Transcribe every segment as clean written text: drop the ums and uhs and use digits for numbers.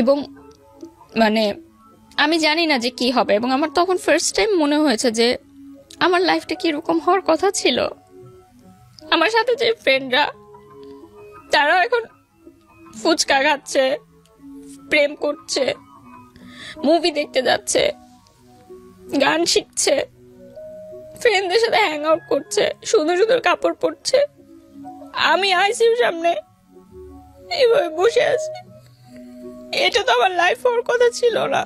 এবং মানে আমি জানি না যে কি হবে, এবং আমার তখন ফার্স্ট টাইম মনে হয়েছে যে আমার লাইফটা কি এরকম হওয়ার কথা ছিল। আমার সাথে যে ফ্রেন্ডরা তারাও এখন ফুচকা খাচ্ছে, প্রেম করছে, মুভি দেখতে যাচ্ছে, গান শিখছে, ফ্রেন্ডদের সাথে হ্যাং আউট করছে, সুন্দর সুন্দর কাপড় পরছে। আমি আইসিইউর সামনে এইভাবে বসে আছি। এটা তো আমার লাইফ হওয়ার কথা ছিল না।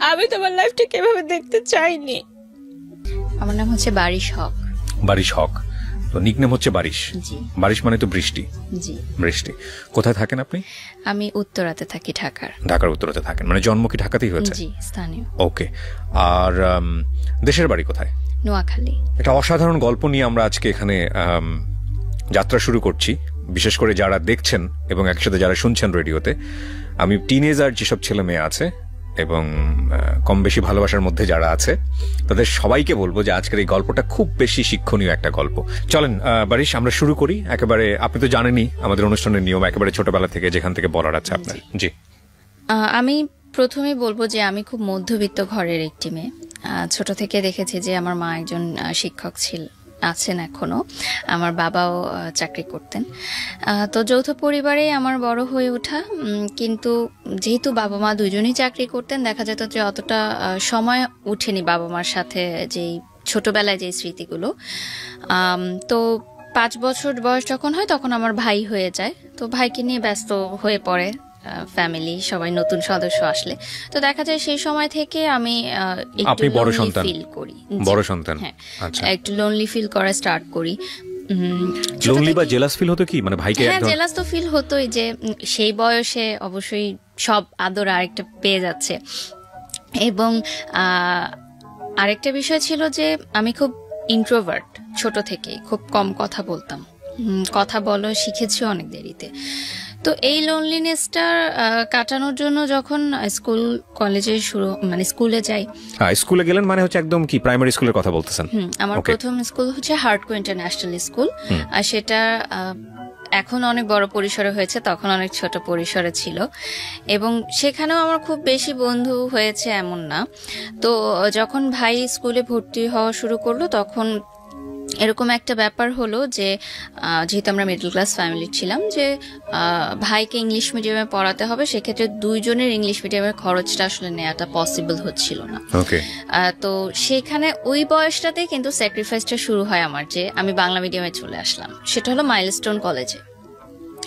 আমি তো আমার লাইফটা কিভাবে দেখতে চাইনি। আমার নাম হচ্ছে বারিশ হক। বারিশ হক, তো নিকনেম হচ্ছে বারিশ। জি। বারিশ মানে তো বৃষ্টি। জি। বৃষ্টি। কোথায় থাকেন আপনি? আমি উত্তরাতে থাকি, ঢাকার উত্তরাতে থাকেন, মানে জন্ম কি ঢাকাতেই হয়েছে? জি, স্থানীয়। ওকে। আর দেশের বাড়ি কোথায়? নোয়াখালী। একটা অসাধারণ গল্প নিয়ে আমরা আজকে এখানে যাত্রা শুরু করছি, বিশেষ করে যারা দেখছেন এবং একসাথে যারা শুনছেন রেডিওতে। আমি টিনেজার যেসব ছেলে মেয়ে আছে এবং কম বেশি ভালোবাসার মধ্যে যারা আছে তাদের সবাইকে বলবো যে আজকের এই গল্পটা খুব বেশি শিক্ষণীয় একটা গল্প। চলেন বারিশ, আমরা শুরু করি একেবারে। আপনি তো জানেনই আমাদের অনুষ্ঠানের নিয়ম, একেবারে ছোটবেলা থেকে যেখান থেকে বলার আছে আপনার। জি। আমি প্রথমেই বলবো যে আমি খুব মধ্যবিত্ত ঘরের একটি মেয়ে। ছোট থেকে দেখেছি যে আমার মা একজন শিক্ষক আছেন এখনো, আমার বাবাও চাকরি করতেন। তো যৌথ পরিবারে আমার বড় হয়ে ওঠা, কিন্তু যেহেতু বাবা মা দুজনেই চাকরি করতেন, দেখা যেত যে অতটা সময় উঠেনি বাবা মার সাথে যেই ছোটবেলায় যে স্মৃতিগুলো। তো 5 বছর বয়স যখন হয় তখন আমার ভাই হয়ে যায়, তো ভাইকে নিয়ে ব্যস্ত হয়ে পড়ে ফ্যামিলি, সবাই নতুন সদস্য আসলে। তো দেখা যায় সেই সময় থেকে আমি আপনি বড় সন্তান ফিল করি। বড় সন্তান? হ্যাঁ, একটু লোনলি ফিল করা স্টার্ট করি। লোনলি বা জেলাস ফিল হতো কি, মানে ভাইকে? হ্যাঁ, জেলাস তো ফিল হতোই যে সেই বয়সে অবশ্যই সব আদর আরেকটা পেয়ে যাচ্ছে। এবং আরেকটা বিষয় ছিল যে আমি খুব ইন্ট্রোভার্ট, ছোট থেকেই খুব কম কথা বলতাম, কথা বলা শিখেছি অনেক দেরিতে। তো এই লোনলিনেসটা কাটানোর জন্য যখন স্কুল কলেজে স্কুলে যাই। স্কুলে গেলেন মানে হচ্ছে একদম কি প্রাইমারি স্কুলের কথা বলতেছেন? আমার প্রথম স্কুল হচ্ছে হার্টকো ইন্টারন্যাশনাল স্কুল। আর সেটা এখন অনেক বড় পরিসরে হয়েছে, তখন অনেক ছোট পরিসরে ছিল। এবং সেখানেও আমার খুব বেশি বন্ধু হয়েছে এমন না। তো যখন ভাই স্কুলে ভর্তি হওয়া শুরু করলো তখন এরকম একটা ব্যাপার হলো যে যেহেতু আমরা মিডল ক্লাস ফ্যামিলি ছিলাম, যে ভাইকে ইংলিশ মিডিয়ামে পড়াতে হবে, সেক্ষেত্রে দুইজনের ইংলিশ মিডিয়ামের খরচটা আসলে নেওয়াটা পসিবল হচ্ছিল না। তো সেখানে ওই বয়সটাতে কিন্তু স্যাক্রিফাইসটা শুরু হয় আমার, যে আমি বাংলা মিডিয়ামে চলে আসলাম। সেটা হলো মাইলস্টোন কলেজে,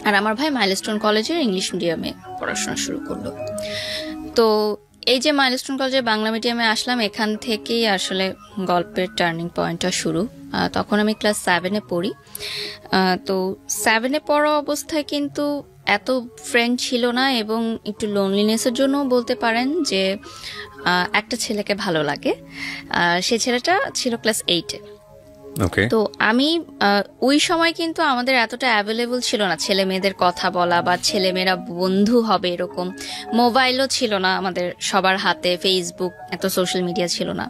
আর আমার ভাই মাইলস্টোন কলেজের ইংলিশ মিডিয়ামে পড়াশোনা শুরু করলো। তো এই যে মাইলস্টোন কলেজে বাংলা মিডিয়ামে আসলাম, এখান থেকেই আসলে গল্পের টার্নিং পয়েন্টটা শুরু। তখন আমি ক্লাস 7-এ পড়ি। তো 7-এ পড়া অবস্থায় কিন্তু এত ফ্রেন্ড ছিল না, এবং একটু লোনলিনেসের জন্য বলতে পারেন যে একটা ছেলেকে ভালো লাগে। সে ছেলেটা ছিল ক্লাস 8-এ। তো আমি ওই সময় কিন্তু আমাদের এতটা অ্যাভেলেবল ছিল না ছেলে মেয়েদের কথা বলা বা ছেলে মেয়েরা বন্ধু হবে এরকম। মোবাইলও ছিল না আমাদের সবার হাতে, ফেসবুক, এত সোশ্যাল মিডিয়া ছিল না।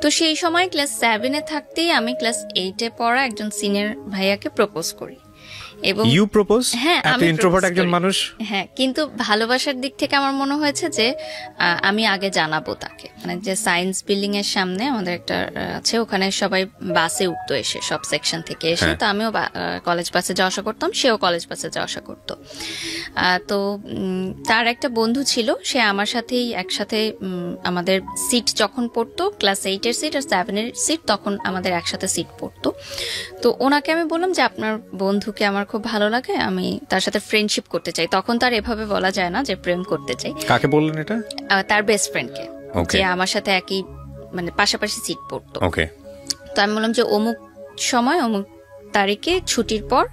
তো সেই সময় ক্লাস 7-এ থাকতেই আমি ক্লাস 8-এ পড়া একজন সিনিয়র ভাইয়াকে প্রপোজ করি। এবং ইউ প্রপোজ? হ্যাঁ, আমি ইন্ট্রোভার্ট একজন মানুষ। হ্যাঁ, কিন্তু ভালোবাসার দিক থেকে আমার মনে হয়েছে যে আমি আগে জানাবো তাকে। মানে যে সায়েন্স বিল্ডিং এর সামনে আমাদের একটা আছে, ওখানে সবাই বাসে উঠতো এসে, সব সেকশন থেকে এসে। তো আমিও কলেজ বাসে যাওয়া আসা করতাম, সেও কলেজ বাসে যাওয়া আসা করতো। তো তার একটা বন্ধু ছিল, সে আমার সাথেই একসাথে আমাদের সিট যখন পড়তো, ক্লাস 8-এর সিট আর 7-এর সিট, তখন আমাদের একসাথে সিট পড়তো। তো ওনাকে আমি বললাম যে আপনার বন্ধুকে আমার খুব ভালো লাগে, আমি তার সাথে ফ্রেন্ডশিপ করতে চাই। তখন তার এভাবে বলা যায় না যে প্রেম করতে চাই। কাকে বললেন এটা? তার বেস্ট ফ্রেন্ডকে, যে আমার সাথে একই পাশাপাশি সিট পড়তো। তো আমি বললাম যে অমুক সময় অমুক তারিখে ছুটির পর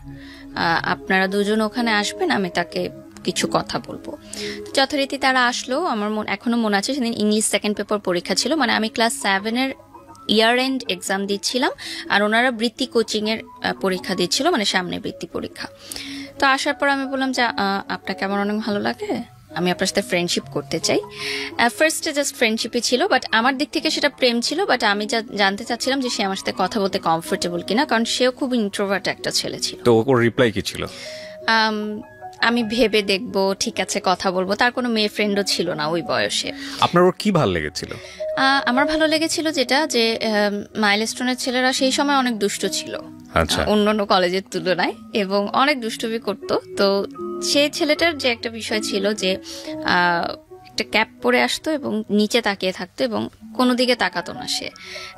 আপনারা দুজন ওখানে আসবেন, আমি তাকে কিছু কথা বলবো। যথারীতি তারা আসলো। আমার এখনো মনে আছে সেদিন ইংলিশ সেকেন্ড পেপার পরীক্ষা ছিল, মানে আমি ক্লাস 7-এর ইয়ার এন্ড এক্সাম দিচ্ছিলাম, আর ওনারা বৃত্তি কোচিং এর পরীক্ষা দিচ্ছিল, মানে সামনে বৃত্তি পরীক্ষা। তো আসার পর আমি বললাম যে আপনাকে আমার অনেক ভালো লাগে, আমি আপনার সাথে ফ্রেন্ডশিপ করতে চাই। ফার্স্টে জাস্ট ফ্রেন্ডশিপই ছিল, বাট আমার দিক থেকে সেটা প্রেম ছিল। বাট আমি জানতে চাচ্ছিলাম যে সে আমার সাথে কথা বলতে কমফোর্টেবল কিনা, কারণ সেও খুব ইন্ট্রোভার্ট একটা ছেলে ছিল। তো ওর রিপ্লাই কি ছিল? আমি ভেবে দেখবো, ঠিক আছে কথা বলবো। তার কোনো মেয়ে ফ্রেন্ডও ছিল না ওই বয়সে। আপনার ওর কি ভালো লেগেছিল? আমার ভালো লেগেছিল যেটা যে মাইলস্টোনের ছেলেরা সেই সময় অনেক দুষ্ট ছিল আচ্ছা। অন্যান্য কলেজের তুলনায়, এবং অনেক দুষ্টুমি করতো। তো সেই ছেলেটার যে একটা বিষয় ছিল যে একটা ক্যাপ পরে আসতো এবং নিচে তাকিয়ে থাকতো এবং কোনো দিকে তাকাতো না সে,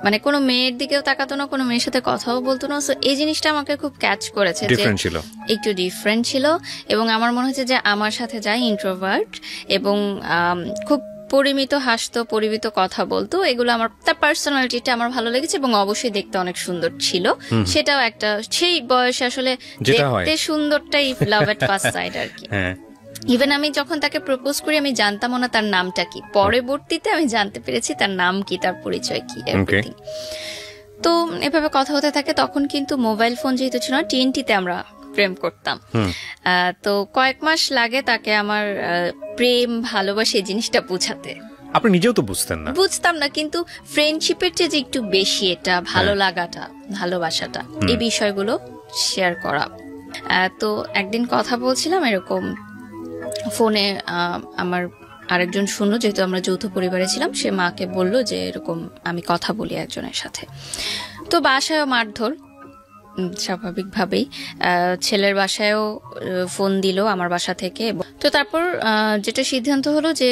মানে কোনো মেয়ের দিকেও তাকাতো না, কোনো মেয়ের সাথে কথাও বলতো না। সো এই জিনিসটা আমাকে খুব ক্যাচ করেছে, যে ডিফারেন্ট ছিল, একটু ডিফারেন্ট ছিল। এবং আমার মনে হচ্ছে যে আমার সাথে যায় ইন্ট্রোভার্ট এবং খুব পরিমিত হাসতো, পরিমিত কথা বলতো, এগুলো আমার, তার পার্সোনালিটিটা আমার ভালো লেগেছে এবং অবশ্যই দেখতে অনেক সুন্দর ছিল। সেটাও একটা সেই বয়সে আসলে দেখতে সুন্দরটাই লাভ এট ফার্স্ট সাইট আর কি। ইভেন আমি যখন তাকে প্রপোজ করি আমি জানতামও না তার নামটা কি, পরবর্তীতে আমি জানতে পেরেছি তার নাম কি, তার পরিচয় কি। তো এভাবে কথা হতে থাকে। তখন কিন্তু মোবাইল ফোন যেহেতু ছিল না, টিএনটিতে আমরা প্রেম করতাম। তো কয়েক মাস লাগে তাকে আমার প্রেম ভালোবাসা এই জিনিসটা বুঝাতে। আপনি নিজেও তো বুঝতেন না? বুঝতাম না, কিন্তু ফ্রেন্ডশিপের চেয়ে যে একটু বেশি এটা ভালো লাগাটা, ভালোবাসাটা, এই বিষয়গুলো শেয়ার করা। তো একদিন কথা বলছিলাম এরকম ফোনে, আমার আরেকজন শুনলো, যেহেতু আমরা যৌথ পরিবারে ছিলাম, সে মাকে বললো যে এরকম আমি কথা বলি একজনের সাথে। তো বাসায় মারধর স্বাভাবিকভাবেই, ছেলের বাসায়ও ফোন দিল আমার বাসা থেকে। তো তারপর যেটা সিদ্ধান্ত হলো যে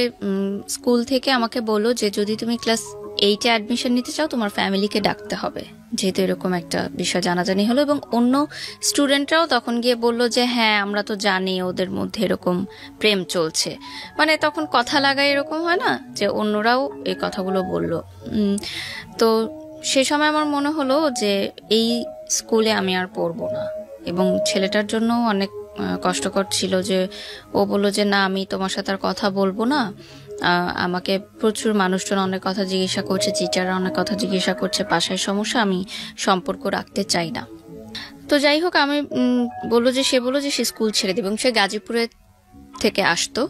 স্কুল থেকে আমাকে বললো যে যদি তুমি ক্লাস 8-এ অ্যাডমিশন নিতে চাও তোমার ফ্যামিলিকে ডাকতে হবে, যেহেতু এরকম একটা বিষয় জানাজানি হলো। এবং অন্য স্টুডেন্টরাও তখন গিয়ে বললো যে হ্যাঁ আমরা তো জানি ওদের মধ্যে এরকম প্রেম চলছে, মানে তখন কথা লাগায় এরকম হয় না, যে অন্যরাও এই কথাগুলো বললো। তো সে সময় আমার মনে হলো যে এই স্কুলে আমি আর পড়বো না। এবং ছেলেটার জন্য অনেক কষ্টকর ছিল যে ও বললো যে না আমি তোমার সাথে আর কথা বলবো না, আমাকে প্রচুর মানুষজন অনেক কথা জিজ্ঞাসা করছে, টিচাররা অনেক কথা জিজ্ঞাসা করছে, বাসায় সমস্যা, আমি সম্পর্ক রাখতে চাই না। তো যাই হোক, আমি বললো যে সে বললো যে সে স্কুল ছেড়ে দেবে। এবং সে গাজীপুরে থেকে আসতো,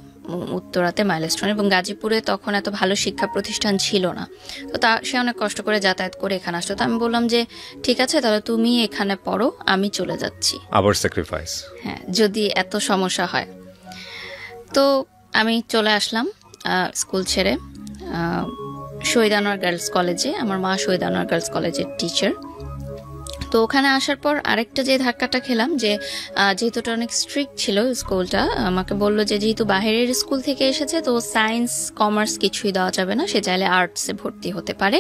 উত্তরাতে মাইলস্টোন, এবং গাজীপুরে তখন এত ভালো শিক্ষা প্রতিষ্ঠান ছিল না। তো সে অনেক কষ্ট করে যাতায়াত করে এখানে আসতো। তো আমি বললাম যে ঠিক আছে তাহলে তুমি এখানে পড়ো, আমি চলে যাচ্ছি, আবার স্যাক্রিফাইস, হ্যাঁ যদি এত সমস্যা হয়। তো আমি চলে আসলাম স্কুল ছেড়ে শহীদ আনোয়ার গার্লস কলেজে। আমার মা শহীদ আনোয়ার গার্লস কলেজের টিচার। তো ওখানে আসার পর আরেকটা যে ধাক্কাটা খেলাম, যে যেহেতু অনেক স্ট্রিক্ট ছিল স্কুলটা, আমাকে বললো যে যেহেতু বাইরের স্কুল থেকে এসেছে তো সায়েন্স কমার্স কিছুই দেওয়া যাবে না, সে চাইলে আর্টসে ভর্তি হতে পারে।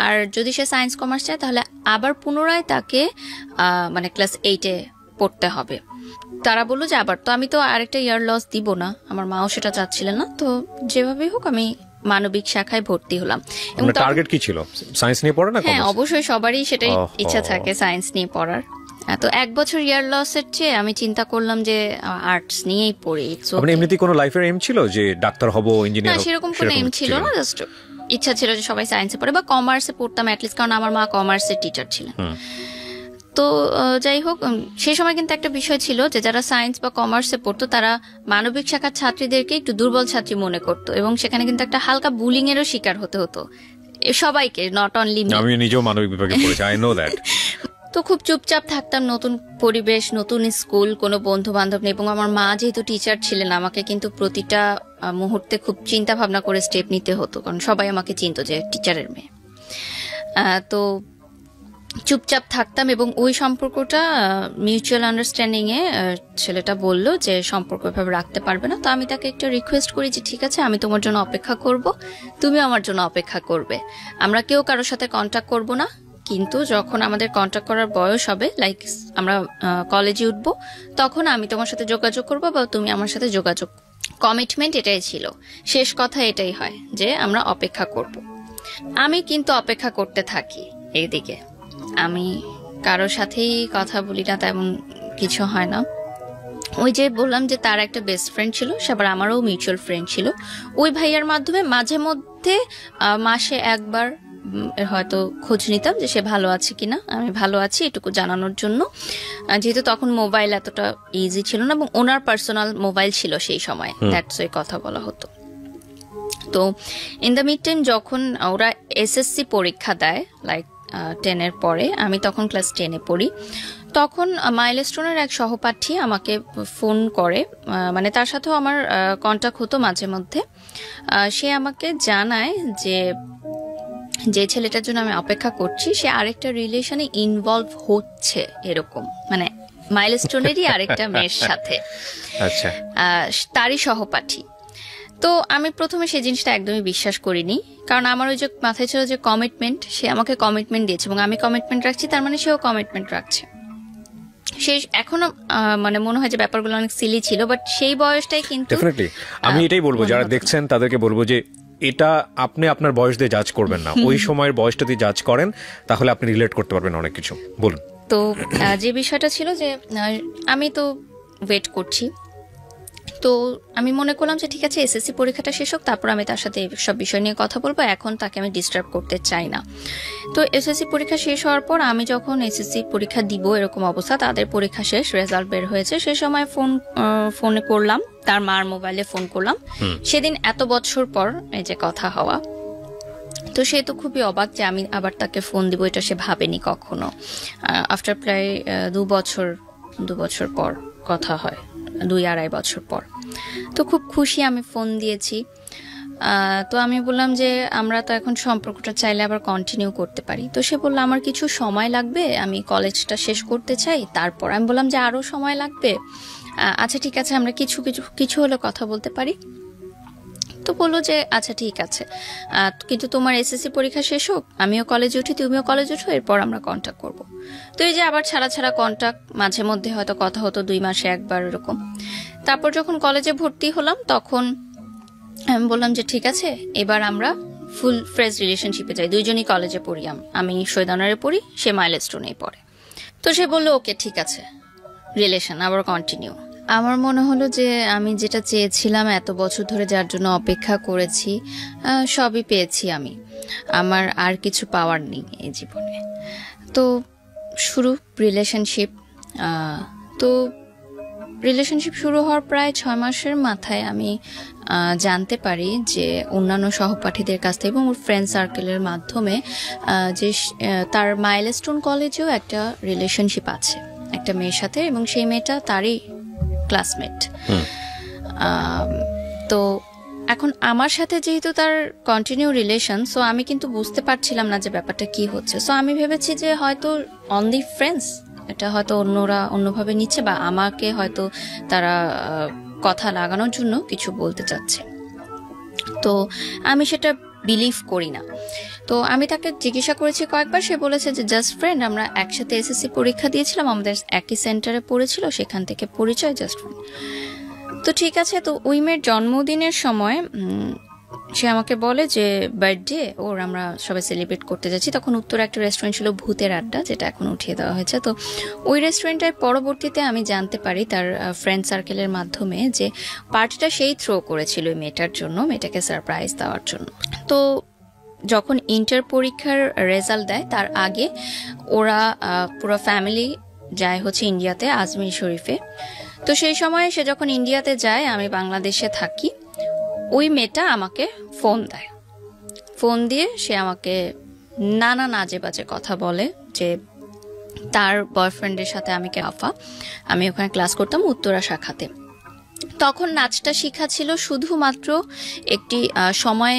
আর যদি সে সায়েন্স কমার্স চায় তাহলে আবার পুনরায় তাকে মানে ক্লাস 8-এ পড়তে হবে। তারা বললো যে আবার, তো আমি তো আরেকটা ইয়ার লস দিব না, আমার মাও সেটা চাচ্ছিলেন না। তো যেভাবেই হোক আমি মানবিক শাখায় ভর্তি হলাম। এবং টার্গেট কি ছিল? সায়েন্স নিয়ে পড়া না? হ্যাঁ অবশ্যই, সবারই সেটাই ইচ্ছা থাকে সায়েন্স নিয়ে পড়ার। তো 1 বছর ইয়ার লসের চেয়ে আমি চিন্তা করলাম যে আর্টস নিয়েই পড়ি। মানে এমনিতে কোনো লাইফের এম ছিল যে ডাক্তার হব, ইঞ্জিনিয়ার হব? না, সেরকম কোনো এম ছিল না, জাস্ট ইচ্ছা ছিল যে সবাই সায়েন্সে পড়ে বা কমার্সে পড়তাম অ্যাটলিস্ট, কারণ আমার মা কমার্সের টিচার ছিলেন। তো যাই হোক, সেই সময় কিন্তু একটা বিষয় ছিল যে যারা সায়েন্স বা কমার্সে পড়তো তারা মানবিক শাখার ছাত্রীদেরকে একটু দুর্বল ছাত্রী মনে করতো, এবং সেখানে কিন্তু একটা হালকা বুলিং এরও শিকার হতে হতো সবাইকে, নট অনলি মি। আমি নিজেও মানবিক বিভাগে পড়েছি, আই নো দ্যাট। তো খুব চুপচাপ থাকতাম, নতুন পরিবেশ, নতুন স্কুল, কোনো বন্ধু বান্ধব নেই। এবং আমার মা যেহেতু টিচার ছিলেন, আমাকে কিন্তু প্রতিটা মুহূর্তে খুব চিন্তা ভাবনা করে স্টেপ নিতে হতো, কারণ সবাই আমাকে চিনতো যে টিচারের মেয়ে। তো চুপচাপ থাকতাম, এবং ওই সম্পর্কটা মিউচুয়াল আন্ডারস্ট্যান্ডিং এ ছেলেটা বলল যে সম্পর্ক এভাবে রাখতে পারবে না। তো আমি তাকে একটা রিকোয়েস্ট করি যে ঠিক আছে আমি তোমার জন্য অপেক্ষা করব, তুমি আমার জন্য অপেক্ষা করবে, আমরা কেউ কারোর সাথে কন্ট্যাক্ট করব না, কিন্তু যখন আমাদের কন্ট্যাক্ট করার বয়স হবে, লাইক আমরা কলেজে উঠবো, তখন আমি তোমার সাথে যোগাযোগ করবো বা তুমি আমার সাথে যোগাযোগ। কমিটমেন্ট এটাই ছিল, শেষ কথা এটাই হয় যে আমরা অপেক্ষা করব। আমি কিন্তু অপেক্ষা করতে থাকি, এইদিকে আমি কারোর সাথেই কথা বলি না, তেমন কিছু হয় না। ওই যে বললাম যে তার একটা বেস্ট ফ্রেন্ড ছিল, সে আবার আমারও মিউচুয়াল ফ্রেন্ড ছিল। ওই ভাইয়ার মাধ্যমে মাঝে মধ্যে মাসে একবার হয়তো খোঁজ নিতাম যে সে ভালো আছে কিনা, আমি ভালো আছি এটুকু জানানোর জন্য। যেহেতু তখন মোবাইল এতটা ইজি ছিল না, এবং ওনার পার্সোনাল মোবাইল ছিল সেই সময়, দ্যাটস ওই কথা বলা হতো। তো ইন দ্য মিড টাইম যখন ওরা এসএসসি পরীক্ষা দেয়, লাইক 10-এর পরে, আমি তখন ক্লাস 10-এ পড়ি, তখন মাইলস্টোনের এক সহপাঠী আমাকে ফোন করে, মানে তার সাথেও আমার কন্টাক্ট হতো মাঝে মধ্যে। সে আমাকে জানায় যে ছেলেটার জন্য আমি অপেক্ষা করছি সে আরেকটা রিলেশনে ইনভলভ হচ্ছে, এরকম মানে মাইলস্টোনেরই আরেকটা মেয়ের সাথে, আচ্ছা, তারই সহপাঠী। তো আমি প্রথমে সেই জিনিসটা একদমই বিশ্বাস করিনি, কারণ আমার ওই যে মাথায় ছিল যে কমিটমেন্ট, সে আমাকে কমিটমেন্ট দিয়েছে এবং আমি কমিটমেন্ট রাখছি, তার মানে সেও কমিটমেন্ট রাখছে। সে এখনো মানে মনে হয় যে ব্যাপারগুলো অনেক সিলি ছিল, বাট সেই বয়সটাই কিন্তু ডেফিনেটলি আমি এটাই বলবো, যারা দেখছেন তাদেরকে বলবো যে এটা আপনি আপনার বয়স দিয়ে জাজ করবেন না, ওই সময়ের বয়সটা দিয়ে জাজ করেন, তাহলে আপনি রিলেট করতে পারবেন অনেক কিছু। বলুন। তো যে বিষয়টা ছিল যে আমি তো ওয়েট করছি, তো আমি মনে করলাম যে ঠিক আছে এসএসসি পরীক্ষাটা শেষ হোক, তারপর আমি তার সাথে সব বিষয় নিয়ে কথা বলবো, এখন তাকে আমি ডিস্টার্ব করতে চাই না। তো এসএসসি পরীক্ষা শেষ হওয়ার পর আমি যখন এসএসসি পরীক্ষা দিব এরকম অবস্থা, তাদের পরীক্ষা শেষ, রেজাল্ট বের হয়েছে, সে সময় ফোনে করলাম, তার মার মোবাইলে ফোন করলাম, সেদিন এত বছর পর এই যে কথা হওয়া। তো সে তো খুবই অবাক যে আমি আবার তাকে ফোন দিব, এটা সে ভাবেনি কখনো। আফটার প্রায় 2 বছর পর কথা হয়, 2-2.5 বছর পর। তো খুব খুশি, আমি ফোন দিয়েছি। তো আমি বললাম যে আমরা তো এখন সম্পর্কটা চাইলে আবার কন্টিনিউ করতে পারি। তো সে বললো আমার কিছু সময় লাগবে, আমি কলেজটা শেষ করতে চাই, তারপর। আমি বললাম যে আরো সময় লাগবে, আচ্ছা ঠিক আছে, আমরা কিছু হলে কথা বলতে পারি। তো বললো যে আচ্ছা ঠিক আছে, কিন্তু তোমার এসএসসি পরীক্ষা শেষ হোক, আমিও কলেজে উঠি, তুমিও কলেজে উঠো, এরপর আমরা কন্ট্যাক্ট করবো। তো এই যে আবার ছাড়া কন্ট্যাক্ট, মাঝে মধ্যে হয়তো কথা হতো 2 মাসে একবার এরকম। তারপর যখন কলেজে ভর্তি হলাম তখন আমি বললাম যে ঠিক আছে এবার আমরা ফুল ফ্রেশ রিলেশনশিপে যাই, দুইজনই কলেজে পড়ি, আমি শহীদ অনারে পড়ি, সে মাইলস্টোনেই পড়ে। তো সে বললো ওকে ঠিক আছে, রিলেশন আবার কন্টিনিউ। আমার মনে হলো যে আমি যেটা চেয়েছিলাম, এত বছর ধরে যার জন্য অপেক্ষা করেছি, সবই পেয়েছি আমি, আমার আর কিছু পাওয়ার নেই এই জীবনে। তো শুরু রিলেশনশিপ। তো রিলেশনশিপ শুরু হওয়ার প্রায় 6 মাসের মাথায় আমি জানতে পারি যে অন্যান্য সহপাঠীদের কাছ থেকে এবং ওর ফ্রেন্ড সার্কেলের মাধ্যমে যে তার মাইলস্টোন কলেজেও একটা রিলেশনশিপ আছে একটা মেয়ের সাথে, এবং সেই মেয়েটা তারই ক্লাসমেট। তো এখন আমার সাথে যেহেতু তার কন্টিনিউ রিলেশন, সো আমি কিন্তু বুঝতে পারছিলাম না যে ব্যাপারটা কি হচ্ছে। সো আমি ভেবেছি যে হয়তো অনলি ফ্রেন্ডস, এটা হয়তো অন্যরা অন্যভাবে নিচ্ছে, বা আমাকে হয়তো তারা কথা লাগানোর জন্য কিছু বলতে চাচ্ছে। তো আমি সেটা বিলিভ করি না। তো আমি তাকে জিজ্ঞাসা করেছি কয়েকবার, সে বলেছে যে জাস্ট ফ্রেন্ড, আমরা একসাথে এসএসসি পরীক্ষা দিয়েছিলাম, আমাদের একই সেন্টারে পড়েছিল, সেখান থেকে পরিচয়, জাস্ট ফ্রেন্ড। তো ঠিক আছে। তো ওই মেয়ের জন্মদিনের সময় সে আমাকে বলে যে বার্থডে ওর, আমরা সবাই সেলিব্রেট করতে যাচ্ছি। তখন উত্তরে একটা রেস্টুরেন্ট ছিল ভূতের আড্ডা, যেটা এখন উঠিয়ে দেওয়া হয়েছে। তো ওই রেস্টুরেন্টের পরবর্তীতে আমি জানতে পারি তার ফ্রেন্ড সার্কেলের মাধ্যমে যে পার্টিটা সেই থ্রো করেছিল ওই মেয়েটার জন্য, মেয়েটাকে সারপ্রাইজ দেওয়ার জন্য। তো যখন ইন্টার পরীক্ষার রেজাল্ট দেয় তার আগে ওরা পুরো ফ্যামিলি যায় হচ্ছে ইন্ডিয়াতে, আজমির শরীফে। তো সেই সময় সে যখন ইন্ডিয়াতে যায়, আমি বাংলাদেশে থাকি, ওই মেয়েটা আমাকে ফোন দেয়। ফোন দিয়ে সে আমাকে নানা নাজে বাজে কথা বলে যে তার বয়ফ্রেন্ডের সাথে আমি আমি ওখানে ক্লাস করতাম উত্তরা শাখাতে। তখন নাচটা শেখা ছিল শুধুমাত্র একটি সময়,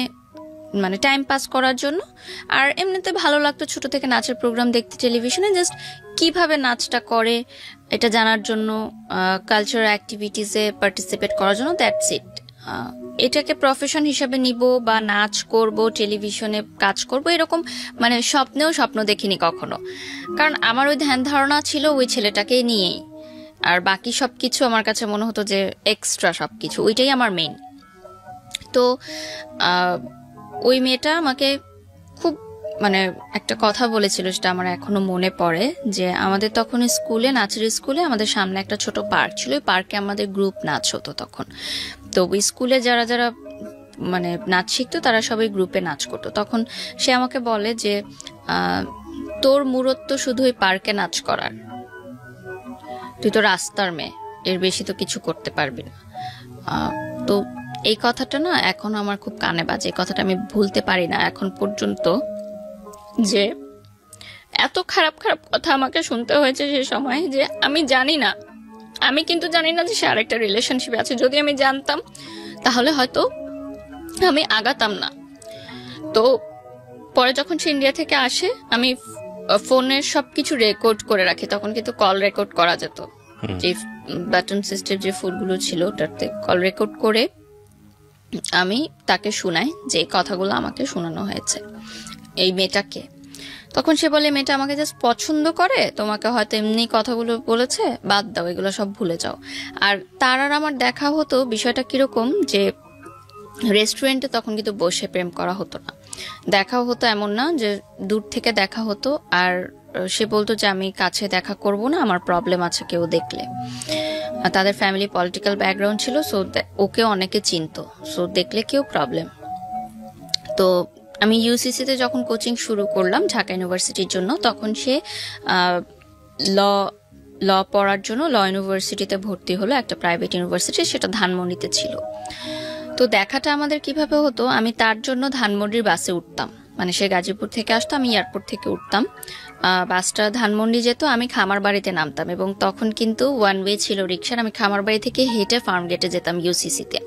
মানে টাইম পাস করার জন্য। আর এমনিতে ভালো লাগতো ছোট থেকে নাচের প্রোগ্রাম দেখতে টেলিভিশনে, জাস্ট কিভাবে নাচটা করে এটা জানার জন্য, কালচারাল অ্যাক্টিভিটিসে পার্টিসিপেট করার জন্য, দ্যাটস ইট। এটাকে প্রফেশন হিসাবে নিব বা নাচ করব, টেলিভিশনে কাজ করব, এরকম মানে স্বপ্ন দেখিনি কখনো। কারণ আমার ওই ধ্যান ধারণা ছিল ওই ছেলেটাকে নিয়েই, আর বাকি সবকিছু আমার কাছে মনে হতো যে এক্সট্রা সবকিছু, ওইটাই আমার মেইন। তো ওই মেয়েটা আমাকে খুব মানে একটা কথা বলেছিল, সেটা আমার এখনো মনে পড়ে, যে আমাদের তখন স্কুলে, নাচের স্কুলে আমাদের সামনে একটা ছোট পার্ক ছিল, ওই পার্কে আমাদের গ্রুপ নাচ হতো তখন। তো ওই স্কুলে যারা যারা মানে নাচ শিখতো তারা সবাই গ্রুপে নাচ করতো। তখন সে আমাকে বলে যে তোর মূরত শুধু ওই পার্কে নাচ করার, তুই তো রাস্তার মেয়ে, এর বেশি তো কিছু করতে পারবি না। তো এই কথাটা না এখন আমার খুব কানে বাজে, এই কথাটা আমি ভুলতে পারি না এখন পর্যন্ত, যে এত খারাপ খারাপ কথা আমাকে শুনতে হয়েছে সে সময় যে আমি জানি না, আমি কিন্তু জানি না যে সে আরেকটা রিলেশনশিপে আছে। যদি আমি জানতাম তাহলে হয়তো আমি আগাতাম না। তো পরে যখন সে ইন্ডিয়া থেকে আসে, আমি ফোনের সবকিছু রেকর্ড করে রাখি। তখন কিন্তু কল রেকর্ড করা যেত, যে বাটন সিস্টেম যে ফোনগুলো ছিল ওটাতে কল রেকর্ড করে আমি তাকে শোনাই যে কথাগুলো আমাকে শোনানো হয়েছে এই মেয়েটাকে। তখন সে বলে মেয়েটা আমাকে জাস্ট পছন্দ করে, তোমাকে হয়তো এমনি কথাগুলো বলেছে, বাদ দাও, এগুলো সব ভুলে যাও। আর তার আর আমার দেখা হতো, বিষয়টা কিরকম যে রেস্টুরেন্টে তখন কিন্তু বসে প্রেম করা হতো না, দেখাও হতো এমন না, যে দূর থেকে দেখা হতো। আর সে বলতো যে আমি কাছে দেখা করব না, আমার প্রবলেম আছে কেউ দেখলে। তাদের ফ্যামিলি পলিটিক্যাল ব্যাকগ্রাউন্ড ছিল, সো ওকে অনেকে চিনতো, সো দেখলে কেউ প্রবলেম। তো আমি ইউসিসিতে যখন কোচিং শুরু করলাম ঢাকা ইউনিভার্সিটির জন্য, তখন সে ল পড়ার জন্য ল ইউনিভার্সিটিতে ভর্তি হলো, একটা প্রাইভেট ইউনিভার্সিটি, সেটা ধানমন্ডিতে ছিল। তো দেখাটা আমাদের কিভাবে হতো, আমি তার জন্য ধানমন্ডির বাসে উঠতাম, মানে সে গাজীপুর থেকে আসতো, আমি এয়ারপোর্ট থেকে উঠতাম, বাসটা ধানমন্ডি যেত, আমি খামারবাড়িতে নামতাম। এবং তখন কিন্তু ওয়ান ওয়ে ছিল রিক্সার, আমি খামারবাড়ি থেকে হেঁটে ফার্ম গেটে যেতাম ইউসিসিতে।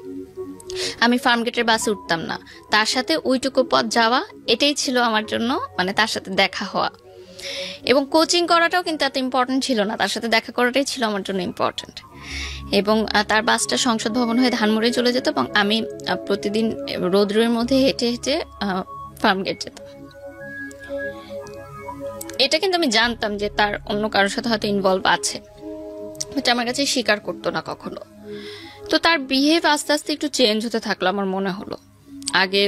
আমি ফার্ম গেটের বাসে উঠতাম না, তার সাথে ওইটুকু পথ যাওয়া, এটাই ছিল আমার জন্য মানে তার সাথে দেখা হওয়া। এবং কোচিং করাটাও কিন্তু এত ইম্পর্টেন্ট ছিল না, তার সাথে দেখা করাটাই ছিল আমার জন্য ইম্পর্টেন্ট। এবং তার বাসটা সংসদ ভবন হয়ে ধানমন্ডি চলে যেত, এবং আমি প্রতিদিন রোদ্রের মধ্যে হেঁটে হেঁটে ফার্ম গেট যেতাম। এটা কিন্তু আমি জানতাম যে তার অন্য কারোর সাথে হয়তো ইনভলভ আছে, এটা আমার কাছে স্বীকার করতো না কখনো। তো তার বিহেভ আস্তে আস্তে একটু চেঞ্জ হতে থাকলো আমার মনে হলো। আগে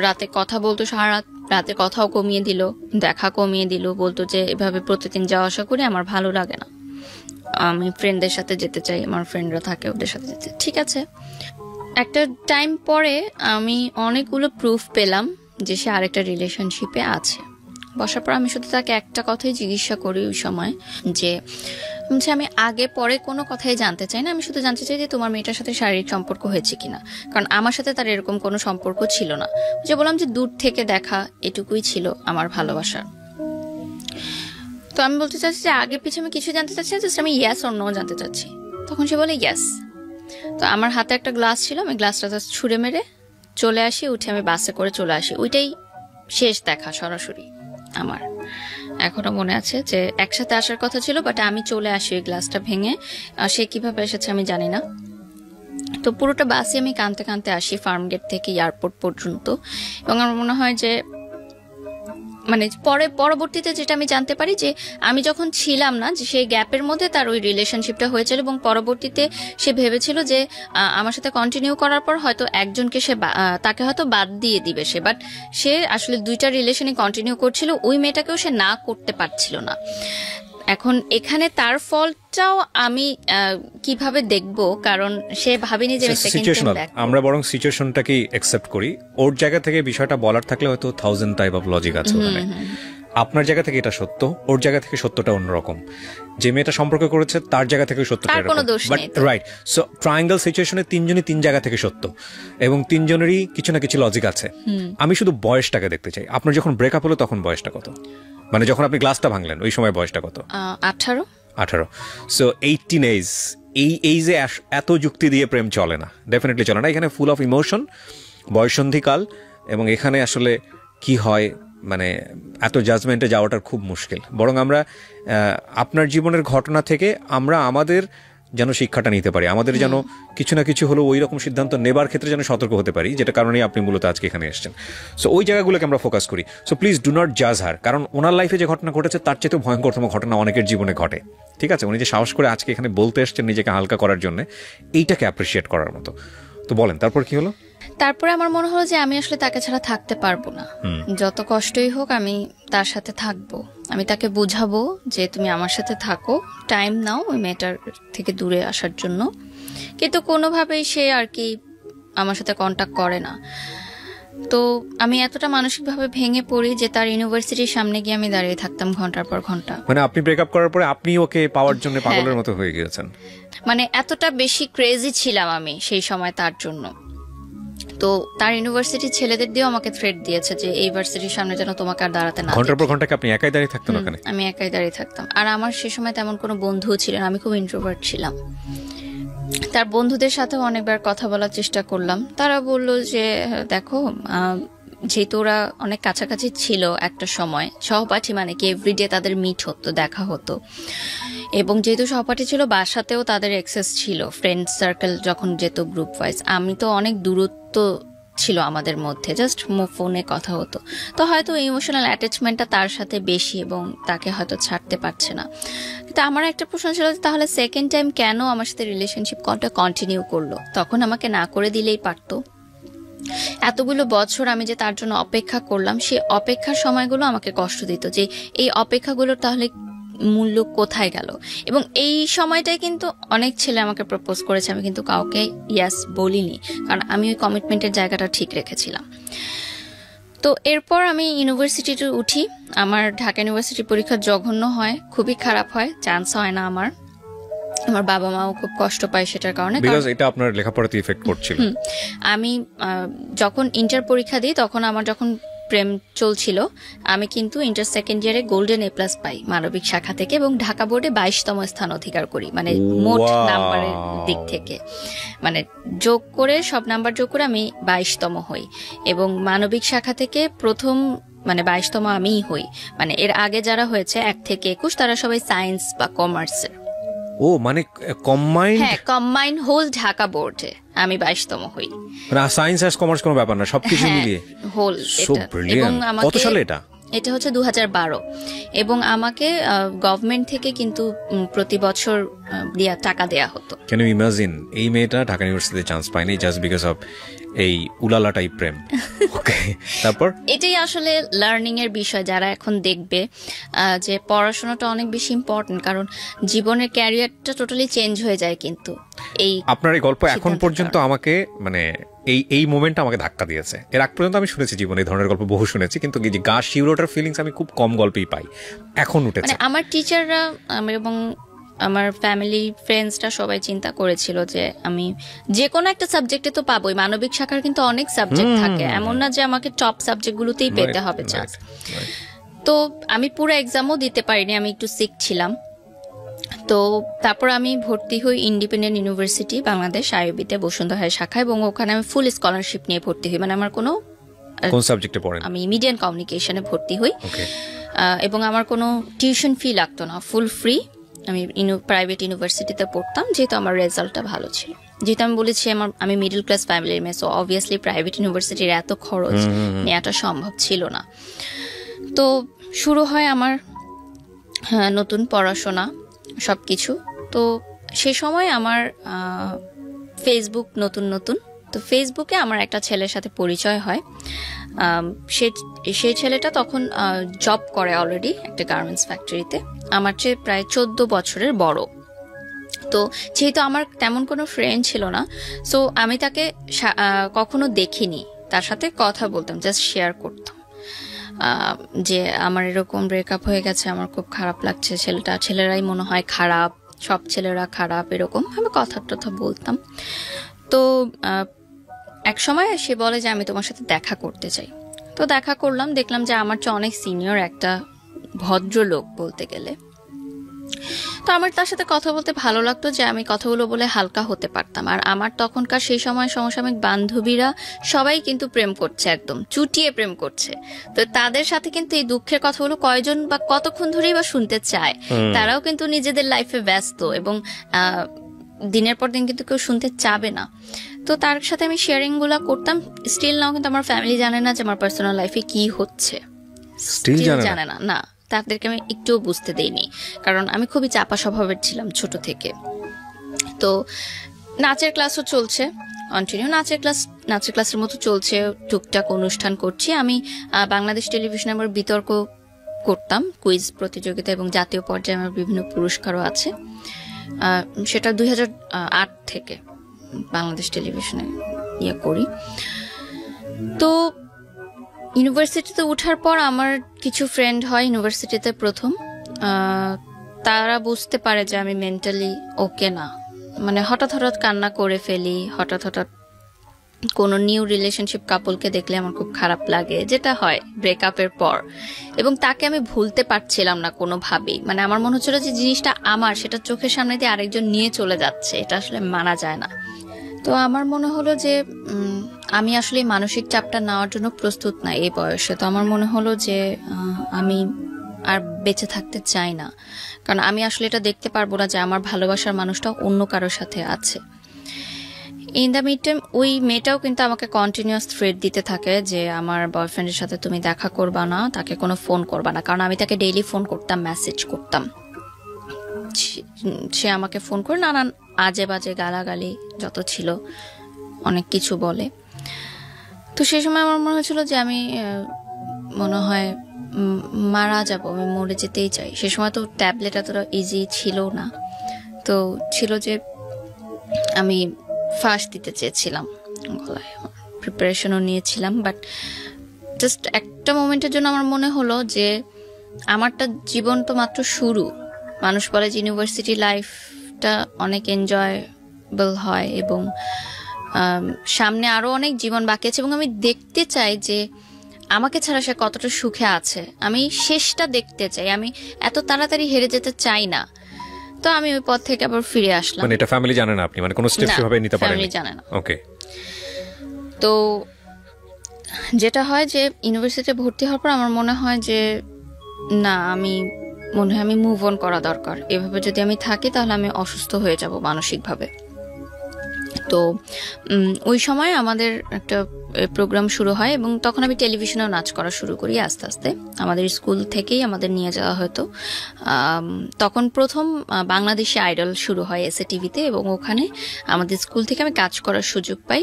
রাতে কথা বলতো, সারা রাতে কথাও কমিয়ে দিল, দেখা কমিয়ে দিল, বলতো যে এভাবে প্রতিদিন যাওয়া আসা করে আমার ভালো লাগে না, আমি ফ্রেন্ডদের সাথে যেতে চাই, আমার ফ্রেন্ডরা থাকে ওদের সাথে যেতে। ঠিক আছে, একটা টাইম পরে আমি অনেকগুলো প্রুফ পেলাম যে সে আরেকটা রিলেশনশিপে আছে। বসার পর আমি শুধু তাকে একটা কথাই জিজ্ঞাসা করি ওই সময়, যে আমি আগে পরে কোনো কথাই জানতে চাই না, আমি শুধু জানতে চাই যে তোমার মেয়েটার সাথে শারীরিক সম্পর্ক হয়েছে কিনা, কারণ আমার সাথে তার এরকম কোনো সম্পর্ক ছিল না। যে বললাম যে দূর থেকে দেখা, এটুকুই ছিল আমার ভালোবাসা। তো আমি বলতে চাচ্ছি যে আগে পিছনে আমি কিছু জানতে চাচ্ছি না, জাস্ট আমি ইয়েস অর নো জানতে চাচ্ছি। তখন সে বলে ইয়েস। তো আমার হাতে একটা গ্লাস ছিল, আমি গ্লাসটা জাস্ট ছুঁড়ে মেরে চলে আসি, উঠে আমি বাসে করে চলে আসি। ওইটাই শেষ দেখা সরাসরি আমার। এখনো মনে আছে যে একসাথে আসার কথা ছিল, বাট আমি চলে আসি ওই গ্লাসটা ভেঙে। সে কিভাবে এসেছে আমি জানি না। তো পুরোটা বাসে আমি কাঁদতে কাঁদতে আসি ফার্ম গেট থেকে এয়ারপোর্ট পর্যন্ত। এবং আমার মনে হয় যে মানে পরবর্তীতে যেটা আমি জানতে পারি যে আমি যখন ছিলাম না, যে সেই গ্যাপের মধ্যে তার ওই রিলেশনশিপটা হয়েছিল, এবং পরবর্তীতে সে ভেবেছিল যে আমার সাথে কন্টিনিউ করার পর হয়তো একজনকে সে তাকে হয়তো বাদ দিয়ে দিবে সে, বাট সে আসলে দুইটা রিলেশনে কন্টিনিউ করছিল, ওই মেয়েটাকেও সে না করতে পারছিল না। এখন এখানে তার ফলটাও আমি কিভাবে দেখব, কারণ সে ভাবেনি যে আমরা বরং সিচুয়েশনটাকেই অ্যাকসেপ্ট করি। ওর জায়গা থেকে বিষয়টা বলার থাকলে হয়তো 1000 টাইপ অফ লজিক আছে ওখানে। আপনার জায়গা থেকে এটা সত্য, ওর জায়গা থেকে সত্যটা অন্যরকম। যে মেয়েটা সম্পর্ক করেছে তার জায়গা থেকে সত্যটা এরকম, বাট রাইট। সো ট্রায়াঙ্গেল সিচুয়েশনে তিনজনই তিন জায়গা থেকে সত্য, এবং তিনজনেরই কিছু না কিছু লজিক আছে। আমি শুধু বয়সটাকে দেখতে চাই। আপনার যখন ব্রেকআপ হলো তখন বয়সটা কত? মানে যখন আপনি গ্লাসটা ভাঙলেন ওই সময় বয়সটা কত? 18। সো 18 এজ, এই এইজে এত যুক্তি দিয়ে প্রেম চলে না, ডেফিনেটলি চলে না। এখানে ফুল অফ ইমোশন, বয়সন্ধিকাল, এবং এখানে আসলে কি হয় মানে এত জাজমেন্টে যাওয়াটা খুব মুশকিল। বরং আমরা আপনার জীবনের ঘটনা থেকে আমরা আমাদের যেন শিক্ষাটা নিতে পারি, আমাদের যেন কিছু না কিছু হলো ওই রকম সিদ্ধান্ত নেবার ক্ষেত্রে যেন সতর্ক হতে পারি, যেটা কারণেই আপনি মূলত আজকে এখানে এসেছেন। সো ওই জায়গাগুলোকে আমরা ফোকাস করি। সো প্লিজ ডু নট জাজ হার, কারণ ওনার লাইফে যে ঘটনা ঘটেছে তার চেয়ে ভয়ঙ্করতম ঘটনা অনেকের জীবনে ঘটে। ঠিক আছে, উনি যে সাহস করে আজকে এখানে বলতে এসছেন নিজেকে হালকা করার জন্য, এইটাকে অ্যাপ্রিসিয়েট করার মতো। তো বলেন তারপর কি হলো? তারপরে আমার মনে হলো যে আমি আসলে তাকে ছাড়া থাকতে পারবো না, যত কষ্টই হোক আমি তার সাথে থাকবো। আমি তাকে বুঝাবো যে তুমি আমার সাথে থাকো, টাইম নাও ওই মেয়েটার থেকে দূরে আসার জন্য। কিন্তু কোনোভাবেই সে আর কি আমার সাথে কন্ট্যাক্ট করে না। তো আমি এতটা মানসিকভাবে ভেঙে পড়ি যে তার ইউনিভার্সিটির সামনে গিয়ে আমি দাঁড়িয়ে থাকতাম ঘন্টার পর ঘন্টা। মানে আপনি ব্রেকআপ করার পরে আপনি ওকে পাওয়ার জন্য পাগলের মতো হয়ে গিয়েছেন? মানে এতটা বেশি ক্রেজি ছিলাম আমি সেই সময় তার জন্য। তো তার ইউনিভার্সিটির ছেলেদের দিয়েও আমাকে থ্রেট দিয়েছে যে এই ভার্সিটির সামনে যেন তোমাকে আর দাঁড়াতে না ঘন্টার পর দেখি। ঘন্টা কি আপনি একাই দাঁড়িয়ে থাকতেন ওখানে? আমি একাই দাঁড়িয়ে থাকতাম। আর আমার সে সময় তেমন কোনো বন্ধুও ছিল না, আমি খুব ইন্ট্রোভার্ট ছিলাম। তার বন্ধুদের সাথেও অনেকবার কথা বলার চেষ্টা করলাম, তারা বলল যে দেখো যেহেতু ওরা অনেক কাছাকাছি ছিল একটা সময়, সহপাঠী মানে কি এভরিডে তাদের মিট হতো, দেখা হতো, এবং যেহেতু সহপাঠী ছিল বাসাতেও তাদের অ্যাক্সেস ছিল, ফ্রেন্ড সার্কেল যখন যেত গ্রুপ ওয়াইজ, আমি তো অনেক দূরত্ব ছিল আমাদের মধ্যে, জাস্ট ফোনে কথা হতো। তো হয়তো ইমোশনাল অ্যাটাচমেন্টটা তার সাথে বেশি এবং তাকে হয়তো ছাড়তে পারছে না। তো আমার একটা প্রশ্ন ছিল তাহলে সেকেন্ড টাইম কেন আমার সাথে রিলেশনশিপ কন্টিনিউ করলো? তখন আমাকে না করে দিলেই পারতো। এতগুলো বছর আমি যে তার জন্য অপেক্ষা করলাম, সেই অপেক্ষার সময়গুলো আমাকে কষ্ট দিত, যে এই অপেক্ষাগুলোর তাহলে মূল্য কোথায় গেল। এবং এই সময়টাই কিন্তু অনেক ছেলে আমাকে প্রপোজ করেছে, আমি কিন্তু কাউকে ইয়াস বলিনি, কারণ আমি ওই কমিটমেন্টের জায়গাটা ঠিক রেখেছিলাম। তো এরপর আমি ইউনিভার্সিটিতে উঠি। আমার ঢাকা ইউনিভার্সিটি পরীক্ষা জঘন্য হয়, খুবই খারাপ হয়, চান্স হয় না আমার বাবা মাও খুব কষ্ট পায় সেটার কারণে, বিকজ এটা আপনার লেখাপড়াতে ইফেক্ট করছিল। আমি যখন ইন্টার পরীক্ষা দিই তখন আমার যখন প্রেম চলছিল, আমি কিন্তু ইন্টার সেকেন্ড ইয়ারে গোল্ডেন এ প্লাস পাই মানবিক শাখা থেকে, এবং ঢাকা বোর্ডে 22তম স্থান অধিকার করি, মানে মোট নাম্বারের দিক থেকে, মানে যোগ করে সব নাম্বার যোগ করে আমি 22তম হই, এবং মানবিক শাখা থেকে প্রথম মানে 22তম আমিই হই। মানে এর আগে যারা হয়েছে 1 থেকে 21 তারা সবাই সায়েন্স বা কমার্সের। ও মানে কম্বাইন্ড? হ্যাঁ, কম্বাইন্ড হোল ঢাকা বোর্ডে আমি 22তম হই। মানে সায়েন্স আর কমার্স কোনো ব্যাপার না, সবকিছু মিলিয়ে হোল। So brilliant. কত সালে এটা? এটা হচ্ছে 2012, এবং আমাকে গভর্নমেন্ট থেকে কিন্তু প্রতি বছর টাকা দেয়া হতো। ক্যান ইউ ইমাজিন এই মেয়েটা ঢাকা ইউনিভার্সিটিতে চান্স পায়নি জাস্ট বিকজ অফ এই উলালা টাইপ প্রেম। ওকে, তারপর এটাই আসলে লার্নিং এর বিষয়। যারা এখন দেখবে যে পড়াশোনাটা অনেক বেশি ইম্পর্টেন্ট, কারণ জীবনের ক্যারিয়ারটা টোটালি চেঞ্জ হয়ে যায় কিন্তু এই আপনার এই গল্প এখন পর্যন্ত আমাকে মানে এই মোমেন্টটা আমাকে ধাক্কা দিয়েছে। এর আগ পর্যন্ত আমি শুনেছি জীবনে এই ধরনের গল্প বহু শুনেছি, কিন্তু এই যে গা শিউরোটার ফিলিংস আমি খুব কম গল্পেই পাই, এখন উঠেছে। মানে আমার টিচাররা এবং আমার ফ্যামিলি ফ্রেন্ডসরা সবাই চিন্তা করেছিল যে আমি যে কোনো একটা সাবজেক্টে তো পাবোই, মানবিক শাখার কিন্তু অনেক সাবজেক্ট থাকে, এমন না যে আমাকে টপ সাবজেক্টগুলোতেই পেতে হবে চান্স। তো আমি পুরো এক্সামও দিতে পারিনি, আমি একটু সিক ছিলাম। তো তারপর আমি ভর্তি হই ইন্ডিপেন্ডেন্ট ইউনিভার্সিটি বাংলাদেশ আইবিতে বসুন্ধরা শাখা, এবং ওখানে আমি ফুল স্কলারশিপ নিয়ে ভর্তি হই। মানে আমার কোনো কোন সাবজেক্টে পড়েন? আমি মিডিয়া এন্ড কমিউনিকেশনে ভর্তি হই, এবং আমার কোনো টিউশন ফি লাগতো না, ফুল ফ্রি। আমি প্রাইভেট ইউনিভার্সিটিতে পড়তাম, যেহেতু আমার রেজাল্টটা ভালো ছিল। যেহেতু আমি বলেছি আমি মিডল ক্লাস ফ্যামিলির মেয়ে, সো অবভিয়াসলি প্রাইভেট ইউনিভার্সিটির এত খরচ নেওয়াটা সম্ভব ছিল না। তো শুরু হয় আমার নতুন পড়াশোনা সবকিছু। তো সে সময় আমার ফেসবুক নতুন, তো ফেসবুকে আমার একটা ছেলের সাথে পরিচয় হয়। সেই ছেলেটা তখন জব করে অলরেডি একটা গার্মেন্টস ফ্যাক্টরিতে, আমার চেয়ে প্রায় 14 বছরের বড়। তো যেহেতু আমার তেমন কোনো ফ্রেন্ড ছিল না, সো আমি তাকে কখনো দেখিনি, তার সাথে কথা বলতাম, জাস্ট শেয়ার করতাম যে আমার এরকম ব্রেকআপ হয়ে গেছে, আমার খুব খারাপ লাগছে, ছেলেরাই মনে হয় খারাপ, সব ছেলেরা খারাপ, এরকম আমি কথা বলতাম। তো এক সময় সে বলে যে আমি তোমার সাথে দেখা করতে চাই। তো দেখা করলাম, দেখলাম যে আমার চেয়ে অনেক সিনিয়র একটা ভদ্রলোক বলতে গেলে। তো আমার তার সাথে কথা বলতে ভালো লাগতো, যে আমি কথাগুলো বলে হালকা হতে পারতাম। আর আমার তখনকার সেই সময় সমসাময়িক বান্ধবীরা সবাই কিন্তু প্রেম করছে, একদম চুটিয়ে প্রেম করছে। তো তাদের সাথে কিন্তু এই দুঃখের কথাগুলো কয়জন বা কতক্ষণ ধরেই বা শুনতে চায়, তারাও কিন্তু নিজেদের লাইফে ব্যস্ত, এবং দিনের পর দিন কিন্তু কেউ শুনতে চাবে না। তো তার সাথে আমি শেয়ারিং গুলা করতাম। স্টিল নাও কিন্তু আমার ফ্যামিলি জানে না যে আমার পার্সোনাল লাইফে কি হচ্ছে, স্টিল জানে না। না, তাদেরকে আমি একটুও বুঝতে দেইনি, কারণ আমি খুবই চাপা স্বভাবের ছিলাম ছোট থেকে। তো নাচের ক্লাসও চলছে কন্টিনিউ, নাচের ক্লাসের মতো চলছে, টুকটাক অনুষ্ঠান করছি। আমি বাংলাদেশ টেলিভিশনে আমার বিতর্ক করতাম, কুইজ প্রতিযোগিতা, এবং জাতীয় পর্যায়ে আমার বিভিন্ন পুরস্কারও আছে। সেটা 2008 থেকে বাংলাদেশ টেলিভিশনে করি। তো ইউনিভার্সিটিতে ওঠার পর আমার কিছু ফ্রেন্ড হয় ইউনিভার্সিটিতে প্রথম, তারা বুঝতে পারে যে আমি মেন্টালি ওকে না। মানে হঠাৎ কান্না করে ফেলি, হঠাৎ কোনো নিউ রিলেশনশিপ কাপলকে দেখলে আমার খুব খারাপ লাগে, যেটা হয় ব্রেকআপের পর, এবং তাকে আমি ভুলতে পারছিলাম না কোনোভাবেই। মানে আমার মনে হচ্ছিল যে জিনিসটা আমার, সেটা চোখের সামনে দিয়ে আরেকজন নিয়ে চলে যাচ্ছে, এটা আসলে মানা যায় না। তো আমার মনে হলো যে আমি আসলে মানসিক চাপটা নেওয়ার জন্য প্রস্তুত না এই বয়সে। তো আমার মনে হলো যে আমি আর বেঁচে থাকতে চাই না, কারণ আমি আসলে এটা দেখতে পারবো না যে আমার ভালোবাসার মানুষটা অন্য কারোর সাথে আছে। ইন দ্য মিড টাইম ওই মেয়েটাও কিন্তু আমাকে কন্টিনিউয়াস থ্রেট দিতে থাকে যে আমার বয়ফ্রেন্ডের সাথে তুমি দেখা করবা না, তাকে কোনো ফোন করবা না, কারণ আমি তাকে ডেইলি ফোন করতাম, মেসেজ করতাম। সে আমাকে ফোন করে নানান আজে বাজে গালাগালি যত ছিল অনেক কিছু বলে। তো সেই সময় আমার মনে হয়েছিল যে আমি মনে হয় মারা যাব, আমি মরে যেতেই চাই। সে সময় তো ট্যাবলেট এতটা ইজি ছিল না, তো ছিল যে আমি ফাঁস দিতে চেয়েছিলাম গলায়, প্রিপারেশনও নিয়েছিলাম। বাট জাস্ট একটা মোমেন্টের জন্য আমার মনে হলো যে আমারটা জীবন তো মাত্র শুরু। মানুষ বলে যে ইউনিভার্সিটি লাইফটা অনেক এনজয়েবল হয় এবং সামনে আরো অনেক জীবন বাকি আছে, এবং আমি দেখতে চাই যে আমাকে ছাড়া সে কতটা সুখে আছে। আমি শেষটা দেখতে চাই, আমি এত তাড়াতাড়ি হেরে যেতে চাই না। তো আমি ওই পথ থেকে আবার ফিরে আসলাম। মানে এটা ফ্যামিলি জানে না আপনি, মানে কোনো স্টেপ সেভাবে নিতে পারেন? ফ্যামিলি জানে না। ওকে। তো যেটা হয় যে ইউনিভার্সিটিতে ভর্তি হওয়ার পর আমার মনে হয় যে না, আমি মনে হয় আমি মুভ অন করা দরকার। এভাবে যদি আমি থাকি তাহলে আমি অসুস্থ হয়ে যাব মানসিকভাবে। তো ওই সময় আমাদের একটা প্রোগ্রাম শুরু হয় এবং তখন আমি টেলিভিশনেও নাচ করা শুরু করি আস্তে আস্তে। আমাদের স্কুল থেকেই আমাদের নিয়ে যাওয়া হতো। তখন প্রথম বাংলাদেশি আইডল শুরু হয় এসএ টিভিতে, এবং ওখানে আমাদের স্কুল থেকে আমি কাজ করার সুযোগ পাই।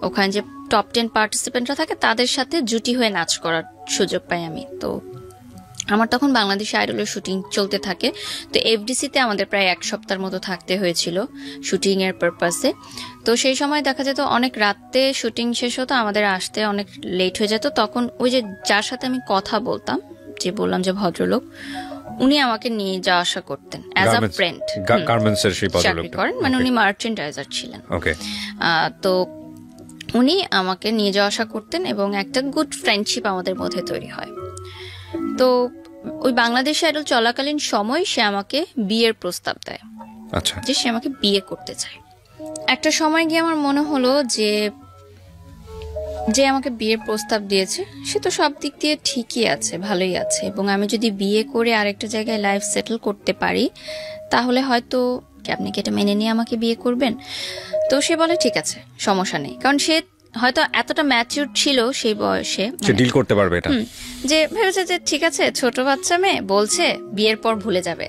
ওখানে যে টপ 10 পার্টিসিপেন্টরা থাকে তাদের সাথে জুটি হয়ে নাচ করার সুযোগ পাই আমি। তো আমার তখন বাংলাদেশি আইডলের শুটিং চলতে থাকে। তো এফডিসিতে আমাদের প্রায় 1 সপ্তাহের মতো থাকতে হয়েছিল শুটিং এর পারপাসে। তো সেই সময় দেখা যেত অনেক রাতে শুটিং শেষ হতো, আমাদের আসতে অনেক লেট হয়ে যেত। তখন ওই যে যার সাথে আমি কথা বলতাম, যে বললাম যে ভদ্রলোক, উনি আমাকে নিয়ে যাওয়া আসা করতেন অ্যাজ আ ফ্রেন্ড। গার্মেন্টসের সেই ভদ্রলোক চাকরি করেন, মানে উনি মার্চেন্ডাইজার ছিলেন। ওকে। তো উনি আমাকে নিয়ে যাওয়া আসা করতেন এবং একটা গুড ফ্রেন্ডশিপ আমাদের মধ্যে তৈরি হয়। তো ওই বাংলাদেশ আইডল চলাকালীন সময় সে আমাকে বিয়ের প্রস্তাব দেয়। আচ্ছা। যে সে আমাকে বিয়ে করতে চায়। একটা সময় গিয়ে আমার মনে হলো যে আমাকে বিয়ের প্রস্তাব দিয়েছে সে তো সব দিক দিয়ে ঠিকই আছে, ভালোই আছে, এবং আমি যদি বিয়ে করে আরেকটা জায়গায় লাইফ সেটেল করতে পারি তাহলে হয়তো আপনি কি এটা মেনে নিয়ে আমাকে বিয়ে করবেন? তো সে বলে ঠিক আছে, সমস্যা নেই, কারণ সে হয়তো এতটা ম্যাচিউর ছিল সেই বয়সে, সে ডিল করতে পারবে এটা, যে ভেবেছে যে ঠিক আছে ছোট বাচ্চা মেয়ে বলছে বিয়ের পর ভুলে যাবে।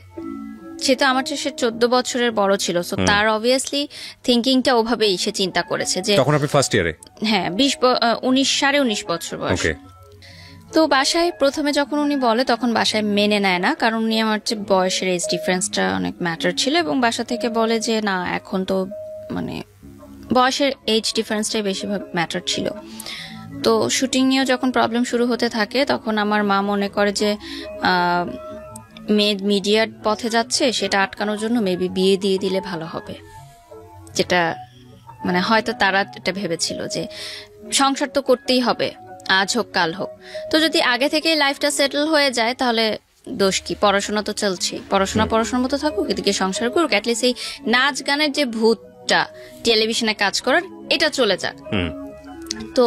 সে তো আমার চেয়ে 14 বছরের বড় ছিল, সো তার অবভিয়াসলি থিঙ্কিংটা ওভাবেই সে চিন্তা করেছে যে তখন আপনি ফার্স্ট ইয়ারে? হ্যাঁ, 19 বছর বয়স। ওকে। তো বাসায় প্রথমে যখন উনি বলে তখন বাসায় মেনে নেয় না, কারণ উনি আমার চেয়ে বয়সের এজ ডিফারেন্সটা অনেক ম্যাটার ছিল, এবং বাসা থেকে বলে যে না, এখন তো মানে বয়সের এজ ডিফারেন্সটাই বেশিরভাগ ম্যাটার ছিল। তো শুটিং নিয়েও যখন প্রবলেম শুরু হতে থাকে তখন আমার মা মনে করে যে মেয়ে মিডিয়ার পথে যাচ্ছে, সেটা আটকানোর জন্য মেবি বিয়ে দিয়ে দিলে ভালো হবে। যেটা মানে হয়তো তারা এটা ভেবেছিল যে সংসার তো করতেই হবে, আজ হোক কাল হোক। তো যদি আগে থেকেই লাইফটা সেটেল হয়ে যায় তাহলে দোষ কি? পড়াশোনা তো চলছে, পড়াশোনার মতো থাকুক, এদিকে সংসার করুক, অ্যাটলিস্ট এই নাচ গানের যে ভূতটা টেলিভিশনে কাজ করার এটা চলে যাক। তো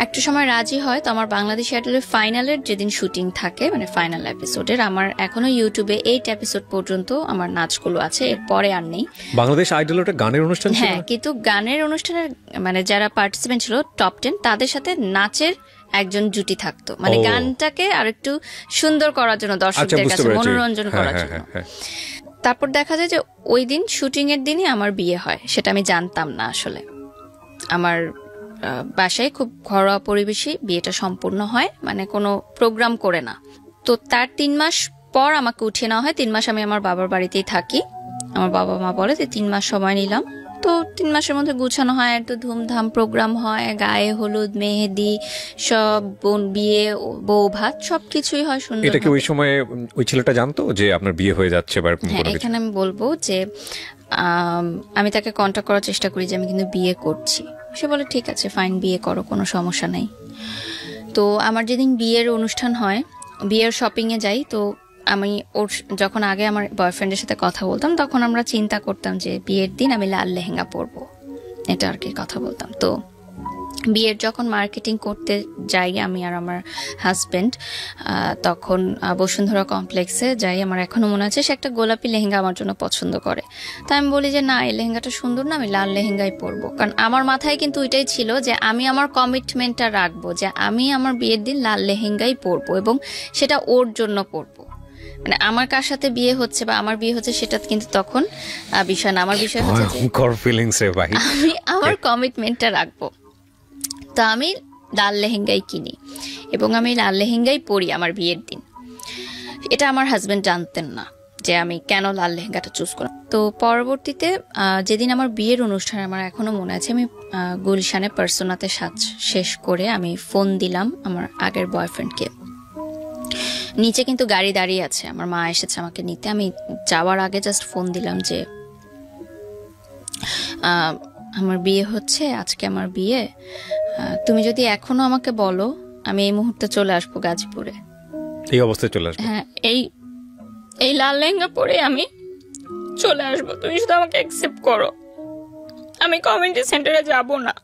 একটা সময় রাজি হয়। তো আমার বাংলাদেশ আইডলের ফাইনালের যেদিন শুটিং থাকে, মানে ফাইনাল এপিসোডের, আমার এখনো ইউটিউবে 8 এপিসোড পর্যন্ত আমার নাচগুলো আছে, এরপরে আর নেই। বাংলাদেশ আইডল ওটা গানের অনুষ্ঠান ছিল? হ্যাঁ, কিন্তু গানের অনুষ্ঠানের মানে যারা পার্টিসিপেন্ট ছিল টপ 10, তাদের সাথে নাচের একজন জুটি থাকতো, মানে গানটাকে আর একটু সুন্দর করার জন্য, দর্শকদের কাছে মনোরঞ্জন করার জন্য। তারপর দেখা যায় যে ওই দিন শুটিং এর দিনই আমার বিয়ে হয়, সেটা আমি জানতাম না আসলে। আমার বাসায় খুব ঘরোয়া পরিবেশে বিয়েটা সম্পূর্ণ হয়, মানে কোনো প্রোগ্রাম করে না। তো তার 3 মাস পর আমাকে উঠিয়ে নেওয়া হয়। 3 মাস আমি আমার বাবার বাড়িতেই থাকি। আমার বাবা মা বলে যে 3 মাস সময় নিলাম। তো 3 মাসের মধ্যে গুছানো হয়, একটু ধুমধাম প্রোগ্রাম হয়, গায়ে হলুদ, মেহেদি, সব বিয়ে, বউ ভাত, সবকিছুই হয় সুন্দর। এটা কি ওই সময় ওই ছেলেটা জানতো যে আপনার বিয়ে হয়ে যাচ্ছে? হ্যাঁ, এখানে আমি বলবো যে আমি তাকে কন্ট্যাক্ট করার চেষ্টা করি যে আমি কিন্তু বিয়ে করছি। সে বলে ঠিক আছে ফাইন, বিয়ে করো, কোনো সমস্যা নেই। তো আমার যেদিন বিয়ের অনুষ্ঠান হয়, বিয়ের শপিংয়ে যাই, তো আমি ওর যখন আগে আমার বয়ফ্রেন্ডের সাথে কথা বলতাম তখন আমরা চিন্তা করতাম যে বিয়ের দিন আমি লাল লেহেঙ্গা পরবো, এটা আর কি কথা বলতাম। তো বিয়ের যখন মার্কেটিং করতে যাই আমি আর আমার হাজবেন্ড, তখন বসুন্ধরা কমপ্লেক্সে যাই, আমার এখনো মনে আছে সে একটা গোলাপি লেহেঙ্গা আমার জন্য পছন্দ করে। তো আমি বলি যে না, এই লেহেঙ্গাটা সুন্দর না, আমি লাল লেহেঙ্গাই পরবো। কারণ আমার মাথায় কিন্তু ওইটাই ছিল যে আমি আমার কমিটমেন্টটা রাখবো যে আমি আমার বিয়ের দিন লাল লেহেঙ্গাই পরবো এবং সেটা ওর জন্য পরবো। মানে আমার কার সাথে বিয়ে হচ্ছে বা আমার বিয়ে হচ্ছে সেটা কিন্তু তখন বিষয় না, আমার বিষয় হচ্ছে যে আমি আমার কমিটমেন্টটা রাখবো। তো আমি লাল লেহেঙ্গাই কিনি এবং আমি লাল লেহেঙ্গাই পরি আমার বিয়ের দিন। এটা আমার হাজবেন্ড জানতেন না যে আমি কেন লাল লেহেঙ্গাটা চুজ করলাম। তো পরবর্তীতে যেদিন আমার বিয়ের অনুষ্ঠান, আমার এখনো মনে আছে, আমি গুলশানে পার্সোনাতে সাজ শেষ করে আমি ফোন দিলাম আমার আগের বয়ফ্রেন্ডকে। নিচে কিন্তু গাড়ি দাঁড়িয়ে আছে, আমার মা এসেছে আমাকে নিতে। আমি যাওয়ার আগে জাস্ট ফোন দিলাম যে আমার বিয়ে হচ্ছে, আজকে আমার বিয়ে, তুমি যদি এখনো আমাকে বলো আমি এই মুহূর্তে চলে আসবো গাজীপুরে, এই অবস্থায় চলে আসবো। হ্যাঁ, এই লাল লেহেঙ্গা পরে আমি চলে আসবো, তুমি শুধু আমাকে অ্যাকসেপ্ট করো। আমি কমিউনিটি সেন্টারে যাব না,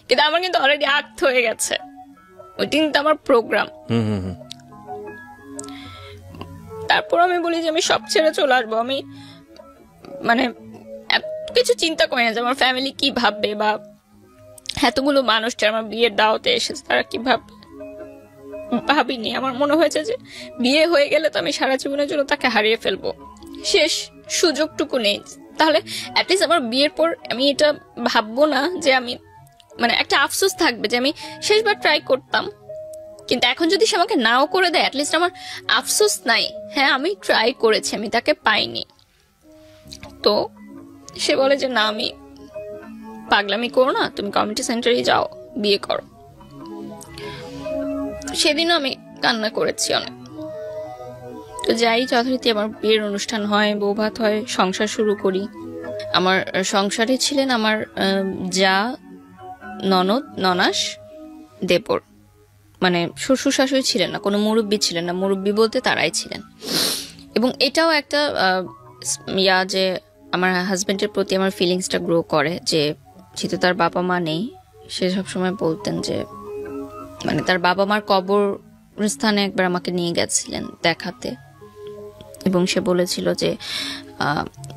কিন্তু আমার কিন্তু অলরেডি আক্ত হয়ে গেছে, ওই দিন তো আমার প্রোগ্রাম। তারপর আমি বলি যে আমি সব ছেড়ে চলে আসবো। আমি মানে কিছু চিন্তা করি না যে আমার ফ্যামিলি কি ভাববে বা এতগুলো মানুষ যারা আমার বিয়ের দাওয়াতে এসেছে তারা কি ভাববে, ভাবিনি। আমার মনে হয়েছে যে বিয়ে হয়ে গেলে তো আমি সারা জীবনের জন্য তাকে হারিয়ে ফেলবো, শেষ সুযোগটুকু নেই। তাহলে অ্যাটলিস্ট আমার বিয়ের পর আমি এটা ভাববো না যে আমি, মানে একটা আফসোস থাকবে যে আমি শেষবার ট্রাই করতাম, কিন্তু এখন যদি সে আমাকে নাও করে দেয় অ্যাটলিস্ট আমার আফসোস নাই, হ্যাঁ আমি ট্রাই করেছি, আমি তাকে পাইনি। তো সে বলে যে না, আমি পাগলামি করো না, তুমি কমিউনিটি সেন্টারে যাও, বিয়ে করো। সেদিনও আমি কান্না করেছি অনেক। তো যাই, যথারীতি আমার বিয়ের অনুষ্ঠান হয়, বৌভাত হয়, সংসার শুরু করি। আমার সংসারে ছিলেন আমার যা, ননদ, ননাস, দেবর, মানে শ্বশুর শাশুড়ি ছিলেন না, কোনো মুরব্বী ছিলেন না। মুরব্বী বলতে তারাই ছিলেন। এবং এটাও একটা যে আমার হাজবেন্ডের প্রতি আমার ফিলিংসটা গ্রো করে, যে যেহেতু তার বাবা মা নেই, সে সবসময় বলতেন যে, মানে তার বাবা মার কবরস্থানে একবার আমাকে নিয়ে গেছিলেন দেখাতে, এবং সে বলেছিল যে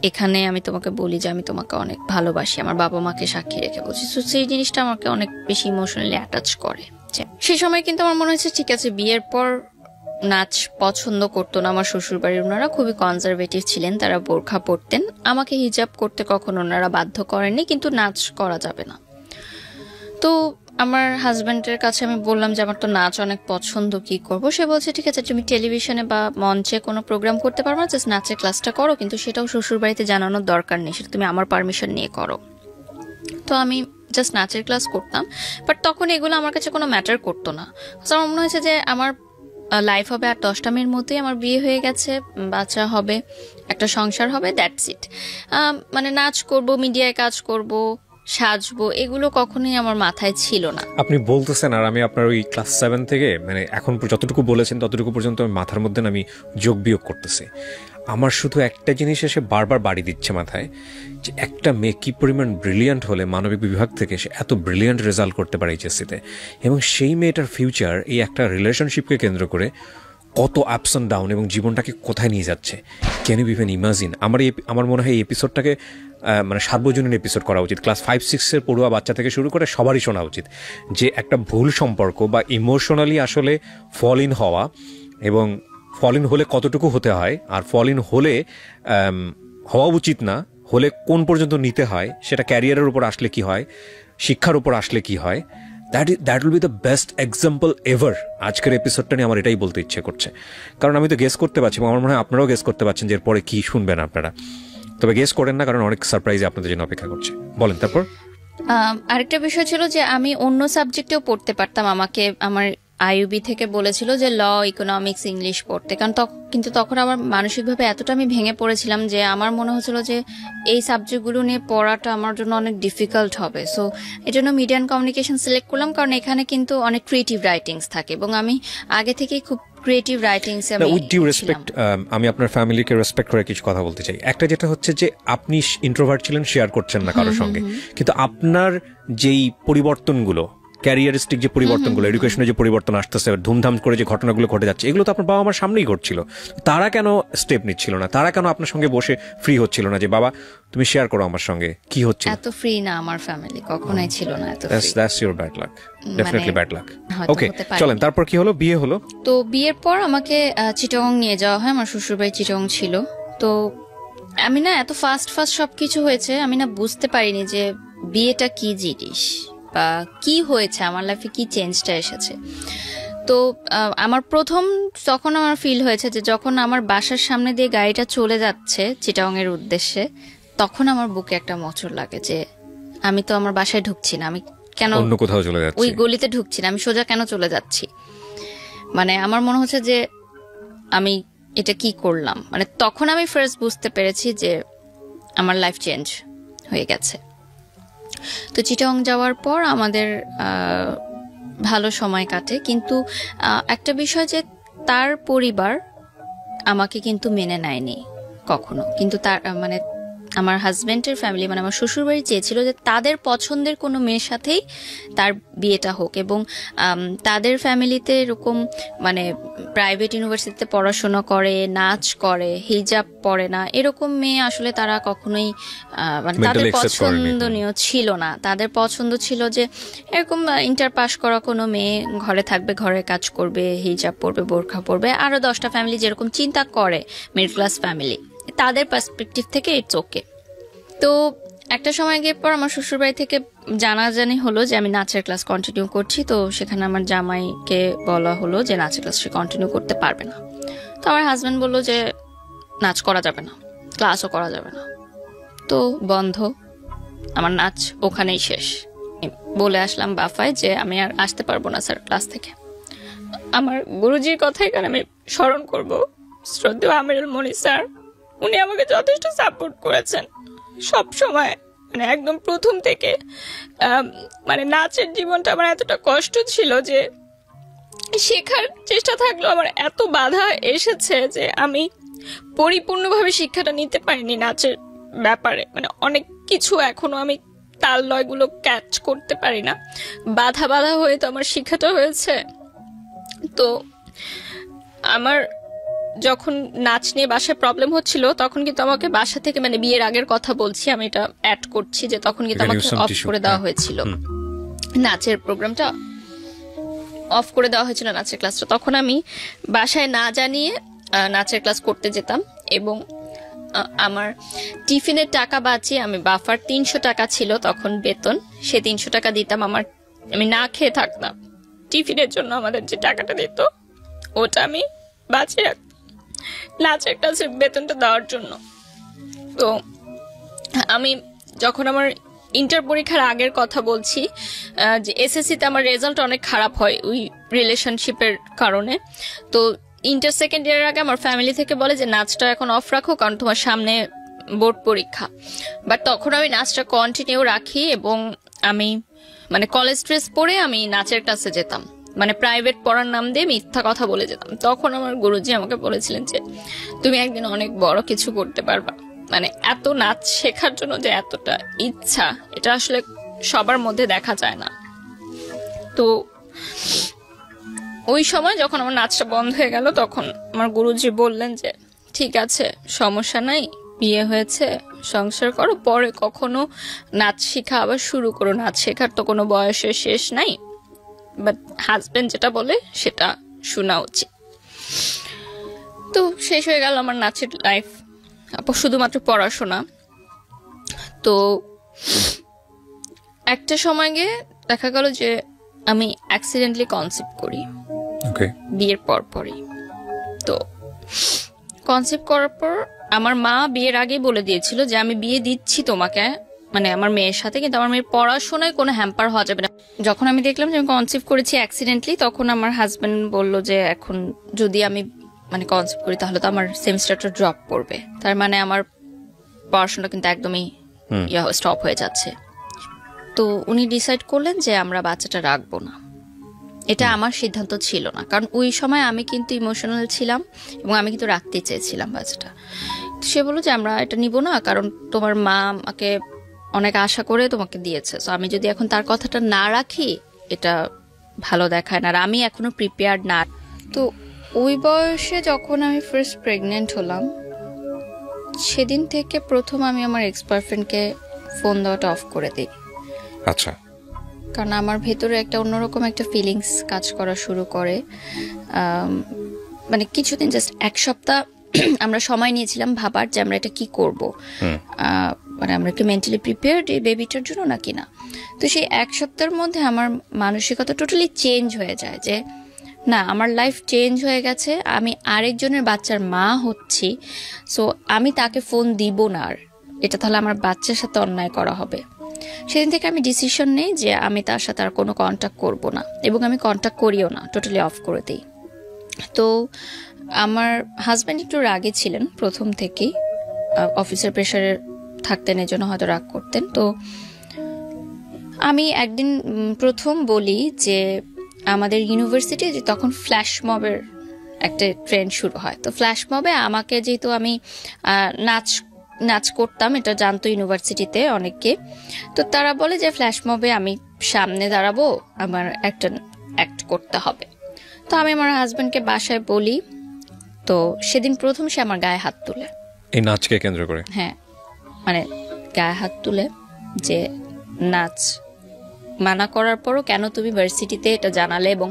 এখানে আমি তোমাকে বলি যে আমি তোমাকে অনেক ভালোবাসি, আমার বাবা মাকে সাক্ষী রেখে বলছি। তো সেই জিনিসটা আমাকে অনেক বেশি ইমোশনালি অ্যাটাচ করে। সেই সময় কিন্তু আমার মনে হয়েছে ঠিক আছে, বিয়ের পর নাচ পছন্দ করতো না আমার শ্বশুরবাড়ির, ওনারা খুবই কনজারভেটিভ ছিলেন, তারা বোরখা পরতেন। আমাকে হিজাব করতে কখনো ওনারা বাধ্য করেননি, কিন্তু নাচ করা যাবে না। তো আমার হাজব্যান্ডের কাছে আমি বললাম যে আমার তো নাচ অনেক পছন্দ, কি করব? সে বলছে ঠিক আছে, তুমি টেলিভিশনে বা মঞ্চে কোনো প্রোগ্রাম করতে পারো না, জাস্ট নাচের ক্লাসটা করো, কিন্তু সেটাও শ্বশুরবাড়িতে জানানোর দরকার নেই, সেটা তুমি আমার পারমিশন নিয়ে করো। তো আমি জাস্ট নাচের ক্লাস করতাম, বাট তখন এগুলো আমার কাছে কোনো ম্যাটার করতো না। আমার মনে হয়েছে যে আমার লাইফ হবে আর 10টা মেয়ের মধ্যেই আমার বিয়ে হয়ে গেছে, বাচ্চা হবে, একটা সংসার হবে, দ্যাটস ইট। মানে নাচ করব, মিডিয়ায় কাজ করব, সাজবো, এগুলো কখনোই আমার মাথায় ছিল না। আপনি বলতেছেন আর আমি আপনার ওই ক্লাস 7 থেকে মানে এখন যতটুকু বলেছেন ততটুকু পর্যন্ত আমি মাথার মধ্যে আমি যোগ বিয়োগ করতেছি। আমার শুধু একটা জিনিস এসে বারবার বাড়ি দিচ্ছে মাথায়, যে একটা মেয়ে কি পরিমাণ ব্রিলিয়ান্ট হলে মানবিক বিভাগ থেকে সে এত ব্রিলিয়ান্ট রেজাল্ট করতে পারে এইচএসসিতে, এবং সেই মেয়েটার ফিউচার এই একটা রিলেশনশিপকে কেন্দ্র করে কত আপস অ্যান্ড ডাউন এবং জীবনটাকে কোথায় নিয়ে যাচ্ছে। Can you even imagine? আমার মনে হয় এই এপিসোডটাকে মানে সার্বজনীন এপিসোড করা উচিত। ক্লাস 5-6 পড়ুয়া বাচ্চা থেকে শুরু করে সবারই শোনা উচিত যে একটা ভুল সম্পর্ক বা ইমোশনালি আসলে ফল ইন হওয়া, এবং ফল ইন হলে কতটুকু হতে হয়, আর ফল ইন হলে হওয়া উচিত না হলে কোন পর্যন্ত নিতে হয়, সেটা ক্যারিয়ারের উপর আসলে কি হয়, শিক্ষার উপর আসলে কি হয়। That will be the best example ever. আজকের এপিসোডটা নিয়ে আমার এটাই বলতে ইচ্ছে করছে, কারণ আমি তো গেস করতে পারছি, এবং আমার মনে হয় আপনারাও গেস করতে পারছেন যে এরপরে কি শুনবেন আপনারা। তবে গেস করেন না, কারণ অনেক সারপ্রাইজ আপনাদের জন্য অপেক্ষা করছে। বলেন তারপর। আরেকটা বিষয় ছিল যে আমি অন্য সাবজেক্টেও পড়তে পারতাম, আমাকে আমার আইইউবি থেকে বলেছিল যে ল, ইকোনমিক্স, ইংলিশ পড়তে, কারণ কিন্তু তখন আমার মানসিকভাবে এতটা আমি ভেঙে পড়েছিলাম যে আমার মনে হচ্ছিল যে এই সাবজেক্টগুলো নিয়ে পড়াটা আমার জন্য অনেক ডিফিকাল্ট হবে। সো এই জন্য মিডিয়া অ্যান্ড কমিউনিকেশন সিলেক্ট করলাম, কারণ এখানে কিন্তু অনেক ক্রিয়েটিভ রাইটিংস থাকে এবং আমি আগে থেকেই খুব ক্রিয়েটিভ রাইটিংস এ উইথ ডিউ রেসপেক্ট, আমি আপনার ফ্যামিলিকে রেসপেক্ট করে কিছু কথা বলতে চাই। একটা যেটা হচ্ছে যে আপনি ইন্ট্রোভার্ট ছিলেন, শেয়ার করছেন না কারোর সঙ্গে, কিন্তু আপনার যেই পরিবর্তনগুলো, ক্যারিয়ারিস্টিক যে পরিবর্তনগুলো, এডুকেশনে যে পরিবর্তন আসতেছে, ধুমধাম করে যে ঘটনাগুলো ঘটে যাচ্ছে, এগুলো তো আপনার বাবা মার সামনেই ঘটছিল। তারা কেন স্টেপ নিচ্ছিল না? তারা কেন আপনার সঙ্গে বসে ফ্রি হচ্ছিল না যে বাবা তুমি শেয়ার করো আমার সঙ্গে কি হচ্ছে? এত ফ্রি না আমার ফ্যামিলি, কখনোই ছিল না এত free. That's your bad luck, definitely bad luck. হয়তো ওকে, হতে পারে। চলেন তারপর কি হলো? বিয়ে হলো। তো বিয়ের পর আমাকে চিটাগং নিয়ে যাওয়া হয়, আমার শ্বশুরবাড়ি চিটাগং ছিল। তো আমি না এত ফাস্ট সবকিছু হয়েছে, আমি না বুঝতে পারিনি যে বিয়েটা কি জিনিস বা কি হয়েছে আমার লাইফে, কি চেঞ্জটা এসেছে। তো আমার প্রথম তখন আমার ফিল হয়েছে যে যখন আমার বাসার সামনে দিয়ে গাড়িটা চলে যাচ্ছে চিটাগং এর উদ্দেশ্যে, তখন আমার বুকে একটা মোচড় লাগে যে আমি তো আমার বাসায় ঢুকছি না, আমি কেন অন্য কোথাও চলে যাচ্ছি, ওই গলিতে ঢুকছি না, আমি সোজা কেন চলে যাচ্ছি। মানে আমার মনে হচ্ছে যে আমি এটা কি করলাম। মানে তখন আমি ফার্স্ট বুঝতে পেরেছি যে আমার লাইফ চেঞ্জ হয়ে গেছে। তো চিটাগং যাওয়ার পর আমাদের ভালো সময় কাটে, কিন্তু একটা বিষয় যে তার পরিবার আমাকে কিন্তু মেনে নেয়নি কখনো। কিন্তু তার মানে আমার হাজবেন্ডের ফ্যামিলি, মানে আমার শ্বশুরবাড়ি চেয়েছিল যে তাদের পছন্দের কোনো মেয়ের সাথেই তার বিয়েটা হোক, এবং তাদের ফ্যামিলিতে এরকম মানে প্রাইভেট ইউনিভার্সিটিতে পড়াশোনা করে, নাচ করে, হিজাব পরে না, এরকম মেয়ে আসলে তারা কখনোই মানে তাদের পছন্দনীয় ছিল না। তাদের পছন্দ ছিল যে এরকম ইন্টার পাস করা কোনো মেয়ে ঘরে থাকবে, ঘরে কাজ করবে, হিজাব পরবে, বোরখা পরবে, আরো 10টা ফ্যামিলি যেরকম চিন্তা করে মিডল ক্লাস ফ্যামিলি, তাদের পার্সপেক্টিভ থেকে ইটস ওকে। তো একটা সময় গিয়ে পর আমার শ্বশুরবাড়ি থেকে জানাজানি হলো যে আমি নাচের ক্লাস কন্টিনিউ করছি। তো সেখানে আমার জামাইকে বলা হলো যে নাচের ক্লাস সে কন্টিনিউ করতে পারবে না। তো আমার হাজব্যান্ড বললো যে নাচ করা যাবে না, ক্লাসও করা যাবে না, তো বন্ধ, আমার নাচ ওখানেই শেষ। বলে আসলাম বাফায় যে আমি আর আসতে পারবো না স্যার ক্লাস থেকে। আমার গুরুজির কথা এখানে আমি স্মরণ করবো, শ্রদ্ধেয় আমিরুল মনি স্যার। উনি আমাকে যথেষ্ট সাপোর্ট করেছেন সব সময়, মানে একদম প্রথম থেকে। মানে নাচের জীবনটা আমার এতটা কষ্ট ছিল যে শেখার চেষ্টা থাকলেও আমার এত বাধা এসেছে যে আমি পরিপূর্ণভাবে শিক্ষাটা নিতে পারিনি নাচের ব্যাপারে। মানে অনেক কিছু এখনো আমি তাল লয়গুলো ক্যাচ করতে পারি না, বাধা হয়ে তো আমার শিক্ষাটা হয়েছে। তো আমার যখন নাচ নিয়ে বাসায় প্রবলেম হচ্ছিল, তখন কিন্তু আমাকে বাসা থেকে, মানে বিয়ের আগের কথা বলছি, আমি এটা অ্যাড করছি, যে তখন কিন্তু আমাকে অফ করে দেওয়া হয়েছিল নাচের প্রোগ্রামটা, অফ করে দেওয়া হয়েছিল নাচের ক্লাসটা। তখন আমি বাসায় না জানিয়ে নাচের ক্লাস করতে যেতাম, এবং আমার টিফিনের টাকা বাঁচিয়ে আমি বাফার 300 টাকা ছিল তখন বেতন, সে 300 টাকা দিতাম। আমি না খেয়ে থাকতাম, টিফিনের জন্য আমাদের যে টাকাটা দিত ওটা আমি বাঁচিয়ে রাখতাম নাচের ক্লাসের বেতনটা দেওয়ার জন্য। তো আমি যখন আমার ইন্টার পরীক্ষার আগের কথা বলছি, যে এসএসসিতে আমার রেজাল্ট অনেক খারাপ হয় ওই রিলেশনশিপের কারণে। তো ইন্টার সেকেন্ড ইয়ারের আগে আমার ফ্যামিলি থেকে বলে যে নাচটা এখন অফ রাখো, কারণ তোমার সামনে বোর্ড পরীক্ষা। বাট তখন আমি নাচটা কন্টিনিউ রাখি, এবং আমি মানে কলেজ ড্রেস পরে আমি নাচের ক্লাসে যেতাম, মানে প্রাইভেট পড়ার নাম দিয়ে মিথ্যা কথা বলে যেতাম। তখন আমার গুরুজি আমাকে বলেছিলেন যে তুমি একদিন অনেক বড় কিছু করতে পারবা। মানে এত নাচ শেখার জন্য যে এতটা ইচ্ছা, এটা আসলে সবার মধ্যে দেখা যায় না। তো ওই সময় যখন আমার নাচটা বন্ধ হয়ে গেল, তখন আমার গুরুজি বললেন যে ঠিক আছে, সমস্যা নাই, বিয়ে হয়েছে, সংসার করো, পরে কখনো নাচ শেখা আবার শুরু করো, নাচ শেখার তো কোনো বয়সের শেষ নাই, বাট হাজবেন্ড যেটা বলে সেটা শোনা উচিত। তো শেষ হয়ে গেল আমার নাচের লাইফ, শুধুমাত্র পড়াশোনা। তো একটা সময় গিয়ে দেখা গেল যে আমি অ্যাক্সিডেন্টলি কনসিভ করি বিয়ের পরই। তো কনসিভ করার পর আমার মা বিয়ের আগেই বলে দিয়েছিল যে আমি বিয়ে দিচ্ছি তোমাকে, মানে আমার মেয়ের সাথে, কিন্তু আমার মেয়ের পড়াশোনায় কোনো হ্যাম্পার হওয়া যাবে না। যখন আমি দেখলাম যে আমি কনসিভ করেছি অ্যাক্সিডেন্টলি, তখন আমার হাজবেন্ড বলল যে এখন যদি আমি মানে কনসিভ করি তাহলে তো আমার সেমিস্টারটা ড্রপ করবে, তার মানে আমার পড়াশোনা কিন্তু একদমই স্টপ হয়ে যাচ্ছে। তো উনি ডিসাইড করলেন যে আমরা বাচ্চাটা রাখবো না। এটা আমার সিদ্ধান্ত ছিল না, কারণ ওই সময় আমি কিন্তু ইমোশনাল ছিলাম এবং আমি কিন্তু রাখতে চেয়েছিলাম বাচ্চাটা। সে বলল যে আমরা এটা নিব না, কারণ তোমার মা আমাকে অনেক আশা করে তোমাকে দিয়েছে, তো আমি যদি এখন তার কথাটা না রাখি এটা ভালো দেখায় না, আর আমি এখনো প্রিপেয়ার্ড না। তো ওই বয়সে যখন আমি ফার্স্ট প্রেগনেন্ট হলাম, সেদিন থেকে প্রথম আমি আমার এক্স বয়ফ্রেন্ডকে ফোন দেওয়াটা অফ করে দিই। আচ্ছা। কারণ আমার ভেতরে একটা অন্যরকম একটা ফিলিংস কাজ করা শুরু করে। মানে কিছুদিন, জাস্ট এক সপ্তাহ আমরা সময় নিয়েছিলাম ভাবার যে আমরা এটা কি করব, মানে আমরা কি মেন্টালি প্রিপেয়ার্ড এই বেবিটার জন্য নাকি না। তো সেই এক সপ্তাহের মধ্যে আমার মানসিকতা টোটালি চেঞ্জ হয়ে যায় যে না, আমার লাইফ চেঞ্জ হয়ে গেছে, আমি আরেকজনের বাচ্চার মা হচ্ছি, সো আমি তাকে ফোন দিব না আর, এটা তাহলে আমার বাচ্চার সাথে অন্যায় করা হবে। সেদিন থেকে আমি ডিসিশন নেই যে আমি তার সাথে আর কোনো কন্ট্যাক্ট করব না, এবং আমি কন্ট্যাক্ট করিও না, টোটালি অফ করে দিই। তো আমার হাজব্যান্ড একটু রাগে ছিলেন প্রথম থেকেই, অফিসের প্রেশারে থাকতেন, এই জন্য হয়তো রাগ করতেন। তো আমি একদিন প্রথম বলি যে আমাদের ইউনিভার্সিটি তখন ফ্ল্যাশ মবের একটা ট্রেন্ড শুরু হয়, তো ফ্ল্যাশ মবে আমাকে, যেহেতু আমি নাচ করতাম, এটা জানতো ইউনিভার্সিটিতে অনেকে, তো তারা বলে যে ফ্ল্যাশ মবে আমি সামনে দাঁড়াবো, আমার একটা অ্যাক্ট করতে হবে। তো আমি আমার হাজব্যান্ডকে বাসায় বলি, তো সেদিন প্রথম সে আমার গায়ে হাত তুলে, এই নাচকে কেন্দ্র করে। হ্যাঁ, মানে গায়ে হাত তুলে যে নাচ মানা করার পরও কেন তুমি ভার্সিটিতে এটা জানালে, এবং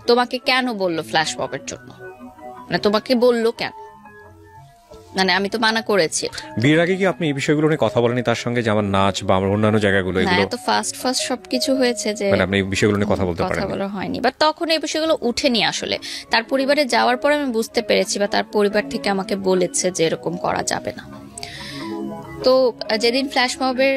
তোমাকে কেন বললো ফ্ল্যাশ মবের জন্য, মানে তোমাকে বললো কেন, মানে আমি তো মানা করেছি। বিয়ের আগে কি আপনি এই বিষয়গুলো নিয়ে কথা বলেনি তার সঙ্গে, যে আমার নাচ বা আমার অন্যান্য জায়গাগুলো, এগুলো তো ফার্স্ট সবকিছু হয়েছে যে মানে আপনি এই বিষয়গুলো নিয়ে কথা বলতে পারেন? কথা বলা হয়নি, বাট তখন এই বিষয়গুলো উঠেনি আসলে। তার পরিবারে যাওয়ার পর আমি বুঝতে পেরেছি, বা তার পরিবার থেকে আমাকে বলেছে যে এরকম করা যাবে না। তো যেদিন ফ্ল্যাশ মবের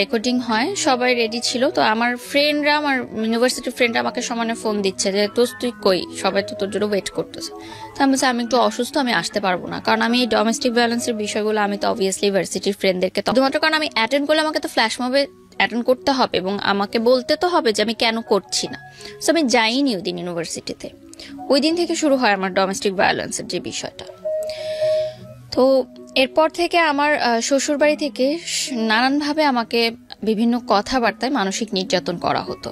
রেকর্ডিং হয় সবাই রেডি ছিল, তো আমার ফ্রেন্ডরা, আমার ইউনিভার্সিটির ফ্রেন্ডরা আমাকে সমানে ফোন দিচ্ছে যে তুই কই, সবাই তো তোর জন্য ওয়েট করতেছে। তো আমি বলছি আমি একটু অসুস্থ, আমি আসতে পারবো না, কারণ আমি ডোমেস্টিক ভায়োলেন্সের বিষয়গুলো আমি তো অবভিয়াসলি ভার্সিটির ফ্রেন্ডদেরকে, শুধুমাত্র কারণ আমি অ্যাটেন্ড করলে আমাকে তো ফ্ল্যাশ মবে অ্যাটেন্ড করতে হবে এবং আমাকে বলতে তো হবে যে আমি কেন করছি না। সো আমি যাইনি ওই দিন ইউনিভার্সিটিতে। ওই দিন থেকে শুরু হয় আমার ডোমেস্টিক ভায়োলেন্সের যে বিষয়টা। তো এরপর থেকে আমার শ্বশুরবাড়ি থেকে নানানভাবে আমাকে বিভিন্ন কথাবার্তায় মানসিক নির্যাতন করা হতো,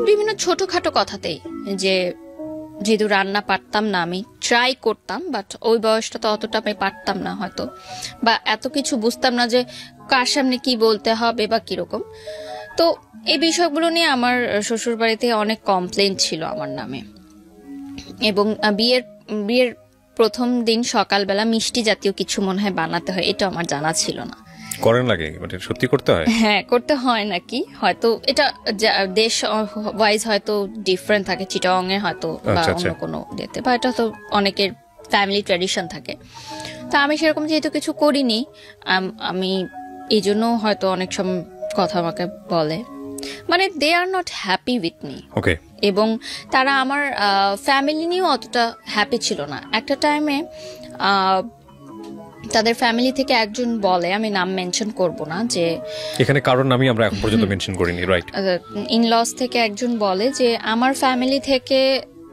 বিভিন্ন ছোটখাটো কথাতেই। যেহেতু রান্না পারতাম না, আমি ট্রাই করতাম, বাট ওই বয়সটা তো অতটা আমি পারতাম না হয়তো, বা এত কিছু বুঝতাম না যে কার সামনে কি বলতে হবে বা কিরকম। তো এই বিষয়গুলো নিয়ে আমার শ্বশুরবাড়িতে অনেক কমপ্লেইন ছিল আমার নামে। এবং বিয়ের প্রথম দিন সকালবেলা মিষ্টি জাতীয় কিছু মনে হয় বানাতে হয়, এটা আমার জানা ছিল না। করেন লাগে, মানে সত্যি করতে হয়? হ্যাঁ, করতে হয় নাকি, হয়তো এটা দেশ ওয়াইজ হয়তো ডিফারেন্ট থাকে, চিটাগং এর হয়তো বা অন্য কোনো ডেতে, বা এটা তো অনেকের ফ্যামিলি ট্র্যাডিশন থাকে। তা আমি সেরকম যেহেতু কিছু করিনি, আমি এই জন্য হয়তো অনেক সময় কথা আমাকে বলে, মানে they are not happy with me. Okay. এবং তারা আমার ফ্যামিলি নিয়েও অতটা হ্যাপি ছিল না। একটা টাইমে তাদের ফ্যামিলি থেকে একজন বলে, আমি নাম মেনশন করব না, যে এখানে কারণ আমি আমরা এখন পর্যন্ত মেনশন করিনি, রাইট, ইনলস থেকে একজন বলে যে আমার ফ্যামিলি থেকে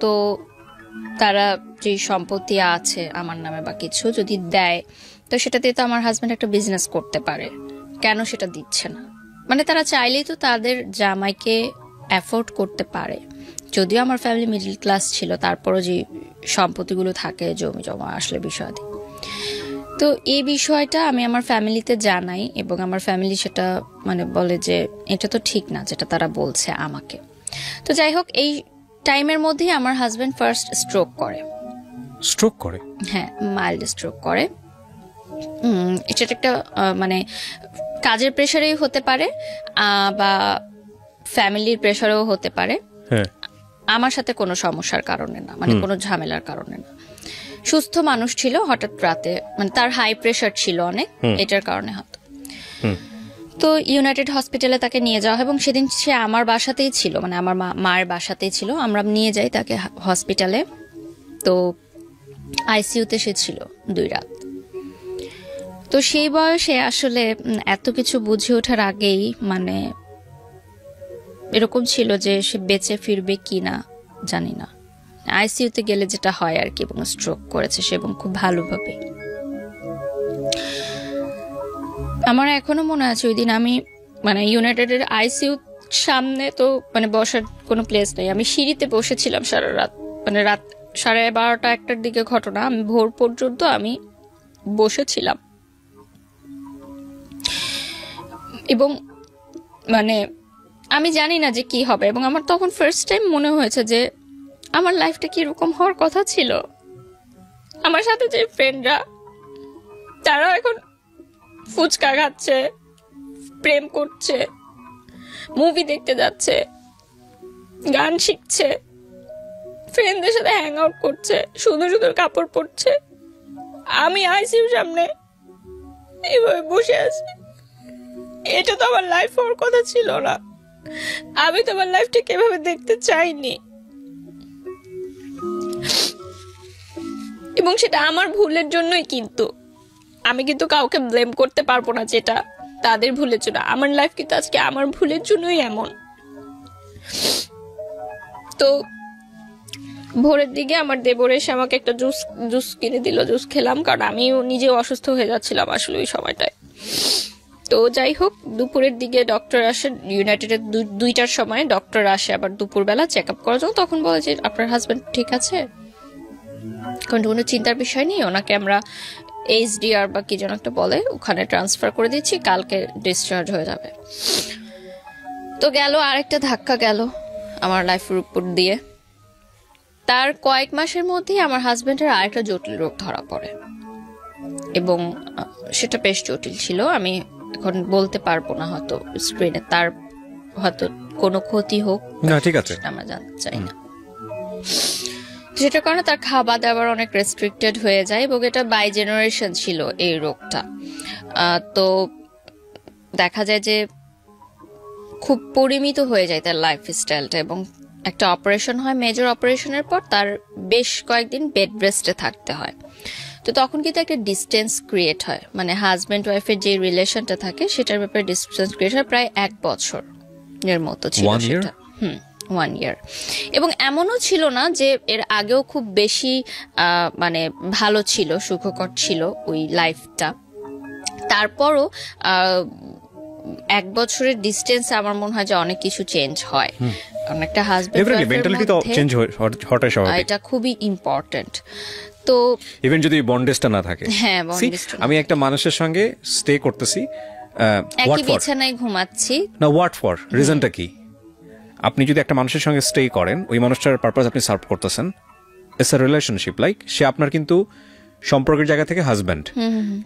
তো তারা যে সম্পত্তি আছে আমার নামে বা কিছু যদি দেয়, তো সেটাতে তো আমার হাজব্যান্ড একটা বিজনেস করতে পারে, কেন সেটা দিচ্ছে না। মানে তারা চাইলেই তো তাদের জামাইকে অ্যাফোর্ড করতে পারে, যদিও আমার ফ্যামিলি মিডল ক্লাস ছিল, তারপরও যে সম্পত্তিগুলো থাকে, জমি জমা আসলে বিষয়াদি। তো এই বিষয়টা আমি আমার ফ্যামিলিতে জানাই, এবং আমার ফ্যামিলি সেটা মানে বলে যে এটা তো ঠিক না যেটা তারা বলছে আমাকে। তো যাই হোক, এই টাইমের মধ্যেই আমার হাজব্যান্ড ফার্স্ট স্ট্রোক করে। হ্যাঁ, মাইল্ড স্ট্রোক করে। এটা একটা মানে কাজের প্রেশারেই হতে পারে, বা ফ্যামিলির প্রেশারেও হতে পারে। আমার সাথে কোনো সমস্যার কারণে না, মানে কোনো ঝামেলার কারণে না। সুস্থ মানুষ ছিল, হঠাৎ রাতে মানে তার হাই প্রেশার ছিল অনেক, এটার কারণে হতো। তো ইউনাইটেড হসপিটালে তাকে নিয়ে যাওয়া হয় এবং সেদিন সে আমার বাসাতেই ছিল, মানে আমার মায়ের বাসাতেই ছিল। আমরা নিয়ে যাই তাকে হসপিটালে। তো আইসিইউতে সে ছিল 2 রাত। তো সেই বয়সে আসলে এত কিছু বুঝে ওঠার আগেই মানে এরকম ছিল যে সে বেঁচে ফিরবে কি না জানি না। আইসিইউতে গেলে যেটা হয় আর কি, এবং স্ট্রোক করেছে সে, এবং খুব ভালোভাবে। আমার এখনো মনে আছে ওই দিন আমি মানে ইউনাইটেডের আইসিইউ সামনে তো মানে বসার কোনো প্লেস নেই, আমি সিঁড়িতে বসেছিলাম সারা রাত, মানে রাত 12:30-1টার দিকে ঘটনা। আমি ভোর পর্যন্ত আমি বসেছিলাম এবং মানে আমি জানি না যে কি হবে, এবং আমার তখন ফার্স্ট টাইম মনে হয়েছে যে আমার লাইফটা কিরকম হওয়ার কথা ছিল। আমার সাথে যে ফ্রেন্ডরা তারা এখন ফুচকা খাচ্ছে, প্রেম করছে, মুভি দেখতে যাচ্ছে, গান শিখছে, ফ্রেন্ডদের সাথে হ্যাং আউট করছে, সুন্দর সুন্দর কাপড় পরছে। আমি আইসিইউর সামনে এইভাবে বসে আছি। এটা তো আমার লাইফ হওয়ার কথা ছিল না। আমি তো আমার লাইফটা কিভাবে দেখতে চাইনি, এবং সেটা আমার ভুলের জন্যই। কিন্তু আমি কিন্তু কাউকে ব্লেম করতে পারবো না যেটা তাদের ভুলের জন্য। আমার লাইফ কিন্তু আজকে আমার ভুলের জন্যই এমন। তো ভোরের দিকে আমার দেবর এসে আমাকে একটা জুস কিনে দিল, জুস খেলাম, কারণ আমিও নিজেও অসুস্থ হয়ে যাচ্ছিলাম আসলে ওই সময়টায়। তো যাই হোক, দুপুরের দিকে ডক্টর আসে, ইউনাইটেডের 2টার সময় ডক্টর আসে আবার দুপুরবেলা চেক আপ করার জন্য। তখন বলে যে আপনার হাজব্যান্ড ঠিক আছে, কোনো চিন্তার বিষয় নেই, ওনাকে আমরা HDR বা কি যেন একটা বলে ওখানে ট্রান্সফার করে দিচ্ছি, কালকে ডিসচার্জ হয়ে যাবে। তো গেল আরেকটা ধাক্কা গেল আমার লাইফের উপর দিয়ে। তার কয়েক মাসের মধ্যেই আমার হাজবেন্ডের আরেকটা জটিল রোগ ধরা পড়ে, এবং সেটা বেশ জটিল ছিল। আমি এখন বলতে পারবো না হয়তো স্ক্রিনে, তার হয়তো কোনো ক্ষতি হোক না, ঠিক আছে, আমরা জানতে চাই না। যেটার কারণে তার খাবার দাবার অনেক রেস্ট্রিক্টেড হয়ে যায়, এবং এটা বাই জেনারেশন ছিল এই রোগটা। তো দেখা যায় যে খুব পরিমিত হয়ে যায় তার লাইফ স্টাইলটা, এবং একটা অপারেশন হয়, মেজর অপারেশনের পর তার বেশ কয়েকদিন বেড রেস্টে থাকতে হয়। তো তখন কিন্তু একটা ডিস্টেন্স ক্রিয়েট হয়, মানে হাজব্যান্ড ওয়াইফের যে রিলেশনটা থাকে সেটার ব্যাপারে ডিস্টেন্স ক্রিয়েট হয়। প্রায় 1 বছর এর মতো ছিল সেটা। 1 ইয়ার। এবং এমনও ছিল না যে এর আগেও খুব বেশি মানে ভালো ছিল, সুখকর ছিল ওই লাইফটা। তারপরও 1 বছরের ডিস্টেন্স আমার মনে হয় যে অনেক কিছু চেঞ্জ হয়। কারণ একটা হাজবেন্ড এটা খুবই ইম্পর্টেন্ট। তো ইভেন যদি বন্ডেজটা না থাকে, হ্যাঁ, আমি একটা মানুষের সঙ্গে স্টে করতেছি, একই বিছানায় ঘুমাচ্ছি না, হোয়াট ফর রিজনটা কি? আপনি যদি একটা মানুষের সঙ্গে স্টে করেন, ওই মানুষটার পারপাস আপনি সার্ভ করতেছেন, ইটস আ রিলেশনশিপ। লাইক সে আপনার কিন্তু সম্পর্কের জায়গা থেকে হাজব্যান্ড,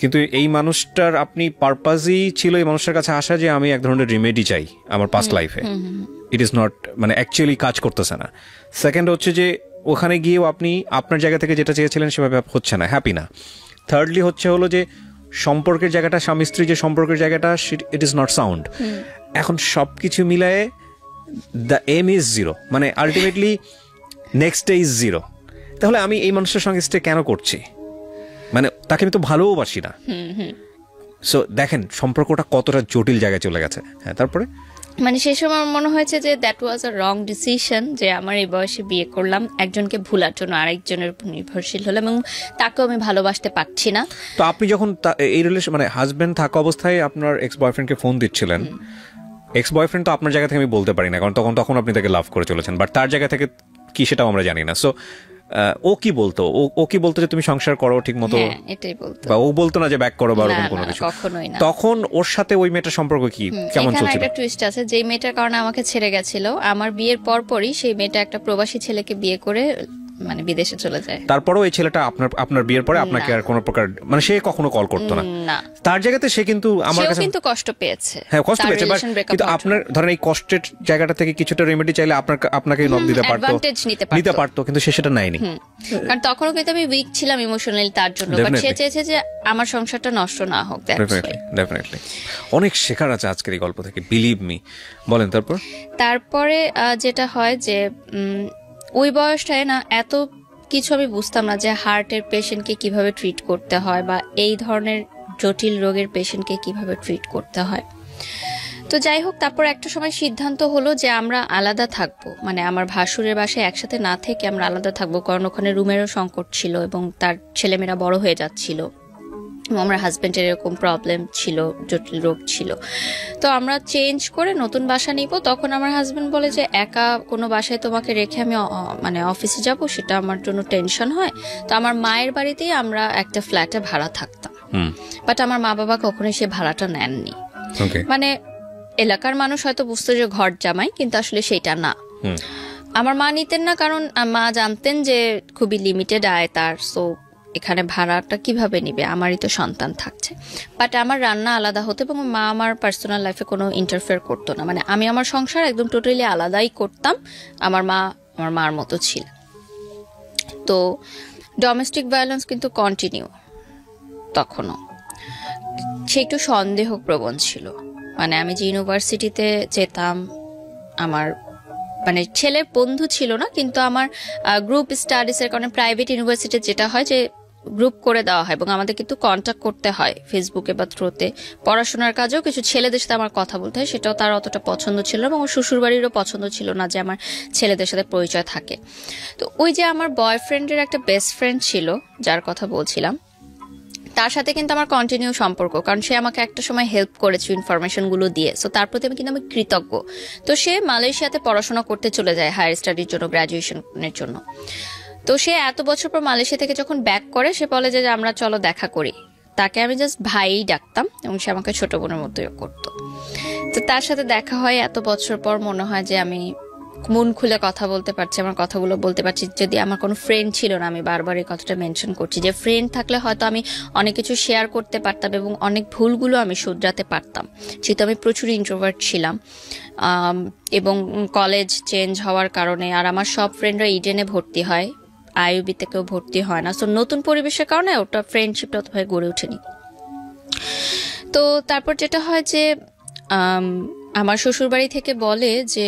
কিন্তু এই মানুষটার আপনি পারপাসই ছিল এই মানুষটার কাছে আসা যে আমি এক ধরনের রিমেডি চাই আমার পাস্ট লাইফে। ইট ইজ নট মানে অ্যাকচুয়ালি কাজ করতেছে না। সেকেন্ড হচ্ছে যে ওখানে গিয়েও আপনি আপনার জায়গা থেকে যেটা চেয়েছিলেন সেভাবে হচ্ছে না, হ্যাপি না। থার্ডলি হলো যে সম্পর্কের জায়গাটা, স্বামী স্ত্রী যে সম্পর্কের জায়গাটা, ইট ইজ নট সাউন্ড। এখন সবকিছু মিলায়ে দ্য এম ইজ 0, মানে আলটিমেটলি নেক্সট ডে ইজ 0। তাহলে আমি এই মানুষের সঙ্গে স্টে কেন করছি? মানে তাকে আমি তো ভালোবাসি না। সো দেখেন সম্পর্কটা কতটা জটিল জায়গায় চলে গেছে। হ্যাঁ, তারপরে মানে সেই সময় আমার মনে হয়েছে যে that was a wrong decision, যে আমার এই বয়সে বিয়ে করলাম, একজনকে ভুলার জন্য আরেকজনের উপর নির্ভরশীল হলাম, এবং তাকেও আমি ভালোবাসতে পারছি না। তো আপনি যখন এই রিলেশন মানে হাজবেন্ড থাকা অবস্থায় আপনার এক্স বয়ফ্রেন্ডকে ফোন দিচ্ছিলেন, এক্স বয়ফ্রেন্ড তো আপনার জায়গা থেকে আমি বলতে পারি না, কারণ তখন আপনি তাকে লাভ করে চলেছেন, বাট তার জায়গা থেকে কি সেটাও আমরা জানি না। সো ও কি বলতো, ও কি বলতো যে তুমি সংসার করো ঠিক মতো, এটাই বলতো, বা ও বলতো না যে ব্যাক করো বা এরকম কোনো কিছু? কখনোই না। তখন ওর সাথে ওই মেয়েটার সম্পর্ক কি কেমন চলছিল? একটা টুইস্ট আছে, যেই মেয়েটার কারণে আমাকে ছেড়ে গেছিল, আমার বিয়ের পরপরই সেই মেয়েটা একটা প্রবাসী ছেলেকে বিয়ে করে মানে বিদেশে চলে যায়। তারপরেও এই ছেলেটা আপনার বিয়ের পরে আপনাকে আর কোনো প্রকার মানে সে কখনো কল করতো না? না, তার জায়গাতে সে কিন্তু আমার কাছে কিন্তু কষ্ট পেয়েছে। হ্যাঁ, কষ্ট পেয়েছে, কিন্তু আপনার ধরেন এই কষ্টের জায়গাটা থেকে কিছুটা রেমেডি চাইলে আপনাকে নক দিতে পারতো, নিতে পারতো, কিন্তু সে সেটা নেয়নি। কারণ তখনও কিন্তু আমি উইক ছিলাম ইমোশনালি তার জন্য, বাট সে চেয়েছে যে আমার সংসারটা নষ্ট না হোক। ডেফিনেটলি অনেক শেখার আছে আজকের এই গল্প থেকে, বিলিভ মি। বলেন তারপরে যেটা হয় যে ওই বয়সটায় না এত কিছু আমি বুঝতাম না যে হার্টের পেশেন্টকে কিভাবে ট্রিট করতে হয় বা এই ধরনের জটিল রোগের পেশেন্টকে কিভাবে ট্রিট করতে হয়। তো যাই হোক, তারপর একটা সময় সিদ্ধান্ত হলো যে আমরা আলাদা থাকবো, মানে আমার ভাসুরের বাসায় একসাথে না থেকে আমরা আলাদা থাকবো, কারণ ওখানে রুমেরও সংকট ছিল এবং তার ছেলেমেয়েরা বড় হয়ে যাচ্ছিল। আমার হাজবেন্ডের এরকম প্রবলেম ছিল, জটিল রোগ ছিল। তো আমরা চেঞ্জ করে নতুন বাসা নিব। তখন আমার হাজবেন্ড বলে যে একা কোনো বাসায় তোমাকে রেখে আমি মানে অফিসে যাব, সেটা আমার জন্য টেনশন হয়। তো আমার মায়ের বাড়িতেই আমরা একটা ফ্ল্যাটে ভাড়া থাকতাম, বাট আমার মা বাবা কখনোই সে ভাড়াটা নেননি। মানে এলাকার মানুষ হয়তো বুঝতো যে ঘর জামাই, কিন্তু আসলে সেটা না। আমার মা নিতেন না, কারণ মা জানতেন যে খুবই লিমিটেড আয় তার, সো এখানে ভাড়াটা কিভাবে নিবে, আমারই তো সন্তান থাকছে। বাট আমার রান্না আলাদা হতো এবং মা আমার পার্সোনাল লাইফে কোনো ইন্টারফেয়ার করতো না, মানে আমি আমার সংসার একদম টোটালি আলাদাই করতাম। আমার মা আমার মার মতো ছিল। তো ডোমেস্টিক ভায়োলেন্স কিন্তু কন্টিনিউ তখনও। সে একটু সন্দেহপ্রবণ ছিল, মানে আমি যে ইউনিভার্সিটিতে যেতাম, আমার মানে ছেলের বন্ধু ছিল না, কিন্তু আমার গ্রুপ স্টাডিজের কারণে প্রাইভেট ইউনিভার্সিটি যেটা হয় যে গ্রুপ করে দেওয়া হয় এবং আমাদের কিন্তু কন্ট্যাক্ট করতে হয় ফেসবুকে বা থ্রুতে। পড়াশোনার কাজেও কিছু ছেলেদের সাথে আমার কথা বলতে হয়, সেটাও তার অতটা পছন্দ ছিল না এবং ওর শ্বশুরবাড়িরও পছন্দ ছিল না যে আমার ছেলেদের সাথে পরিচয় থাকে। তো ওই যে আমার বয়ফ্রেন্ডের একটা বেস্ট ফ্রেন্ড ছিল যার কথা বলছিলাম, তার সাথে কিন্তু আমার কন্টিনিউ সম্পর্ক, কারণ সে আমাকে একটা সময় হেল্প করেছে ইনফরমেশনগুলো দিয়ে। সো তার প্রতি আমি কৃতজ্ঞ। তো সে মালয়েশিয়াতে পড়াশোনা করতে চলে যায় হায়ার স্টাডির জন্য, গ্রাজুয়েশনের জন্য। তো সে এত বছর পর মালয়েশিয়া থেকে যখন ব্যাক করে, সে বলে যে আমরা চলো দেখা করি। তাকে আমি জাস্ট ভাই ডাকতাম এবং সে আমাকে ছোট বোনের মতোই করতো। তো তার সাথে দেখা হয় এত বছর পর, মনে হয় যে আমি মন খুলে কথা বলতে পারছি, আমার কথাগুলো বলতে পারছি। যদি আমার কোনো ফ্রেন্ড ছিল না, আমি বারবার এই কথাটা মেনশন করছি যে ফ্রেন্ড থাকলে হয়তো আমি অনেক কিছু শেয়ার করতে পারতাম এবং অনেক ভুলগুলো আমি শুধরাতে পারতাম, যেহেতু আমি প্রচুর ইন্ট্রোভার্ট ছিলাম। এবং কলেজ চেঞ্জ হওয়ার কারণে আর আমার সব ফ্রেন্ডরা ইডেনে ভর্তি হয়, আইইউবিতে কেউ ভর্তি হয় না। সো নতুন পরিবেশের কারণে ওটা ফ্রেন্ডশিপটা অতভাবে গড়ে ওঠেনি। তো তারপর যেটা হয় যে আমার শ্বশুরবাড়ি থেকে বলে যে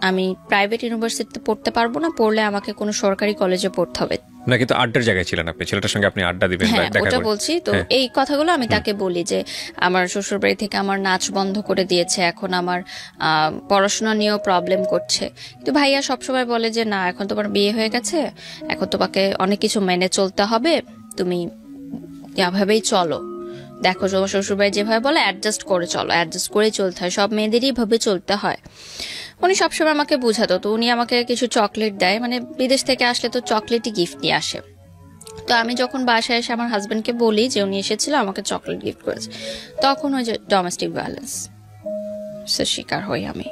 আমি প্রাইভেট ইউনিভার্সিটিতে পড়তে পারবো না, পড়লে আমাকে কোনো সরকারি কলেজে পড়তে হবে। না, কিন্তু আড্ডার জায়গায় ছিলেন আপনি, ছেলেটার সঙ্গে আপনি আড্ডা দিবেন, হ্যাঁ ওটা বলছি। তো এই কথাগুলো আমি তাকে বলি যে আমার শ্বশুরবাড়ি থেকে আমার নাচ বন্ধ করে দিয়েছে, এখন আমার পড়াশোনা নিয়েও প্রবলেম করছে। কিন্তু ভাইয়া সবসময় বলে যে না, এখন তোমার বিয়ে হয়ে গেছে, এখন তোমাকে অনেক কিছু মেনে চলতে হবে, তুমি এভাবেই চলো। দেখো তোমার শ্বশুরবাড়ি যেভাবে বলে অ্যাডজাস্ট করে চলো, অ্যাডজাস্ট করে চলতে হয়, সব মেয়েদেরই ভাবে চলতে হয়। উনি সবসময় আমাকে বোঝাতো। তো উনি আমাকে কিছু চকলেট দেয়, মানে বিদেশ থেকে আসলে তো চকলেটই গিফট নিয়ে আসে। তো আমি যখন বাসায় এসে আমার হাজবেন্ডকে বলি যে উনি এসেছিল, আমাকে চকলেট গিফট করেছে, তখন ওই যে ডোমেস্টিক ভায়োলেন্স শিকার হই আমি।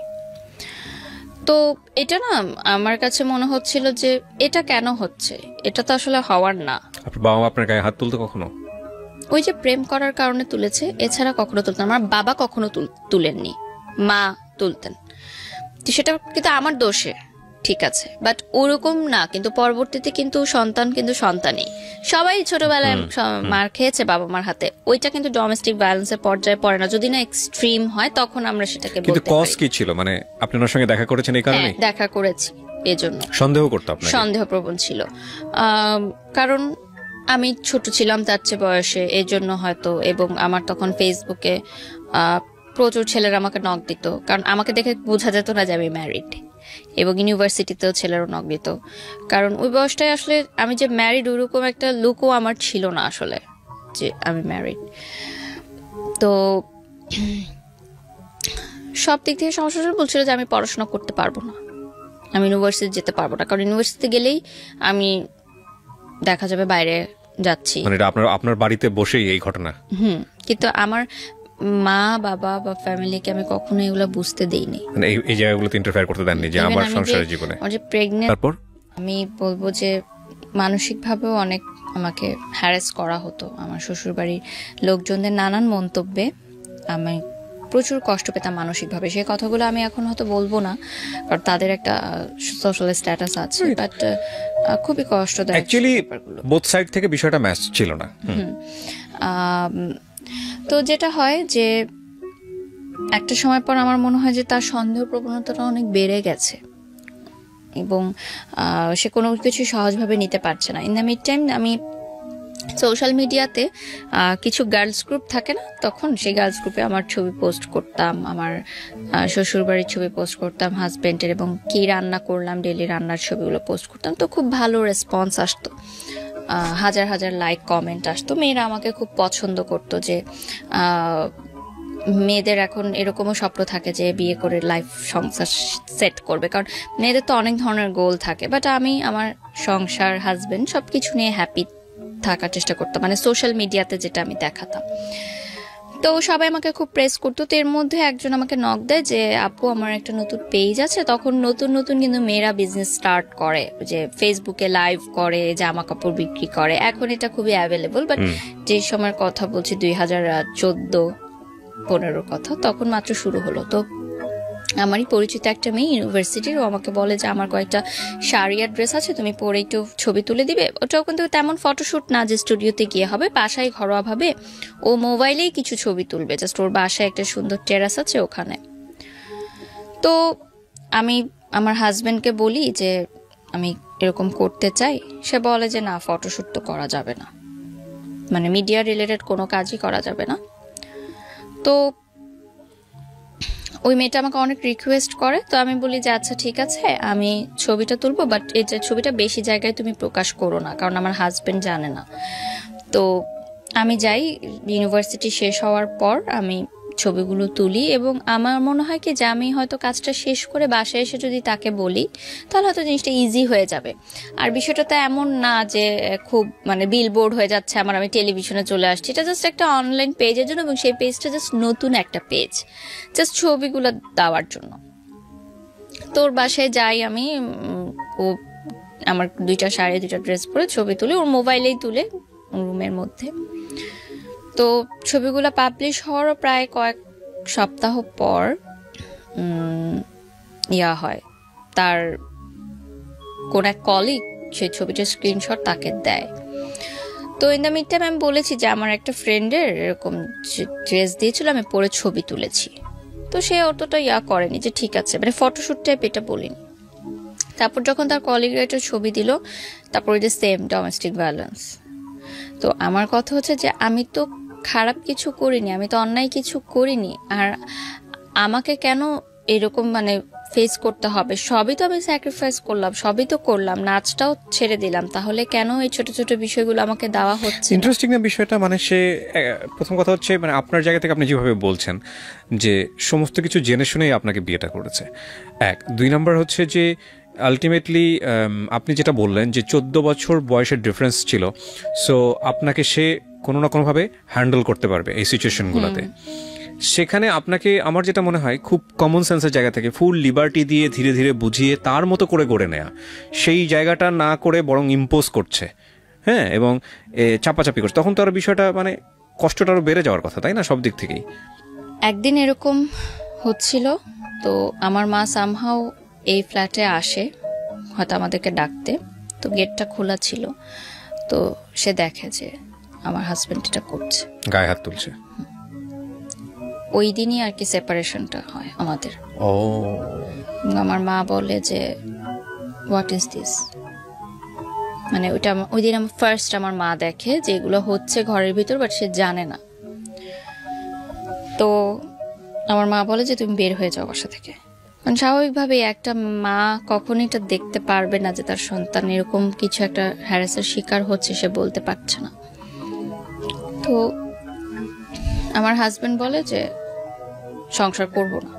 তো এটা না আমার কাছে মনে হচ্ছিল যে এটা কেন হচ্ছে, এটা তো আসলে হওয়ার না। আপনার বাবা আপনার গায়ে হাত তুলতো কখনো? ওই যে প্রেম করার কারণে তুলেছে, এছাড়া কখনো তুলতেন। আমার বাবা কখনো তুলেননি, মা তুলতেন। সেটা কিন্তু আমার দোষে, ঠিক আছে, বাট ওরকম না। কিন্তু পরবর্তীতে কিন্তু সন্তান কিন্তু সন্তানই, সবাই ছোটবেলায় মার খেয়েছে বাবা মার হাতে, ওইটা কিন্তু ডোমেস্টিক ভায়োলেন্সের পর্যায়ে পড়ে না। যদি না এক্সট্রিম হয় তখন আমরা সেটাকে বলতে পারি। কিন্তু কজ কি ছিল? মানে আপনি ওনার সঙ্গে দেখা করেছেন এই কারণে? দেখা করেছি, এজন্য সন্দেহ করতে আপনাকে? সন্দেহপ্রবণ ছিল, কারণ আমি ছোট ছিলাম তার চেয়ে বয়সে, এজন্য হয়তো। এবং আমার তখন ফেসবুকে প্রচুর ছেলেরা আমাকে নক দিত, কারণ আমাকে দেখে বোঝা যেত না যে আমি ম্যারিড। এবং ইউনিভার্সিটিতেও ছেলেরও নক দিত, কারণ ওই বয়সটায় আসলে আমি যে ম্যারিড ওরকম একটা লুকও আমার ছিল না আসলে যে আমি ম্যারিড। তো সব দিক থেকে সমস্যা বলছিল যে আমি পড়াশোনা করতে পারবো না, আমি ইউনিভার্সিটি যেতে পারবো না, কারণ ইউনিভার্সিটিতে গেলেই আমি দেখা যাবে বাইরে যাচ্ছি। মানে এটা আপনার বাড়িতে বসেই এই ঘটনা? কিন্তু আমার মা বাবা বা ফ্যামিলিকে আমি কখনো এগুলো বুঝতে দেইনি, মানে এই জায়গাগুলোতে ইন্টারফেয়ার করতে দেননি যে আমার সংসারের জীবনে। আমার যে প্রেগন্যান্ট, তারপর আমি বলবো যে মানসিকভাবেও অনেক আমাকে হ্যারাস করা হতো। আমার শ্বশুরবাড়ির লোকজনদের নানান মন্তব্যে আমি প্রচুর কষ্ট পেতাম মানসিকভাবে। সেই কথাগুলো আমি এখন হয়তো বলবো না, কারণ তাদের একটা সোশ্যাল স্ট্যাটাস আছে, বাট খুবই কষ্টদায়ক। অ্যাকচুয়ালি বোথ সাইড থেকে বিষয়টা ম্যাচ ছিল না। তো যেটা হয় যে একটা সময় পর আমার মনে হয় যে তার সন্দেহ প্রবণতাটা অনেক বেড়ে গেছে এবং সে কোনো কিছু সহজভাবে নিতে পারছে না। ইন দ্য মিড টাইম আমি সোশ্যাল মিডিয়াতে কিছু গার্লস গ্রুপ থাকে না, তখন সেই গার্লস গ্রুপে আমার ছবি পোস্ট করতাম, আমার শ্বশুরবাড়ির ছবি পোস্ট করতাম, হাজব্যান্ডের, এবং কি রান্না করলাম ডেলি রান্নার ছবিগুলো পোস্ট করতাম। তো খুব ভালো রেসপন্স আসতো, হাজার হাজার লাইক কমেন্ট আসতো। মেয়েরা আমাকে খুব পছন্দ করতো যে মেয়েদের এখন এরকমও স্বপ্ন থাকে যে বিয়ে করে লাইফ সংসার সেট করবে, কারণ মেয়েদের তো অনেক ধরনের গোল থাকে। বাট আমি আমার সংসার, হাজবেন্ড সবকিছু নিয়ে হ্যাপি থাকার চেষ্টা করতাম, মানে সোশ্যাল মিডিয়াতে যেটা আমি দেখাতাম। তো সবাই আমাকে খুব প্রেস করতো। তো এর মধ্যে একজন আমাকে নক দেয় যে আপু আমার একটা নতুন পেজ আছে। তখন নতুন নতুন কিন্তু মেয়েরা বিজনেস স্টার্ট করে, যে ফেসবুকে লাইভ করে, জামা কাপড় বিক্রি করে। এখন এটা খুবই অ্যাভেলেবল, বাট যে সময়ের কথা বলছি 2014-15 কথা, তখন মাত্র শুরু হলো। তো আমারই পরিচিত একটা মেয়ে ইউনিভার্সিটির, ও আমাকে বলে যে আমার কয়েকটা শাড়ি আর ড্রেস আছে, তুমি পরে একটু ছবি তুলে দিবে। ওটাও কিন্তু তেমন ফটোশুট না যে স্টুডিওতে গিয়ে হবে, বাসায় ঘরোয়া ভাবে ও মোবাইলেই কিছু ছবি তুলবে। জাস্ট ওর বাসায় একটা সুন্দর টেরাস আছে ওখানে। তো আমি আমার হাজবেন্ডকে বলি যে আমি এরকম করতে চাই। সে বলে যে না, ফটোশুট তো করা যাবে না, মানে মিডিয়া রিলেটেড কোনো কাজই করা যাবে না। তো ওই মেয়েটা আমাকে অনেক রিকোয়েস্ট করে। তো আমি বলি যে আচ্ছা ঠিক আছে, আমি ছবিটা তুলবো, বাট এই যে ছবিটা বেশি জায়গায় তুমি প্রকাশ করো না, কারণ আমার হাজবেন্ড জানে না। তো আমি যাই, ইউনিভার্সিটি শেষ হওয়ার পর আমি ছবিগুলো তুলি, এবং আমার মনে হয় কি যে আমি হয়তো কাজটা শেষ করে বাসায় এসে যদি তাকে বলি তাহলে হয়তো জিনিসটা ইজি হয়ে যাবে। আর বিষয়টা তো এমন না যে খুব মানে বিলবোর্ড হয়ে যাচ্ছে আমার, আমি টেলিভিশনে চলে আসছি। এটা জাস্ট একটা অনলাইন পেজের জন্য, এবং সেই পেজটা জাস্ট নতুন একটা পেজ, জাস্ট ছবিগুলো দেওয়ার জন্য। তোর বাসায় যাই আমি, ও আমার 2টা শাড়ি 2টা ড্রেস পরে ছবি তুলে, ওর মোবাইলেই তুলে রুমের মধ্যে। তো ছবিগুলো পাবলিশ হওয়ার প্রায় কয়েক সপ্তাহ পর হয়, তার কোন এক কলিগ সেই ছবিটার স্ক্রিনশট তাকে দেয়। তো ইন দ্য মিড টাইম আমি বলেছি যে আমার একটা ফ্রেন্ডের এরকম ড্রেস দিয়েছিল, আমি পরে ছবি তুলেছি। তো সে অতটা করেনি যে ঠিক আছে, মানে ফটোশুট টাইপ এটা বলিনি। তারপর যখন তার কলিগরা একটা ছবি দিল, তারপর ওই যে সেম ডোমেস্টিক ভায়োলেন্স। তো আমার কথা হচ্ছে যে আমি তো খারাপ কিছু করিনি, আমি তো অন্যায় কিছু করিনি, আর আমাকে কেন এরকম মানে ফেস করতে হবে? সবই তো আমি স্যাক্রিফাইস করলাম, সবই তো করলাম, নাচটাও ছেড়ে দিলাম, তাহলে কেন এই ছোট ছোট বিষয়গুলো আমাকে দেওয়া হচ্ছে? ইন্টারেস্টিং না বিষয়টা, মানে সে প্রথম কথা হচ্ছে মানে আপনার জায়গা থেকে আপনি যেভাবে বলছেন যে সমস্ত কিছু জেনে শুনেই আপনাকে বিয়েটা করেছে, 1। 2 নম্বর হচ্ছে যে আলটিমেটলি আপনি যেটা বললেন যে 14 বছর বয়সের ডিফারেন্স ছিল, সো আপনাকে সে কোনো না কোনোভাবে হ্যান্ডেল করতে পারবে এই সিচুয়েশনগুলোতে। সেখানে আপনাকে, আমার যেটা মনে হয়, খুব কমন সেন্সের জায়গা থেকে ফুল লিবার্টি দিয়ে ধীরে ধীরে বুঝিয়ে তার মতো করে গড়ে নেয়া, সেই জায়গাটা না করে বরং ইম্পোজ করছে, হ্যাঁ, এবং চাপাচাপি করছে, তখন তো আর বিষয়টা মানে কষ্টটা আরও বেড়ে যাওয়ার কথা, তাই না, সব দিক থেকেই। একদিন এরকম হচ্ছিল, তো আমার মা সামহাও এই ফ্ল্যাটে আসে হয়তো আমাদেরকে ডাকতে। তো গেটটা খোলা ছিল, তো সে দেখে যে আমার হাজবেন্ড এটা করছে, গায়ে হাত তুলছে। ওই দিনই আর কি সেপারেশনটা হয় আমাদের। ও, আমার মা বলে যে হোয়াট ইজ দিস, মানে ওইটা ওই দিন আমার ফার্স্ট আমার মা দেখে যে এগুলো হচ্ছে ঘরের ভিতর, বাট সে জানে না। তো আমার মা বলে যে তুমি বের হয়ে যাও বাসা থেকে। মানে স্বাভাবিকভাবে একটা মা কখনই এটা দেখতে পারবে না যে তার সন্তান এরকম কিছু একটা হ্যারাসের শিকার হচ্ছে, সে বলতে পারছে না। তো আমার হাজবেন্ড বলে যে সংসার করব না,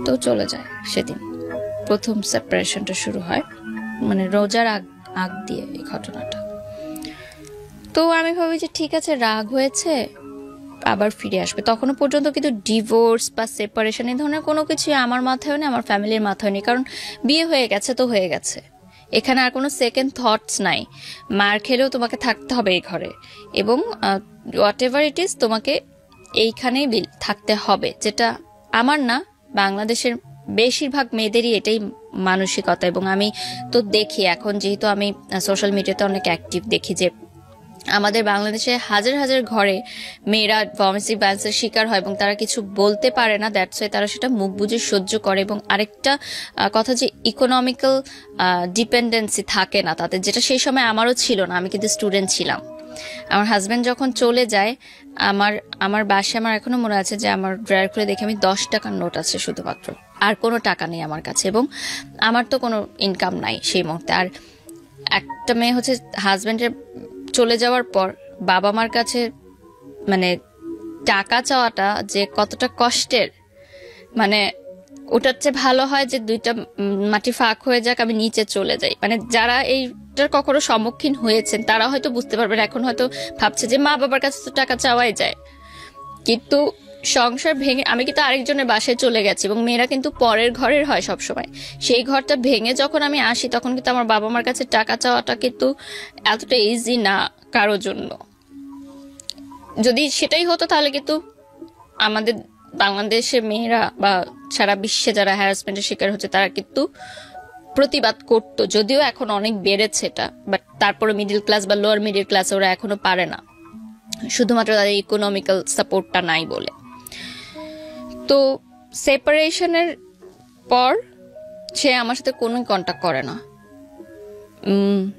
তো চলে যায়। সেদিন প্রথম সেপারেশনটা শুরু হয়, মানে রোজার আগ দিয়ে এই ঘটনাটা। তো আমি ভাবি যে ঠিক আছে, রাগ হয়েছে, আবার ফিরে আসবে, তখনও পর্যন্ত কিন্তু ডিভোর্স বা সেপারেশন এই ধরনের কোনো কিছু আমার মাথায় নেই, আমার ফ্যামিলির মাথায় নেই। কারণ বিয়ে হয়ে গেছে তো হয়ে গেছে, এখানে আর কোনো সেকেন্ড থটস নাই। মার খেলেও তোমাকে থাকতে হবে এই ঘরে, এবং হোয়াট এভার ইট ইজ তোমাকে এইখানেই থাকতে হবে, যেটা আমার না, বাংলাদেশের বেশিরভাগ মেয়েদেরই এটাই মানসিকতা। এবং আমি তো দেখি এখন, যেহেতু আমি সোশ্যাল মিডিয়াতে অনেক অ্যাক্টিভ, দেখি যে আমাদের বাংলাদেশে হাজার হাজার ঘরে মেয়েরা ডোমেস্টিক ভায়োলেন্সের শিকার হয় এবং তারা কিছু বলতে পারে না, দ্যাটস ওয়াই তারা সেটা মুখ বুজে সহ্য করে। এবং আরেকটা কথা যে ইকোনমিক্যাল ডিপেন্ডেন্সি থাকে না তাদের, যেটা সেই সময় আমারও ছিল না, আমি কিন্তু স্টুডেন্ট ছিলাম। আমার হাজব্যান্ড যখন চলে যায়, আমার বাসায় আমার এখনো মনে আছে যে আমার ড্রয়ার খুলে দেখে আমি 10 টাকার নোট আছে শুধুমাত্র, আর কোনো টাকা নেই আমার কাছে, এবং আমার তো কোনো ইনকাম নাই সেই মুহূর্তে। আর একটা মেয়ে হচ্ছে হাজব্যান্ডের চলে যাওয়ার পর বাবা মার কাছে মানে টাকা চাওয়াটা যে কতটা কষ্টের, মানে ওটার চেয়ে ভালো হয় যে দুইটা মাটি ফাঁক হয়ে যাক, আমি নিচে চলে যাই। মানে যারা এইটার কখনো সম্মুখীন হয়েছেন তারা হয়তো বুঝতে পারবেন, এখন হয়তো ভাবছে যে মা বাবার কাছে তো টাকা চাওয়াই যায়, কিন্তু সংসার ভেঙে আমি কিন্তু আরেকজনের বাসায় চলে গেছি, এবং মেয়েরা কিন্তু পরের ঘরের হয় সবসময়। সেই ঘরটা ভেঙে যখন আমি আসি, তখন কিন্তু আমার বাবা মার কাছে টাকা চাওয়াটা কিন্তু এতটা ইজি না কারোর জন্য। যদি সেটাই হতো তাহলে কিন্তু আমাদের বাংলাদেশের মেয়েরা বা সারা বিশ্বে যারা হ্যারাসমেন্টের শিকার হচ্ছে তারা কিন্তু প্রতিবাদ করতো, যদিও এখন অনেক বেড়েছে এটা, বাট তারপরে মিডল ক্লাস বা লোয়ার মিডল ক্লাস ওরা এখনো পারে না, শুধুমাত্র তাদের ইকোনমিক্যাল সাপোর্টটা নাই বলে। তো সেপারেশনের পর সে আমার সাথে কোনো কন্ট্যাক্ট করে না,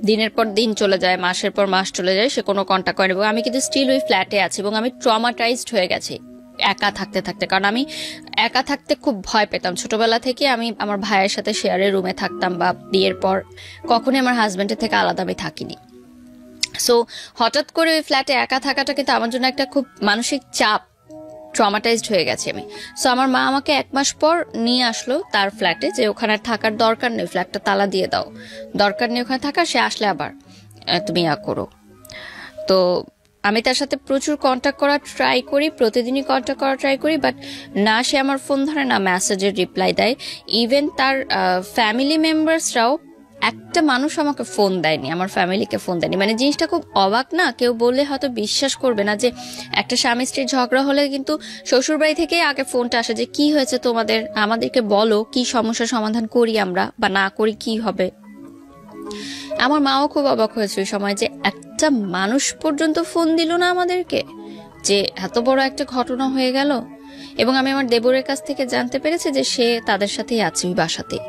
দিনের পর দিন চলে যায়, মাসের পর মাস চলে যায়, সে কোনো কন্ট্যাক্ট করে না। এবং আমি কিন্তু স্টিল ওই ফ্ল্যাটে আছি, এবং আমি ট্রমাটাইজড হয়ে গেছি একা থাকতে থাকতে। কারণ আমি একা থাকতে খুব ভয় পেতাম ছোটবেলা থেকে। আমি আমার ভাইয়ের সাথে শেয়ারের রুমে থাকতাম, বা বিয়ের পর কখনোই আমার হাজব্যান্ডের থেকে আলাদা আমি থাকিনি। সো হঠাৎ করে ওই ফ্ল্যাটে একা থাকাটা কিন্তু আমার জন্য একটা খুব মানসিক চাপ, ট্রমাটাইজড হয়ে গেছি আমি। সো আমার মা আমাকে 1 মাস পর নিয়ে আসলো তার ফ্ল্যাটে, যে ওখানে থাকার দরকার নেই, ফ্ল্যাটটা তালা দিয়ে দাও, দরকার নেই ওখানে থাকার, সে আসলে আবার তুমি করো। তো আমি তার সাথে প্রচুর কন্ট্যাক্ট করার ট্রাই করি, প্রতিদিনই কন্ট্যাক্ট করার ট্রাই করি, বাট না সে আমার ফোন ধরে, না মেসেজের রিপ্লাই দেয়। ইভেন তার ফ্যামিলি মেম্বার্সরাও একটা মানুষ আমাকে ফোন দেয়নি, আমার ফ্যামিলিকে ফোন দেয়নি। মানে জিনিসটা খুব অবাক না? কেউ বললে হয়তো বিশ্বাস করবে না যে একটা স্বামী স্ত্রীর ঝগড়া হলে কিন্তু শ্বশুরবাড়ি থেকেই আগে ফোনটা আসে যে কি হয়েছে তোমাদের, আমাদেরকে বলো, কি সমস্যার সমাধান করি আমরা, বা না করি কি হবে। আমার মাও খুব অবাক হয়েছে ওই সময় যে একটা মানুষ পর্যন্ত ফোন দিল না আমাদেরকে, যে এত বড় একটা ঘটনা হয়ে গেল। এবং আমি আমার দেবরের কাছ থেকে জানতে পেরেছি যে সে তাদের সাথেই আছে ওই বাসাতেই,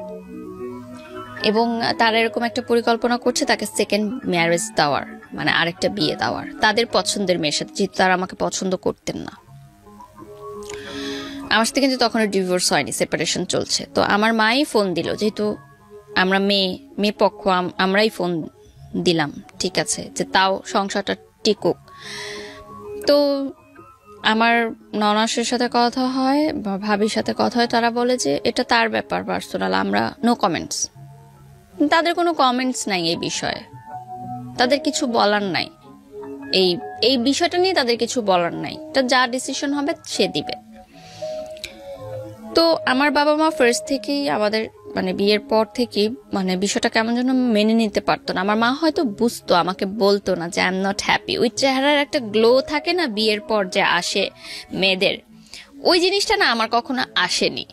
এবং তারা এরকম একটা পরিকল্পনা করছে তাকে সেকেন্ড ম্যারেজ দেওয়ার, মানে আরেকটা বিয়ে দেওয়ার তাদের পছন্দের মেয়ের সাথে, যেহেতু তারা আমাকে পছন্দ করতেন না। আমার সাথে কিন্তু তখন ডিভোর্স হয়নি, সেপারেশন চলছে। তো আমার মাই ফোন দিল, যেহেতু আমরা মেয়ে পক্ষ, আমরাই ফোন দিলাম, ঠিক আছে, যে তাও সংসারটা টিকুক। তো আমার ননাসের সাথে কথা হয় বা ভাবির সাথে কথা হয়, তারা বলে যে এটা তার ব্যাপার পার্সোনাল, আমরা নো কমেন্টস। তাদের কোনো কমেন্টস নাই এই বিষয়ে, তাদের কিছু বলার নাই, এই বিষয়টা নিয়ে তাদের কিছু বলার নাই, এটা যা ডিসিশন হবে সে দিবে। তো আমার বাবা মা ফার্স্ট থেকেই আমাদের মানে বিয়ের পর থেকে মানে বিষয়টা কেমন যেন মেনে নিতে পারতো না। আমার মা হয়তো বুঝতো, আমাকে বলতো না যে আই এম নট হ্যাপি। ওই চেহারার একটা গ্লো থাকে না বিয়ের পর যে আসে মেয়েদের, ওই জিনিসটা না আমার কখনো আসেনি।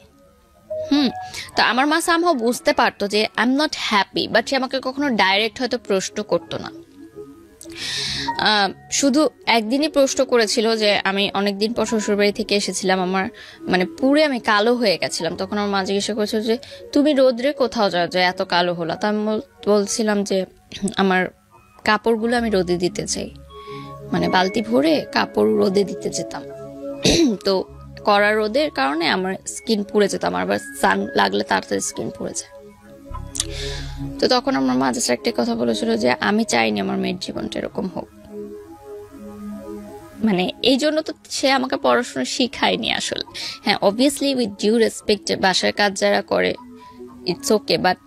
তো আমার মা সামহাও বুঝতে পারতো যে I am not happy, but সে আমাকে কখনো ডাইরেক্ট হয়তো প্রশ্ন করতো না। শুধু একদিনই প্রশ্ন করেছিল যে আমি অনেকদিন পর শ্বশুরবাড়ি থেকে এসেছিলাম, আমার মানে পুরো আমি কালো হয়ে গেছিলাম। তখন আমার মা জিজ্ঞাসা করেছিল যে তুমি রোদ্রে কোথাও যাও যে এত কালো হলো? তা আমি বলছিলাম যে আমার কাপড়গুলো আমি রোদে দিতে চাই, মানে বালতি ভরে কাপড় রোদে দিতে যেতাম। তো কড়া রোদের কারণে আমার স্কিন পুড়ে যেত, আমার আবার সান লাগলে তাড়াতাড়ি স্কিন পুড়ে যায়। তো তখন আমার মা জাস্ট একটা কথা বলেছিল যে আমি চাইনি আমার মেয়ের জীবনটা এরকম হোক। মানে এই জন্য তো সে আমাকে পড়াশোনা শিখায়নি আসলে। হ্যাঁ, অবভিয়াসলি উইথ ডিউ রেসপেক্ট, বাসার কাজ যারা করে ইটস ওকে, বাট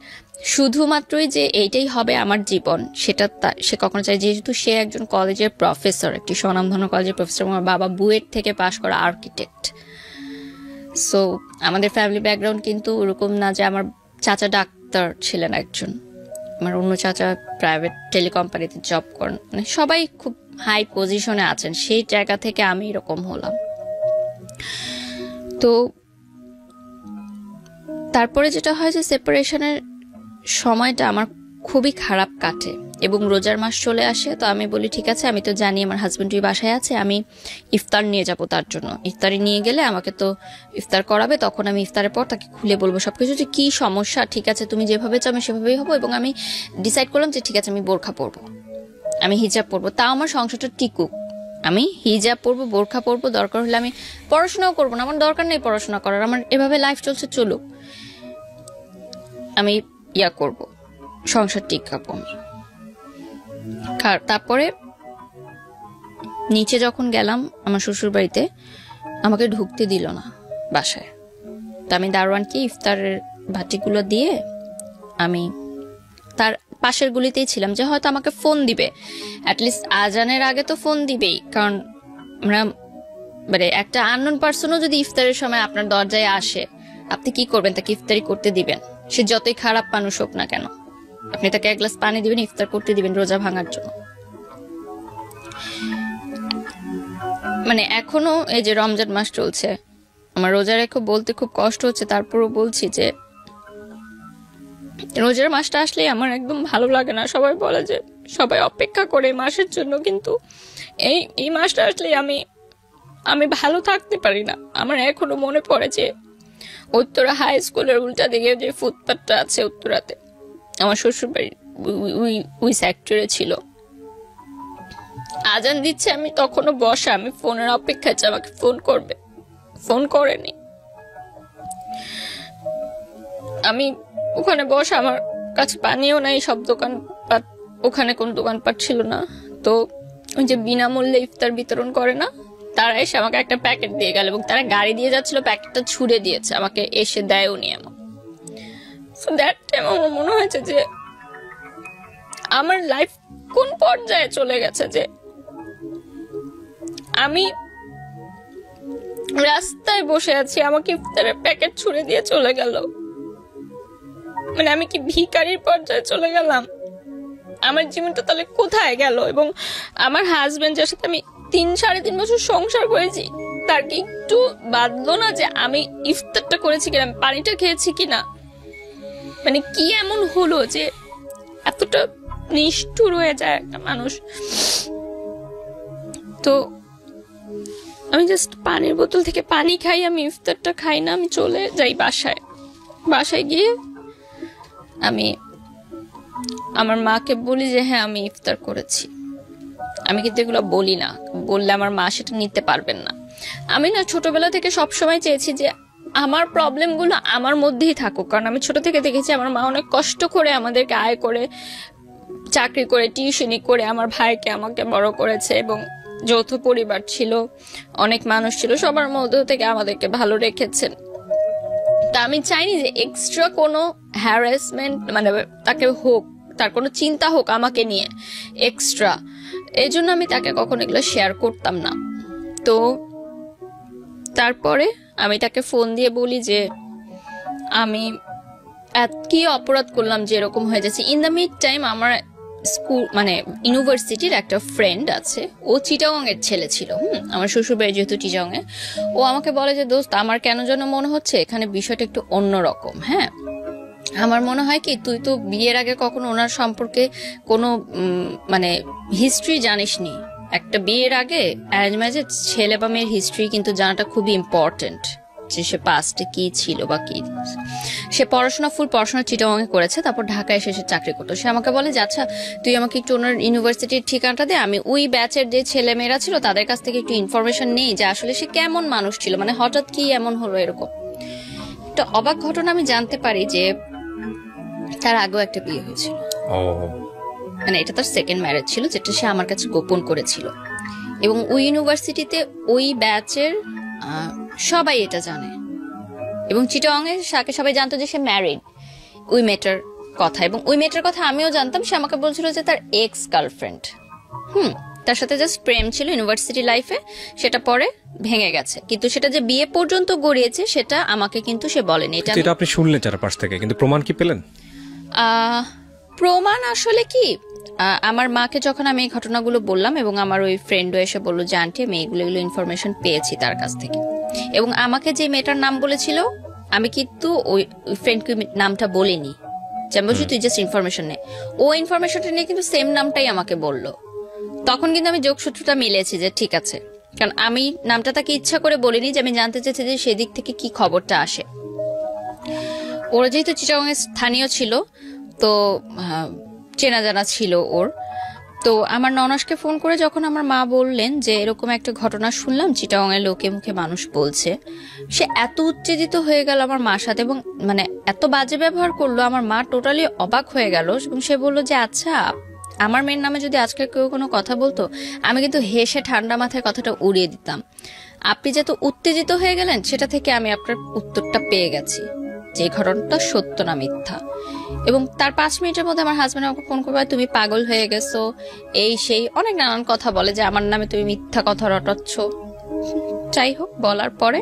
শুধুমাত্রই যে এইটাই হবে আমার জীবন সেটা সে কখনো চায়, যেহেতু সে একজন কলেজের প্রফেসর, একটি স্বনামধন্য কলেজের প্রফেসর, আমার বাবা বুয়েট থেকে পাশ করা আর্কিটেক্ট। সো আমাদের ফ্যামিলি ব্যাকগ্রাউন্ড কিন্তু ওরকম না যে আমার চাচা ডাক্তার ছিলেন একজন, আমার অন্য চাচা প্রাইভেট টেলিকোম্পানিতে জব করেন, মানে সবাই খুব হাই পজিশনে আছেন। সেই জায়গা থেকে আমি এরকম হলাম। তো তারপরে যেটা হয় যে সেপারেশনের সময়টা আমার খুবই খারাপ কাটে এবং রোজার মাস চলে আসে। তো আমি বলি ঠিক আছে, আমি তো জানি আমার হাজবেন্ডই বাসায় আছে, আমি ইফতার নিয়ে যাব তার জন্য। ইফতারে নিয়ে গেলে আমাকে তো ইফতার করাবে, তখন আমি ইফতারের পর তাকে খুলে বলবো সবকিছু যে কি সমস্যা, ঠিক আছে তুমি যেভাবে চাও আমি সেভাবেই হবো। এবং আমি ডিসাইড করলাম যে ঠিক আছে আমি বোরখা পরবো, আমি হিজাব পরবো, তাও আমার সংসারটা টিকুক। আমি হিজাব পরবো, বোরখা পরবো, দরকার হলে আমি পড়াশোনাও করবো না, আমার দরকার নেই পড়াশোনা করার, আমার এভাবে লাইফ চলছে চলুক, আমি ইয়া করব, সংসার টিকাবো আমি। তারপরে নিচে যখন গেলাম আমার শ্বশুর বাড়িতে, আমাকে ঢুকতে দিল না বাসায়। তা আমি দারোয়ানকে ইফতারের ভাটিগুলো দিয়ে আমি তার পাশের গুলিতেই ছিলাম, যে হয়তো আমাকে ফোন দিবে, অ্যাটলিস্ট আজানের আগে তো ফোন দিবেই, কারণ আমরা মানে একটা আননোন পার্সনও যদি ইফতারের সময় আপনার দরজায় আসে, আপনি কি করবেন? তাকে ইফতারি করতে দিবেন, সে যতই খারাপ মানুষ হোক না কেন, আপনি তাকে এক গ্লাস পানি দিবেন, ইফতার করতে দিবেন রোজা ভাঙার জন্য। মানে এখনো এই যে রমজান মাস চলছে, আমার রোজা রেখে বলতে খুব কষ্ট হচ্ছে, তারপরও বলছি যে রোজার মাসটা আসলেই আমার একদম ভালো লাগে না। সবাই বলে যে সবাই অপেক্ষা করে মাসের জন্য, কিন্তু এই মাসটা আসলেই আমি ভালো থাকতে পারি না। আমার এখনো মনে পড়ে যে উত্তরা হাই স্কুলের উল্টা দিকে যে ফুটপাথটা আছে উত্তরাতে, আমার শ্বশুর বাড়ি ওই সেক্টরে ছিল। আজান দিচ্ছে, আমি তখনও বসা, আমি ফোনের অপেক্ষায় যে আমাকে ফোন করবে, ফোন করেনি। আমি ওখানে বসা, আমার কাছে পানিও নাই, সব দোকানপাট, ওখানে কোন দোকানপাট ছিল না। তো ওই যে বিনামূল্যে ইফতার বিতরণ করে না, তারা এসে আমাকে একটা প্যাকেট দিয়ে গেল এবং তারা গাড়ি দিয়ে যাচ্ছিল, প্যাকেটটা ছুড়ে দিয়েছে, আমাকে এসে দেয়ও নি এমন। সো দ্যাট টাইম আমার মনে হয়েছে যে আমার লাইফ কোন পর্যায়ে চলে গেছে, যে আমি রাস্তায় বসে আছি, আমাকে ইফতারের প্যাকেট ছুড়ে দিয়ে চলে গেল। মানে আমি কি ভিখারির পর্যায়ে চলে গেলাম? আমার জীবনটা তাহলে কোথায় গেল? এবং আমার হাজবেন্ড, যার সাথে আমি 3-3.5 বছর সংসার করেছি, তার কি একটু বাদলো না যে আমি ইফতারটা করেছি কিনা, পানিটা খেয়েছি কিনা? মানে কি এমন হলো যে এতটা নিষ্ঠুর হয়ে যায় একটা মানুষ? তো আমি জাস্ট পানির বোতল থেকে পানি খাই, আমি ইফতারটা খাই না, আমি চলে যাই বাসায় গিয়ে আমি আমার মাকে বলি যে হ্যাঁ আমি ইফতার করেছি। আমি কিন্তু এগুলো বলি না, বললে আমার মা সেটা নিতে পারবেন না। আমি না ছোটবেলা থেকে সবসময় চেয়েছি যে আমার প্রবলেমগুলো আমার মধ্যেই থাকুক, কারণ আমি ছোট থেকে দেখেছি আমার মা অনেক কষ্ট করে আমাদেরকে আয় করে, চাকরি করে, টিউশনি করে আমার ভাইকে আমাকে বড় করেছে, এবং যৌথ পরিবার ছিল, অনেক মানুষ ছিল, সবার মধ্যে থেকে আমাদেরকে ভালো রেখেছেন। তা আমি চাইনি যে এক্সট্রা কোনো হ্যারাসমেন্ট মানে তাকে হোক, তার কোনো চিন্তা হোক আমাকে নিয়ে এক্সট্রা। এই জন্য আমি তাকে কখনো এগুলো শেয়ার করতাম না। তো তারপরে আমি তাকে ফোন দিয়ে বলি যে আমি কি অপরাধ করলাম যে এরকম হয়ে যাচ্ছে। ইন দ্য মিড টাইম আমার স্কুল মানে ইউনিভার্সিটির একটা ফ্রেন্ড আছে, ও চিটাগং এর ছেলে ছিল। আমার শ্বশুর বাড়ি যেহেতু চিটাগং এ, ও আমাকে বলে যে দোস্ত আমার কেন যেন মনে হচ্ছে এখানে বিষয়টা একটু অন্যরকম। হ্যাঁ, আমার মনে হয় কি তুই তো বিয়ের আগে কখনো ওনার সম্পর্কে কোনো মানে হিস্ট্রি জানিসনি। একটা বিয়ের আগে অ্যারেঞ্জ ম্যারেজে ছেলে বা মেয়ের হিস্ট্রি কিন্তু জানাটা খুবই ইম্পর্টেন্ট, যে সে পাস্টে কি ছিল বা কি। সে ফুল পড়াশোনা চিটাগংয়ে করেছে, তারপর ঢাকায় এসে চাকরি করতো। সে আমাকে বলে যে আচ্ছা তুই আমাকে একটু ওনার ইউনিভার্সিটির ঠিকানাটা দে, আমি ওই ব্যাচের যে ছেলে মেয়েরা ছিল তাদের কাছ থেকে একটু ইনফরমেশন নেই যে আসলে সে কেমন মানুষ ছিল, মানে হঠাৎ কি এমন হলো এরকম। একটা অবাক ঘটনা আমি জানতে পারি যে তার আগেও একটা বিয়ে হয়েছিল, মানে এটা তার সেকেন্ড ম্যারেজ ছিল, যেটা সে আমার কাছে গোপন করেছিল। এবং ওই ইউনিভার্সিটিতে ওই ব্যাচের সবাই এটা জানে, এবং চিটাগংয়ে তাকে সবাই জানতো যে সে ম্যারিড। ওই মেয়েটার কথা, এবং ওই মেয়েটার কথা আমিও জানতাম। সে আমাকে বলছিল যে তার এক্স গার্লফ্রেন্ড, তার সাথে জাস্ট প্রেম ছিল ইউনিভার্সিটি লাইফে, সেটা পরে ভেঙে গেছে, কিন্তু সেটা যে বিয়ে পর্যন্ত গড়িয়েছে সেটা আমাকে কিন্তু সে বলেনি। এটা আপনি শুনলেন চারপাশ থেকে, কিন্তু প্রমাণ কি পেলেন? প্রমাণ আসলে কি, আমার মাকে যখন আমি এই ঘটনাগুলো বললাম এবং আমার ওই ফ্রেন্ডও এসে বললো যে আন্টি আমি এগুলো ইনফরমেশন পেয়েছি তার কাছ থেকে, এবং আমাকে যে মেয়েটার নাম বলেছিল আমি কিন্তু ওই ফ্রেন্ডকে নামটা বলিনি, যে আমি বলছি তুই জাস্ট ইনফরমেশন নে। ও ইনফরমেশনটা নিয়ে কিন্তু সেম নামটাই আমাকে বললো। তখন কিন্তু আমি যোগসূত্রটা মিলেছি যে ঠিক আছে, কারণ আমি নামটা তাকে ইচ্ছা করে বলিনি, যে আমি জানতে চাইছি যে সেদিক থেকে কি খবরটা আসে। ওরা যেহেতু চিটাগাংয়ের স্থানীয় ছিল, তো চেনা জানা ছিল ওর। তো আমার ননাসকে ফোন করে যখন আমার মা বললেন যে এরকম একটা ঘটনা শুনলাম চিটাগাংয়ের লোকে মুখে মানুষ বলছে, সে এত উত্তেজিত হয়ে গেল আমার মার সাথে, এবং মানে এত বাজে ব্যবহার করলো, আমার মা টোটালি অবাক হয়ে গেল। এবং সে বললো যে আচ্ছা, আমার মেয়ের নামে যদি আজকে কেউ কোনো কথা বলতো আমি কিন্তু হেসে ঠান্ডা মাথায় কথাটা উড়িয়ে দিতাম। আপনি যত উত্তেজিত হয়ে গেলেন সেটা থেকে আমি আপনার উত্তরটা পেয়ে গেছি যে ঘটনাটা সত্য না মিথ্যা। এবং তার 5 মিনিটের মধ্যে আমার হাজবেন্ড আমাকে ফোন করবে, তুমি পাগল হয়ে গেছো, এই সেই অনেক নানান কথা বলে, যে আমার নামে তুমি মিথ্যা কথা রটাচ্ছ। যাই হোক, বলার পরে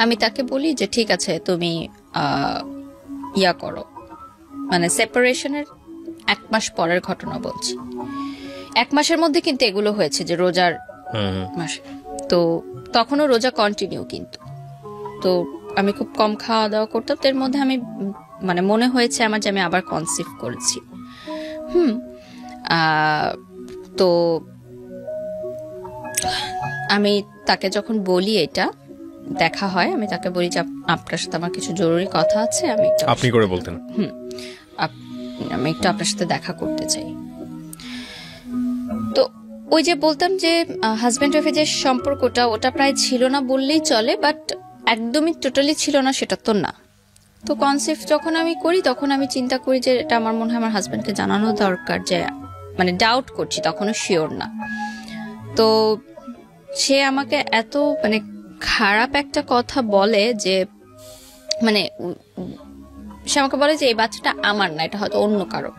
আমি তাকে বলি যে ঠিক আছে তুমি ইয়া করো, মানে সেপারেশনের 1 মাস পরের ঘটনা বলছি। 1 মাসের মধ্যে কিন্তু এগুলো হয়েছে, যে রোজার মাসে। তো তখনও রোজা কন্টিনিউ, কিন্তু তো আমি খুব কম খাওয়া দাওয়া করতাম। এর মধ্যে আমি মানে মনে হয়েছে আমার যে আমি আবার কনসিভ করেছি। তো আমি তাকে যখন বলি, এটা দেখা হয়, আমি তাকে বলি যে আপনার সাথে আমার কিছু জরুরি কথা আছে, আপনি করে বলতেন আমি একটু আপনার সাথে দেখা করতে চাই। তো ওই যে বলতাম যে হাজব্যান্ড ওয়াইফের যে সম্পর্কটা, ওটা প্রায় ছিল না বললেই চলে, বাট একদমই টোটালি ছিল না সেটা তো না। তো কনসেপ্ট যখন আমি করি তখন আমি চিন্তা করি যে এটা আমার মনে হয় আমার হাজব্যান্ডকে জানানো দরকার, যে মানে ডাউট করছি, তখনও শিওর না। তো সে আমাকে এত মানে খারাপ একটা কথা বলে, যে মানে সে আমাকে বলে যে এই বাচ্চাটা আমার না, এটা হয়তো অন্য কারো।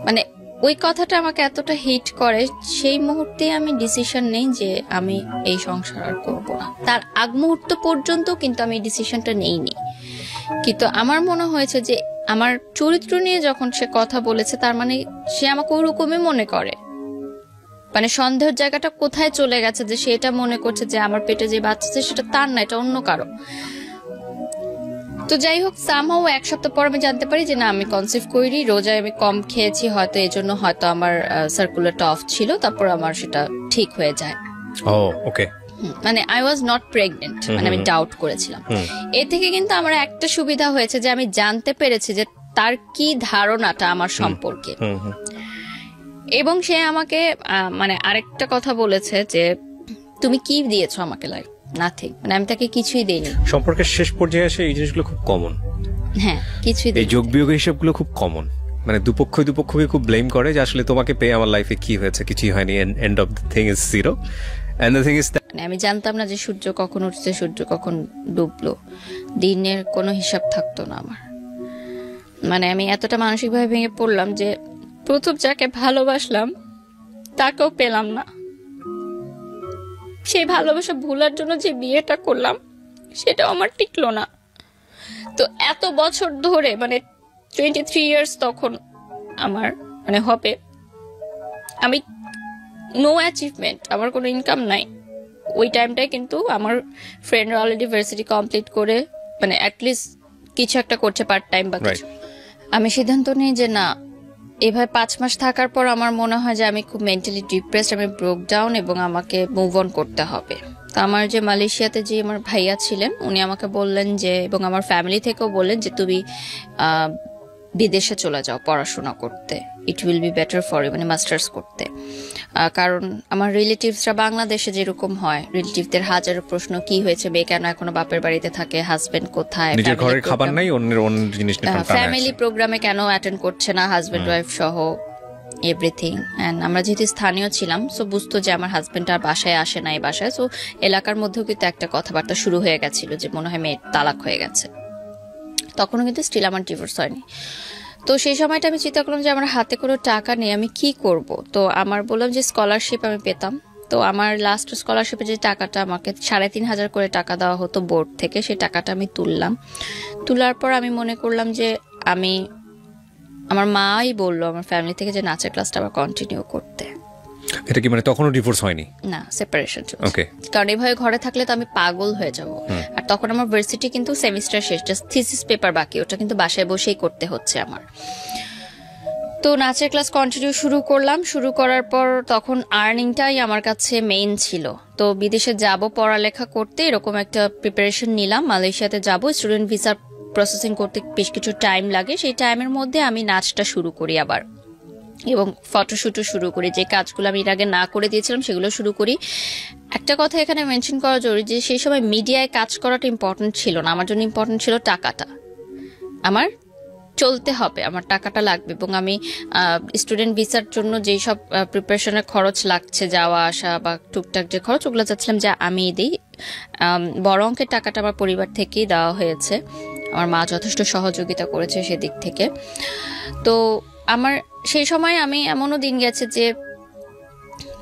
মানে ওই কথাটা আমাকে এতটা হিট করে, সেই মুহূর্তে আমি ডিসিশন নেই যে আমি এই সংসার আর করবো না। তার আগ মুহূর্ত পর্যন্ত কিন্তু আমি ডিসিশনটা নেইনি, কিন্তু আমার মনে হয়েছে যে আমার চরিত্র নিয়ে যখন সে কথা বলেছে, তার মানে সে আমাকে ওরকমই মনে করে। মানে সন্দেহের জায়গাটা কোথায় চলে গেছে, যে সে এটা মনে করছে যে আমার পেটে যে বাচ্চা সেটা তার না, এটা অন্য কারো। তো যাই হোক, সামহাও 1 সপ্তাহ পর আমি জানতে পারি যে না, আমি কনসিভ করি, রোজায় আমি কম খেয়েছি, হয়তো এই জন্য হয়তো আমার সার্কুলারটা অফ ছিল, তারপর আমার সেটা ঠিক হয়ে যায়। ওকে, মানে আই ওয়াজ নট প্রেগনেন্ট, মানে আমি ডাউট করেছিলাম। এ থেকে কিন্তু আমার একটা সুবিধা হয়েছে যে আমি জানতে পেরেছি যে তার কি ধারণাটা আমার সম্পর্কে। এবং সে আমাকে মানে আরেকটা কথা বলেছে যে তুমি কি দিয়েছো আমাকে, লাইক নাথিং, মানে আমি তাকে কিছুই দেইনি। সম্পর্কের শেষ পর্যায়ে এসে এই জিনিসগুলো খুব কমন। হ্যাঁ, কিছুই দেইনি। এই যোগ বিয়োগের হিসাবগুলো খুব কমন, মানে দুপক্ষকে খুব ব্লেম করে যে আসলে তোমাকে পেয়ে আমার লাইফে কি হয়েছে, কিছুই হয়নি, end of the thing is zero. And the thing is মানে আমি জানতাম না যে সূর্য কখন উঠছে, সূর্য কখন ডুবলো, দিনের কোনো হিসাব থাকতো না আমার। মানে আমি এতটা মানসিকভাবে ভেঙে পড়লাম যে প্রথম যাকে ভালোবাসলাম তাকেও পেলাম না। সেই ভালোবাসা ভুলার জন্য যে বিয়েটা করলাম সেটাও আমার টিকলো না। তো এত বছর ধরে, মানে 23 ইয়ার্স তখন আমার মানে হবে, আমি নো অ্যাচিভমেন্ট, আমার কোনো ইনকাম নাই। ওই টাইমটায় কিন্তু আমার ফ্রেন্ডরা অলরেডি ভার্সিটি কমপ্লিট করে মানে অ্যাটলিস্ট কিছু একটা করছে, পার্ট টাইম বা কিছু। আমি সিদ্ধান্ত নিই যে না, এভাবে 5 মাস থাকার পর আমার মনে হয় যে আমি খুব মেন্টালি ডিপ্রেসড, আমি ব্রোক ডাউন, এবং আমাকে মুভ অন করতে হবে। তো আমার যে মালয়েশিয়াতে যে আমার ভাইয়া ছিলেন, উনি আমাকে বললেন যে, এবং আমার ফ্যামিলি থেকেও বললেন যে তুমি বিদেশে চলে যাও পড়াশোনা করতে, it will be better for you, মানে মাস্টার্স করতে। কারণ আমার রিলেটিভসরা বাংলাদেশে যেরকম হয়, রিলেটিভদের হাজারো প্রশ্ন, কি হয়েছে, মেয়ে কেন এখনো বাপের বাড়িতে থাকে, হাজবেন্ড কোথায়, নিজের ঘরের খাবার নাই, অন্যের জিনিস নিয়ে ফ্যামিলি প্রোগ্রামে কেন অ্যাটেন্ড করছে না, হাজবেন্ড ওয়াইফ সহ এভরিথিং। এন্ড আমরা যেহেতু স্থানীয় ছিলাম, সো বুঝতো যে আমার হাজবেন্ড আর বাসায় আসে না এই বাসায়। সো এলাকার মধ্যেও কিন্তু একটা কথাবার্তা শুরু হয়ে গেছিল যে মনে হয় মেয়ের তালাক হয়ে গেছে। তখনও কিন্তু স্টিল আমার ডিভোর্স হয়নি। তো সেই সময়টা আমি চিন্তা করলাম যে আমার হাতে কোনো টাকা নেই, আমি কি করব। তো আমার বললাম যে স্কলারশিপ আমি পেতাম, তো আমার লাস্ট স্কলারশিপে যে টাকাটা আমাকে 3,500 করে টাকা দেওয়া হতো বোর্ড থেকে, সেই টাকাটা আমি তুললাম। তোলার পর আমি মনে করলাম যে আমার মাই বললো আমার ফ্যামিলি থেকে যে নাচের ক্লাসটা আবার কন্টিনিউ করতে। এটা কি মানে তখনও ডিভোর্স হয়নি? না, সেপারেশন চলছে। ওকে। কারণ এইভাবে ঘরে থাকলে তো আমি পাগল হয়ে যাব। আর তখন আমার ভার্সিটি কিন্তু সেমিস্টার শেষ, জাস্ট থিসিস পেপার বাকি, ওটা কিন্তু বাসায় বসেই করতে হচ্ছে আমার। তো নাচের ক্লাস কন্টিনিউ শুরু করলাম। শুরু করার পর তখন আর্নিংটাই আমার কাছে মেইন ছিল। তো বিদেশে যাব পড়ালেখা করতে, এরকম একটা প্রিপারেশন নিলাম। মালয়েশিয়াতে যাব, স্টুডেন্ট ভিসা প্রসেসিং করতে বেশ কিছু টাইম লাগে, সেই টাইমের মধ্যে আমি নাচটা শুরু করি আবার, এবং ফটোশুটও শুরু করি। যে কাজগুলো আমি এর আগে না করে দিয়েছিলাম সেগুলো শুরু করি। একটা কথা এখানে মেনশন করা জরুরি যে সেই সময় মিডিয়ায় কাজ করাটা ইম্পর্টেন্ট ছিল না, আমার জন্য ইম্পর্টেন্ট ছিল টাকাটা। আমার চলতে হবে, আমার টাকাটা লাগবে, এবং আমি স্টুডেন্ট ভিসার জন্য যেই সব প্রিপারেশনের খরচ লাগছে, যাওয়া আসা বা টুকটাক যে খরচ, ওগুলো চাচ্ছিলাম যে আমি দিই। বড় অঙ্কের টাকাটা আমার পরিবার থেকেই দেওয়া হয়েছে, আমার মা যথেষ্ট সহযোগিতা করেছে সেদিক থেকে। তো আমার সেই সময় আমি এমনও দিন গেছে যে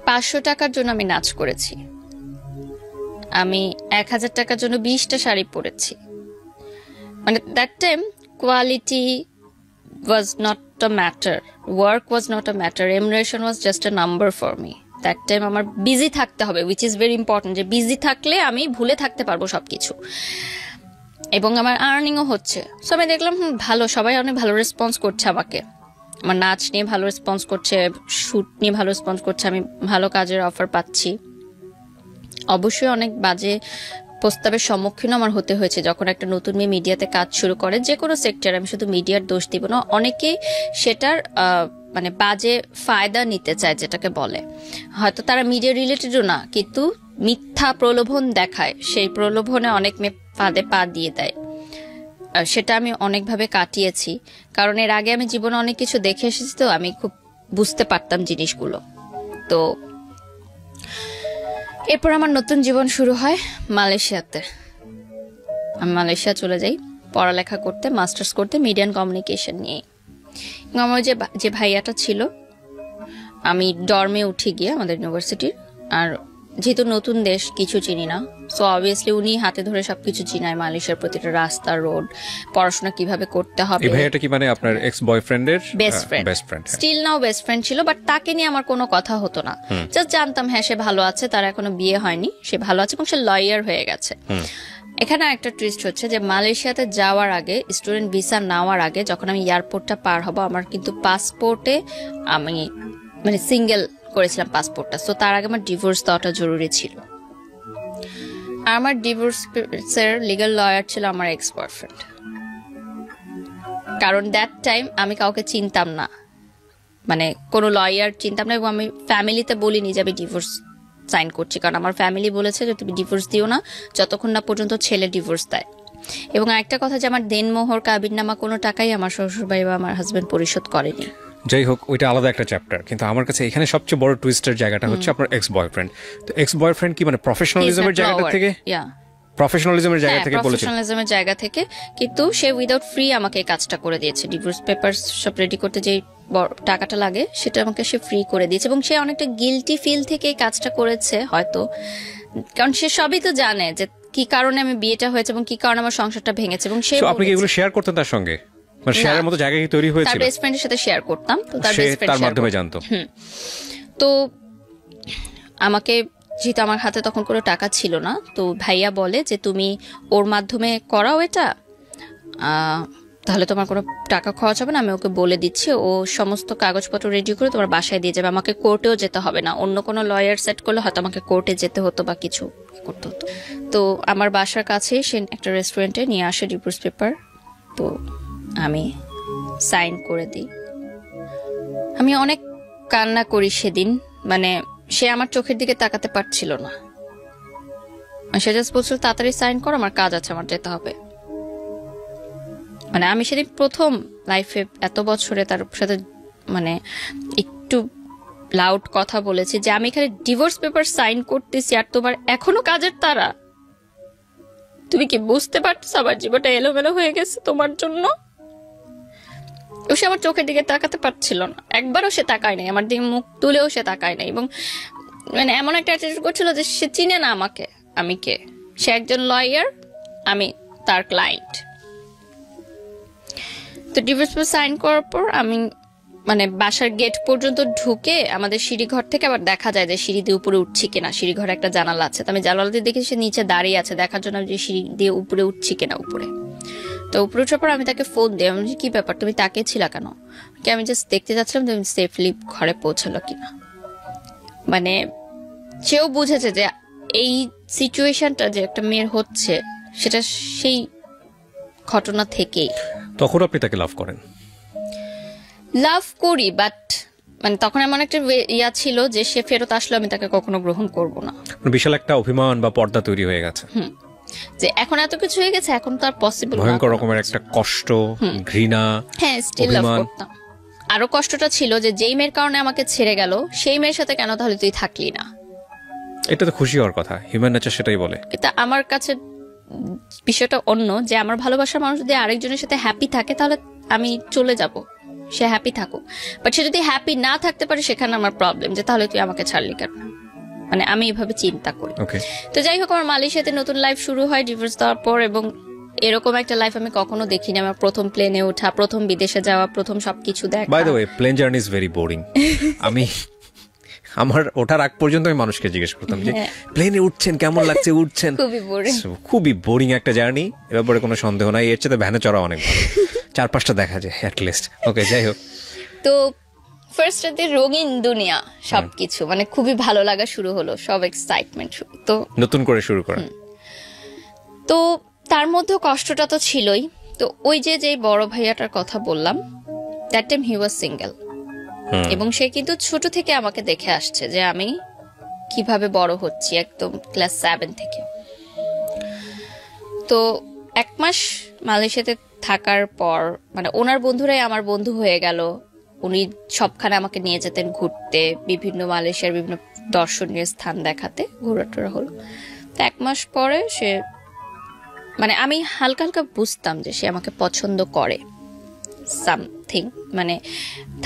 500 টাকার জন্য আমি নাচ করেছি, আমি 1000 টাকার জন্য 20টা শাড়ি পরেছি। মানে that time quality was not a matter, work was not a matter, remuneration was just a number for me. That time আমার বিজি থাকতে হবে, উইচ ইজ ভেরি ইম্পর্টেন্ট, যে বিজি থাকলে আমি ভুলে থাকতে পারবো সবকিছু, এবং আমার আর্নিংও হচ্ছে। সো আমি দেখলাম ভালো, সবাই অনেক ভালো রেসপন্স করছে আমাকে, আমার নাচ নিয়ে ভালো রেসপন্স করছে, শ্যুট নিয়ে ভালো রেসপন্স করছে, আমি ভালো কাজের অফার পাচ্ছি। অবশ্যই অনেক বাজে প্রস্তাবের সম্মুখীন আমার হতে হয়েছে যখন একটা নতুন মেয়ে মিডিয়াতে কাজ শুরু করে, যে কোনো সেক্টর, আমি শুধু মিডিয়ার দোষ দিব না। অনেকেই সেটার মানে বাজে ফায়দা নিতে চায়, যেটাকে বলে হয়তো তারা মিডিয়া রিলেটেডও না, কিন্তু মিথ্যা প্রলোভন দেখায়, সেই প্রলোভনে অনেক মেয়ে ফাঁদে পা দিয়ে দেয়। সেটা আমি অনেকভাবে কাটিয়েছি, কারণ এর আগে আমি জীবনে অনেক কিছু দেখে এসেছি, তো আমি খুব বুঝতে পারতাম জিনিসগুলো। তো এরপর আমার নতুন জীবন শুরু হয় মালয়েশিয়াতে। আমি মালয়েশিয়া চলে যাই পড়ালেখা করতে, মাস্টার্স করতে মিডিয়া অ্যান্ড কমিউনিকেশন নিয়ে। আমার যে ভাইয়াটা ছিল, আমি ডর্মে উঠে গিয়ে আমাদের ইউনিভার্সিটির, আর যেহেতু নতুন দেশ, কিছু চিনি না, সো অবভিয়াসলি উনি হাতে ধরে সবকিছু চিনায়, মালয়েশিয়ার প্রতিটা রাস্তা, রোড, পড়াশোনা কিভাবে করতে হবে। এই ভাইয়াটা কি মানে আপনার এক্স বয়ফ্রেন্ডের best friend, still now best friend ছিল, বাট তাকে নিয়ে আমার কোনো কথা হতো না। জাস্ট জানতাম হ্যাঁ সে ভালো আছে, তার এখনো বিয়ে হয়নি, সে ভালো আছে এবং সে লয়ার হয়ে গেছে। এখানে একটা টুইস্ট হচ্ছে যে মালয়েশিয়াতে যাওয়ার আগে, স্টুডেন্ট ভিসা নেওয়ার আগে, যখন আমি এয়ারপোর্টটা পার হব, আমার কিন্তু পাসপোর্টে আমি মানে সিঙ্গেল করেছিলাম পাসপোর্টটা, তো তার আগে আমার ডিভোর্স দেওয়াটা জরুরি ছিল। আমার ডিভোর্সের লিগ্যাল লয়ার ছিল আমার এক্স বয়ফ্রেন্ড, কারণ দ্যাট টাইম আমি কাউকে চিনতাম না, মানে কোনো লয়ার চিনতাম না, এবং আমি ফ্যামিলিতে বলিনি যে আমি ডিভোর্স সাইন করছি, কারণ আমার ফ্যামিলি বলেছে যে তুমি ডিভোর্স দিও না যতক্ষণ না পর্যন্ত ছেলে ডিভোর্স দেয়। এবং আরেকটা কথা যে আমার দেনমোহর কাবিননামা কোনো টাকাই আমার শ্বশুরবাড়ি বা আমার হাজবেন্ড পরিশোধ করেনি। যাই হোক, ওইটা আলাদা একটা চ্যাপ্টার, কিন্তু আমার কাছে এখানে সবচেয়ে বড় টুইস্টের জায়গাটা হচ্ছে আপনার এক্স বয়ফ্রেন্ড। তো এক্স বয়ফ্রেন্ড কি মানে প্রফেশনালিজমের জায়গাটা থেকে, প্রফেশনালিজমের জায়গা থেকে বলেছে, প্রফেশনালিজমের জায়গা থেকে, কিন্তু সে উইদাউট ফ্রি আমাকে এই কাজটা করে দিয়েছে। ডিভোর্স পেপারস সব রেডি করতে যে টাকাটা লাগে সেটা আমাকে সে ফ্রি করে দিয়েছে, এবং সে অনেকটা গিলটি ফিল থেকে এই কাজটা করেছে হয়তো, কারণ সে সবই তো জানে যে কি কারণে আমি বিয়েটা হয়েছে এবং কি কারণে আমার সংসারটা ভেঙেছে। এবং সে আপনি কি এগুলো শেয়ার করতেন তার সঙ্গে, মানে শেয়ারের মতো জায়গা কি তৈরি হয়েছিল? তার বেস্ট ফ্রেন্ডের সাথে শেয়ার করতাম, তো তার বেস্ট ফ্রেন্ড তার মাধ্যমে জানতো। তো আমাকে, যেহেতু আমার হাতে তখন কোনো টাকা ছিল না, তো ভাইয়া বলে যে তুমি ওর মাধ্যমে করাও এটা, তাহলে তোমার কোনো টাকা খরচ হবে না, আমি ওকে বলে দিচ্ছি, ও সমস্ত কাগজপত্র রেডি করে তোমার বাসায় দিয়ে যাবে, আমাকে কোর্টেও যেতে হবে না, অন্য কোনো লয়ার সেট করলে হয়তো আমাকে কোর্টে যেতে হতো বা কিছু করতে হতো। তো আমার বাসার কাছেই সে একটা রেস্টুরেন্টে নিয়ে আসে ডিভোর্স পেপার, তো আমি সাইন করে দিই। আমি অনেক কান্না করি সেদিন, মানে সে আমার চোখের দিকে তাকাতে পারছিল না, সে জাস্ট বলছিল তাড়াতাড়ি সাইন কর, আমার কাজ আছে, আমার যেতে হবে। মানে আমি সেদিন প্রথম লাইফে এত বছরে তার সাথে মানে একটু লাউড কথা বলেছি যে আমি এখানে ডিভোর্স পেপার সাইন করতেছি আর তোমার এখনো কাজের তারা। তুমি কি বুঝতে পারছো আমার জীবনটা এলোমেলো হয়ে গেছে তোমার জন্য? সে আমার চোখের দিকে তাকাতে পারছিল না, একবারও সে তাকায় নাই, আমার দিকে মুখ তুলেও সে তাকায় নাই, এবং মানে এমন একটা অ্যাটিটিউড করছিল যে সে চিনে না আমাকে, আমি কে। সে একজন লয়ার, আমি তার ক্লায়েন্ট। তো ডিভোর্স পেপার সাইন করার পর আমি মানে বাসার গেট পর্যন্ত ঢুকে আমাদের সিঁড়ি ঘর থেকে আবার দেখা যায় যে সিঁড়ি দিয়ে উপরে উঠছি কিনা। সিঁড়ি ঘরে একটা জানালা আছে, তো আমি জানালা দিয়ে দেখি সে নিচে দাঁড়িয়ে আছে, দেখার জন্য যে সিঁড়ি দিয়ে উপরে উঠছি কিনা উপরে। তো উপরে উঠার পর আমি তাকে ফোন দিই, আমি কি ব্যাপার তুমি তাকিয়েছিলা কেন? কি আমি জাস্ট দেখতে যাচ্ছিলাম তুমি সেফলি ঘরে পৌঁছালো কিনা। মানে সেও বুঝেছে যে এই সিচুয়েশনটা যে একটা মেয়ের হচ্ছে সেটা সেই ঘটনা থেকেই। তখন আপনি তাকে লাভ করেন? লাভ করি, বাট মানে তখন এমন একটা ইয়া ছিল যে সে ফেরত আসলে আমি তাকে কখনো গ্রহণ করব না। বিশাল একটা অভিমান বা পর্দা তৈরি হয়ে গেছে যে এখন এত কিছু হয়ে গেছে, এখন তো আর পসিবল না। ভয়ঙ্কর রকমের একটা কষ্ট, ঘৃণা। হ্যাঁ, স্টিল লাভ করতাম। আরো কষ্টটা ছিল যে যেই মেয়ের কারণে আমাকে ছেড়ে গেল সেই মেয়ের সাথে কেন তাহলে তুই থাকলি না। এটা তো খুশি হওয়ার কথা, হিউম্যান নেচার সেটাই বলে। এটা আমার কাছে বিষয়টা অন্য, যে আমার ভালোবাসার মানুষ যদি আরেকজনের সাথে হ্যাপি থাকে তাহলে আমি চলে যাব, সে হ্যাপি থাকুক। বাট সে যদি হ্যাপি না থাকতে পারে সেখানে আমার প্রবলেম, যে তাহলে তুই আমাকে ছাড়লি কেন। মানে আমি এভাবে চিন্তা করি। তো যাই হোক, আমার মালয়েশিয়াতে নতুন লাইফ শুরু হয় ডিভোর্স দেওয়ার পর, এবং এরকম একটা লাইফ আমি কখনো দেখিনি। আমার প্রথম প্লেনে ওঠা, প্রথম বিদেশে যাওয়া, প্রথম সবকিছু দেখা। By the way, plane journey is very boring. আমি আমার ওঠার আগ পর্যন্ত আমি মানুষকে জিজ্ঞেস করতাম যে প্লেনে উঠছেন কেমন লাগছে, উঠছেন? খুবই বোরিং একটা জার্নি, এর ব্যাপারে কোনো সন্দেহ নাই। এর চেয়ে ভ্যানে চড়া অনেক ভালো, 4-5টা দেখা যায় অ্যাটলিস্ট। ওকে, যাই হোক। তো ফার্স্ট রাতে রঙিন দুনিয়া সবকিছু, মানে খুবই ভালো লাগা শুরু হলো, সব এক্সাইটমেন্ট তো নতুন করে শুরু করেন। তো তার মধ্যে কষ্টটা তো ছিলই। তো ওই যে বড় ভাইয়াটার কথা বললাম, that time he was single, এবং সে কিন্তু ছোট থেকে আমাকে দেখে আসছে যে আমি কিভাবে বড় হচ্ছি, একদম ক্লাস 7 থেকে। তো 1 মাস মালয়েশিয়াতে থাকার পর মানে ওনার বন্ধুরাই আমার বন্ধু হয়ে গেল। উনি সবখানে আমাকে নিয়ে যেতেন ঘুরতে, বিভিন্ন মালয়েশিয়ার বিভিন্ন দর্শনীয় স্থান দেখাতে, ঘোরাটোরা হলো। তো 1 মাস পরে সে মানে আমি হালকা হালকা বুঝতাম যে সে আমাকে পছন্দ করে, সামথিং মানে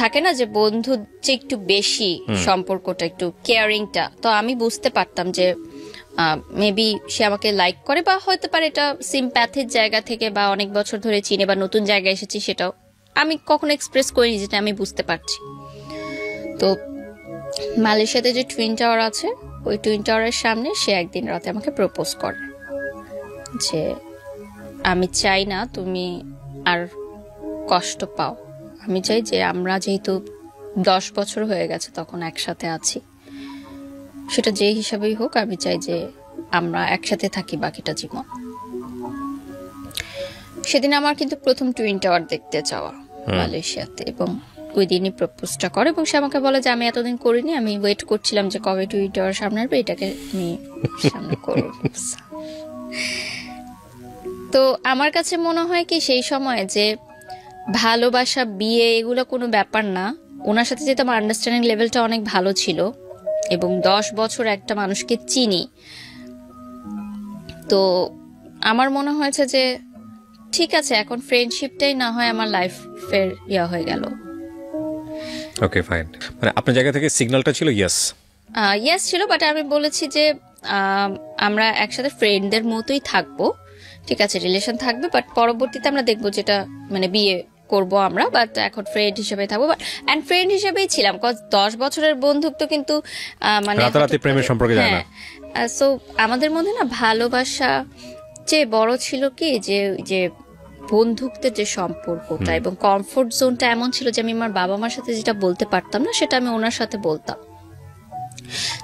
থাকে না যে বন্ধু যে একটু বেশি সম্পর্কটা, একটু কেয়ারিংটা। তো আমি বুঝতে পারতাম যে মেবি সে আমাকে লাইক করে, বা হতে পারে এটা সিম্প্যাথির জায়গা থেকে, বা অনেক বছর ধরে চিনে, বা নতুন জায়গায় এসেছি, সেটাও আমি কখনো এক্সপ্রেস করিনি, যেটা আমি বুঝতে পারছি। তো মালয়েশিয়াতে যে টুইন টাওয়ার আছে, ওই টুইন টাওয়ারের সামনে সে একদিন রাতে আমাকে প্রপোজ করে যে আমি চাই না তুমি আর কষ্ট পাও, আমি চাই যে আমরা যেহেতু 10 বছর হয়ে গেছে তখন একসাথে আছি, সেটা যে হিসাবেই হোক, আমি চাই যে আমরা একসাথে থাকি বাকিটা জীবন। সেদিন আমার কিন্তু প্রথম টুইন টাওয়ার দেখতে যাওয়া মালয়েশিয়াতে, এবং ওই দিনই প্রপোজটা করে, এবং সে আমাকে বলে যে আমি এতদিন করিনি, আমি ওয়েট করছিলাম যে কবে টুইন টাওয়ার সামনে আসবে, এটাকে আমি সামনে করব। তো আমার কাছে মনে হয় কি সেই সময় যে ভালোবাসা, বিয়ে এগুলো কোনো ব্যাপার না। ওনার সাথে যেহেতু আমার আন্ডারস্ট্যান্ডিং লেভেলটা অনেক ভালো ছিল, এবং 10 বছর একটা মানুষকে চিনি, তো আমার মনে হয়েছে যে ঠিক আছে, এখন ফ্রেন্ডশিপটাই না হয় আমার লাইফের ইয়া হয়ে গেল। ওকে, ফাইন। মানে আপনার জায়গা থেকে সিগন্যালটা ছিল ইয়েস ছিল, বাট আমি বলেছি যে আমরা একসাথে ফ্রেন্ডদের মতোই থাকবো, ঠিক আছে, রিলেশন থাকবে, বাট পরবর্তীতে আমরা দেখবো যেটা মানে বিয়ে করব আমরা, বাট এখন ফ্রেন্ড হিসেবে থাকবো। এন্ড ফ্রেন্ড হিসেবেই ছিলাম, কজ 10 বছরের বন্ধুত্ব কিন্তু মানে রাতারাতি প্রেমের সম্পর্কে যায় না। সো আমাদের মধ্যে না ভালোবাসা যে বড় ছিল কি যে বন্ধুত্বের যে সম্পর্কটা, এবং কমফোর্ট জোনটা এমন ছিল যে আমি আমার বাবা মার সাথে যেটা বলতে পারতাম না সেটা আমি ওনার সাথে বলতাম।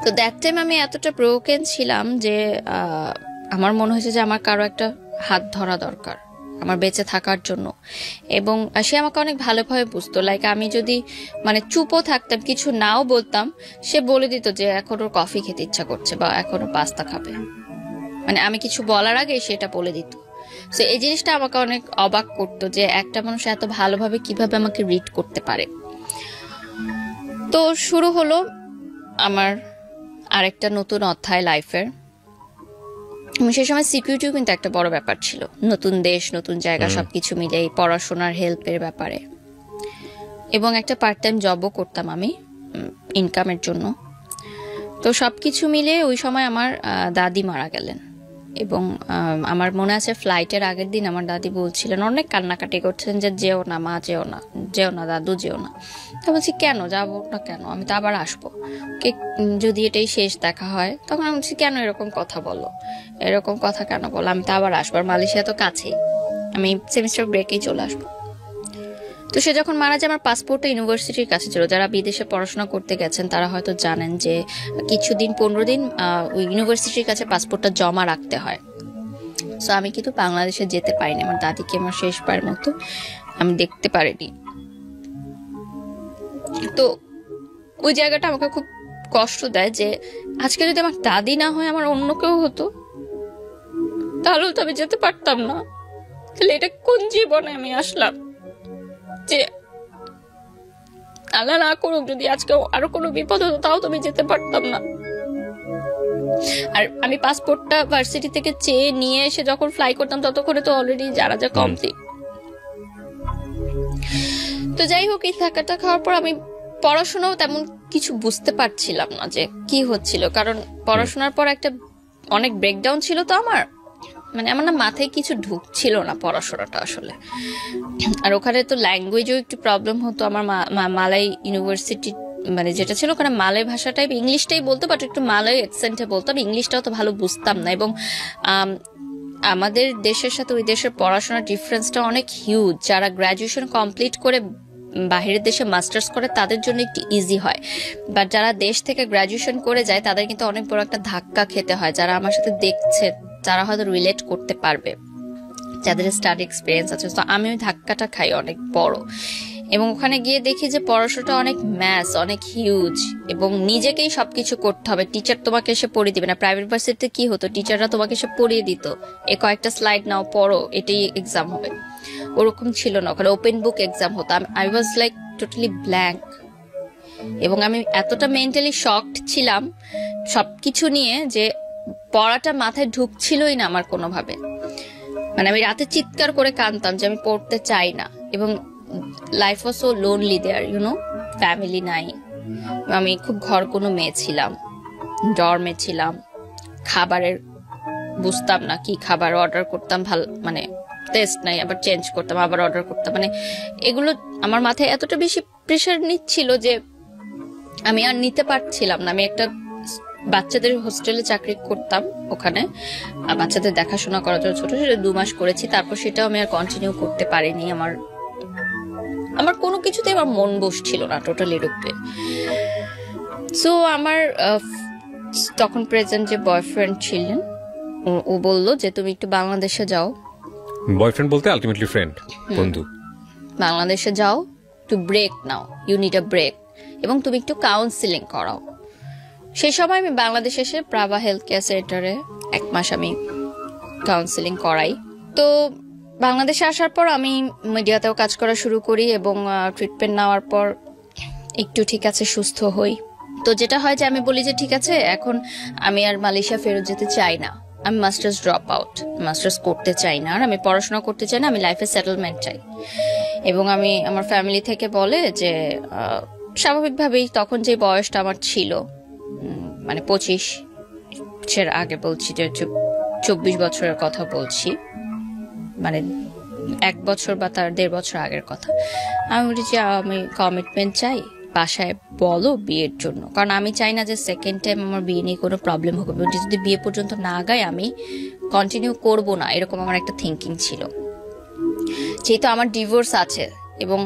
তো দ্যাট টাইম আমি এতটা ব্রোকেন ছিলাম যে আমার মনে হয়েছে যে আমার কারো একটা হাত ধরা দরকার আমার বেঁচে থাকার জন্য, এবং সে আমাকে অনেক ভালোভাবে বুঝতো। লাইক আমি যদি মানে চুপও থাকতাম, কিছু নাও বলতাম, সে বলে দিত যে এখন ওর কফি খেতে ইচ্ছা করছে বা এখন ও পাস্তা খাবে, মানে আমি কিছু বলার আগে সেটা বলে দিত। সো এই জিনিসটা আমাকে অনেক অবাক করতো যে একটা মানুষ এত ভালোভাবে কিভাবে আমাকে রিড করতে পারে। তো শুরু হলো আমার আরেকটা নতুন অধ্যায় লাইফের। এবং সেই সময় সিকিউরিটিও কিন্তু একটা বড় ব্যাপার ছিল, নতুন দেশ, নতুন জায়গা, সবকিছু মিলে পড়াশোনার হেল্পের ব্যাপারে। এবং একটা পার্ট টাইম জবও করতাম আমি ইনকামের জন্য। তো সবকিছু মিলে ওই সময় আমার দাদি মারা গেলেন। এবং আমার মনে আছে ফ্লাইটের আগের দিন আমার দাদি বলছিলেন, অনেক কান্নাকাটি করছেন যে যেও না মা, যেও না, যেও না দাদু, যেও না। তো বলছি কেন যাবো না, কেন, আমি তো আবার আসবো, কে যদি এটাই শেষ দেখা হয়। তখন আমি বলছি কেন এরকম কথা বলো, এরকম কথা কেন বলো, আমি তো আবার আসবো, আর মালয়েশিয়া তো কাছেই, আমি সেমিস্টার ব্রেকেই চলে আসবো। তো সে যখন মারা যায়, আমার পাসপোর্টটা ইউনিভার্সিটির কাছে ছিল। যারা বিদেশে পড়াশোনা করতে গেছেন তারা হয়তো জানেন যে কিছুদিন 15 দিন ওই ইউনিভার্সিটির কাছে পাসপোর্টটা জমা রাখতে হয়। সো আমি কিন্তু বাংলাদেশে যেতে পারিনি, আমার দাদিকে আমার শেষবার মতো আমি দেখতে পারিনি। তো ওই জায়গাটা আমাকে খুব কষ্ট দেয় যে আজকে যদি আমার দাদি না হয়, আমার অন্য কেউ হতো, তাহলেও তো আমি যেতে পারতাম না। তাহলে এটা কোন জীবনে আমি আসলাম যে আল্লাহ না করুক যদি আজকে আরো কোনো বিপদ হতো, তাও তুমি যেতে পারতাম না। আর আমি পাসপোর্টটা ভার্সিটি থেকে চেয়ে নিয়ে এসে যখন ফ্লাই করতাম, ততক্ষণে তো অলরেডি যারা যা কমপ্লিট। তো যাই হোক, এই ধাক্কাটা খাওয়ার পর আমি পড়াশোনাও তেমন কিছু বুঝতে পারছিলাম না যে কি হচ্ছিল, কারণ পড়াশোনার পর একটা অনেক ব্রেকডাউন ছিল। তো আমার মানে আমার না মাথায় কিছু ঢুকছিল না পড়াশোনাটা আসলে। আর ওখানে তো ল্যাঙ্গুয়েজও একটু প্রবলেম হতো। আমার মালাই ইউনিভার্সিটি মানে যেটা ছিল, ওখানে মালয় ভাষাটাই, ইংলিশটাই বলতো, বাট একটু মালয় অ্যাকসেন্টে বলতাম, ইংলিশটাও তো ভালো বুঝতাম না। এবং আমাদের দেশের সাথে ওই দেশের পড়াশোনার ডিফারেন্সটা অনেক হিউজ। যারা গ্র্যাজুয়েশন কমপ্লিট করে বাহিরের দেশে মাস্টার্স করে তাদের জন্য একটু ইজি হয়, বাট যারা দেশ থেকে গ্র্যাজুয়েশন করে যায় তাদের কিন্তু অনেক বড় একটা ধাক্কা খেতে হয়। যারা আমার সাথে দেখছে তারা হয়তো রিলেট করতে পারবে, যাদের স্টাডি এক্সপিরিয়েন্স আছে। তো আমি ওই ধাক্কাটা খাই অনেক বড়। এবং ওখানে গিয়ে দেখি যে পড়াশোনাটা অনেক ম্যাথস, অনেক হিউজ, এবং নিজেকেই সবকিছু করতে হবে। টিচার তোমাকে এসে পড়িয়ে দিবে না। প্রাইভেট ভার্সিটিতে কি হতো, টিচাররা তোমাকে এসে পড়িয়ে দিত, কয়েকটা স্লাইড নাও, পড়ো, এটাই এক্সাম হবে। ওরকম ছিল না, ওখানে ওপেন বুক এক্সাম হতো। I was like totally blank. এবং আমি এতটা মেন্টালি শকড ছিলাম সবকিছু নিয়ে যে পড়াটা মাথায় ঢুকছিলই না আমার কোনোভাবে। মানে আমি রাতে চিৎকার করে কাঁদতাম যে আমি পড়তে চাই না। এবং life was so lonely there, you know, family নাই। আমি খুব ঘর কোনো মেয়ে ছিলাম, ডর্মে ছিলাম, খাবারের বুঝতাম না কি খাবার অর্ডার করতাম, ভালো মানে টেস্ট নাই, আবার চেঞ্জ করতাম, আবার অর্ডার করতাম। মানে এগুলো আমার মাথায় এতটা বেশি প্রেশার নিচ্ছিল যে আমি আর নিতে পারছিলাম না। আমি একটা বাচ্চাদের হোস্টেলে চাকরি করতাম, ওখানে বাচ্চাদের দেখাশোনা করার জন্য ছোট, সেটা 2 মাস করেছি। তারপর সেটাও আমি আর কন্টিনিউ করতে পারিনি। আমার কোনো কিছুতে আমার মন বসছিল না টোটালি রূপে। সো আমার তখন প্রেজেন্ট যে বয়ফ্রেন্ড ছিলেন, ও বলল যে তুমি একটু বাংলাদেশে যাও। বয়ফ্রেন্ড বলতে আলটিমেটলি ফ্রেন্ড, বন্ধু। বাংলাদেশে যাও, একটু ব্রেক নাও, ইউ নিড আ ব্রেক, এবং তুমি একটু কাউন্সিলিং করাও। সেই সময় আমি বাংলাদেশে এসে প্রাভা হেলথ কেয়ার সেন্টারে 1 মাস আমি কাউন্সিলিং করাই। তো বাংলাদেশে আসার পর আমি মিডিয়াতেও কাজ করা শুরু করি, এবং ট্রিটমেন্ট নেওয়ার পর একটু ঠিক আছে সুস্থ হই। তো যেটা হয় যে আমি বলি যে ঠিক আছে, এখন আমি আর মালয়েশিয়া ফেরত যেতে চাই না, আমি মাস্টার্স ড্রপ আউট, মাস্টার্স করতে চাই না, আর আমি পড়াশোনা করতে চাই না, আমি লাইফে সেটেলমেন্ট চাই। এবং আমি আমার ফ্যামিলি থেকে বলে যে স্বাভাবিকভাবেই তখন যে বয়সটা আমার ছিল, মানে 25 আগে বলছি, যে 24 বছরের কথা বলছি, মানে 1 বছর বা তার 1.5 বছর আগের কথা। আমি বলি যে আমি কমিটমেন্ট চাই, বাসায় বলো বিয়ের জন্য, কারণ আমি চাই না যে সেকেন্ড টাইম আমার বিয়ে নিয়ে কোনো প্রবলেম হবে। যদি বিয়ে পর্যন্ত না আগায় আমি কন্টিনিউ করব না, এরকম আমার একটা থিঙ্কিং ছিল। যেহেতু আমার ডিভোর্স আছে, এবং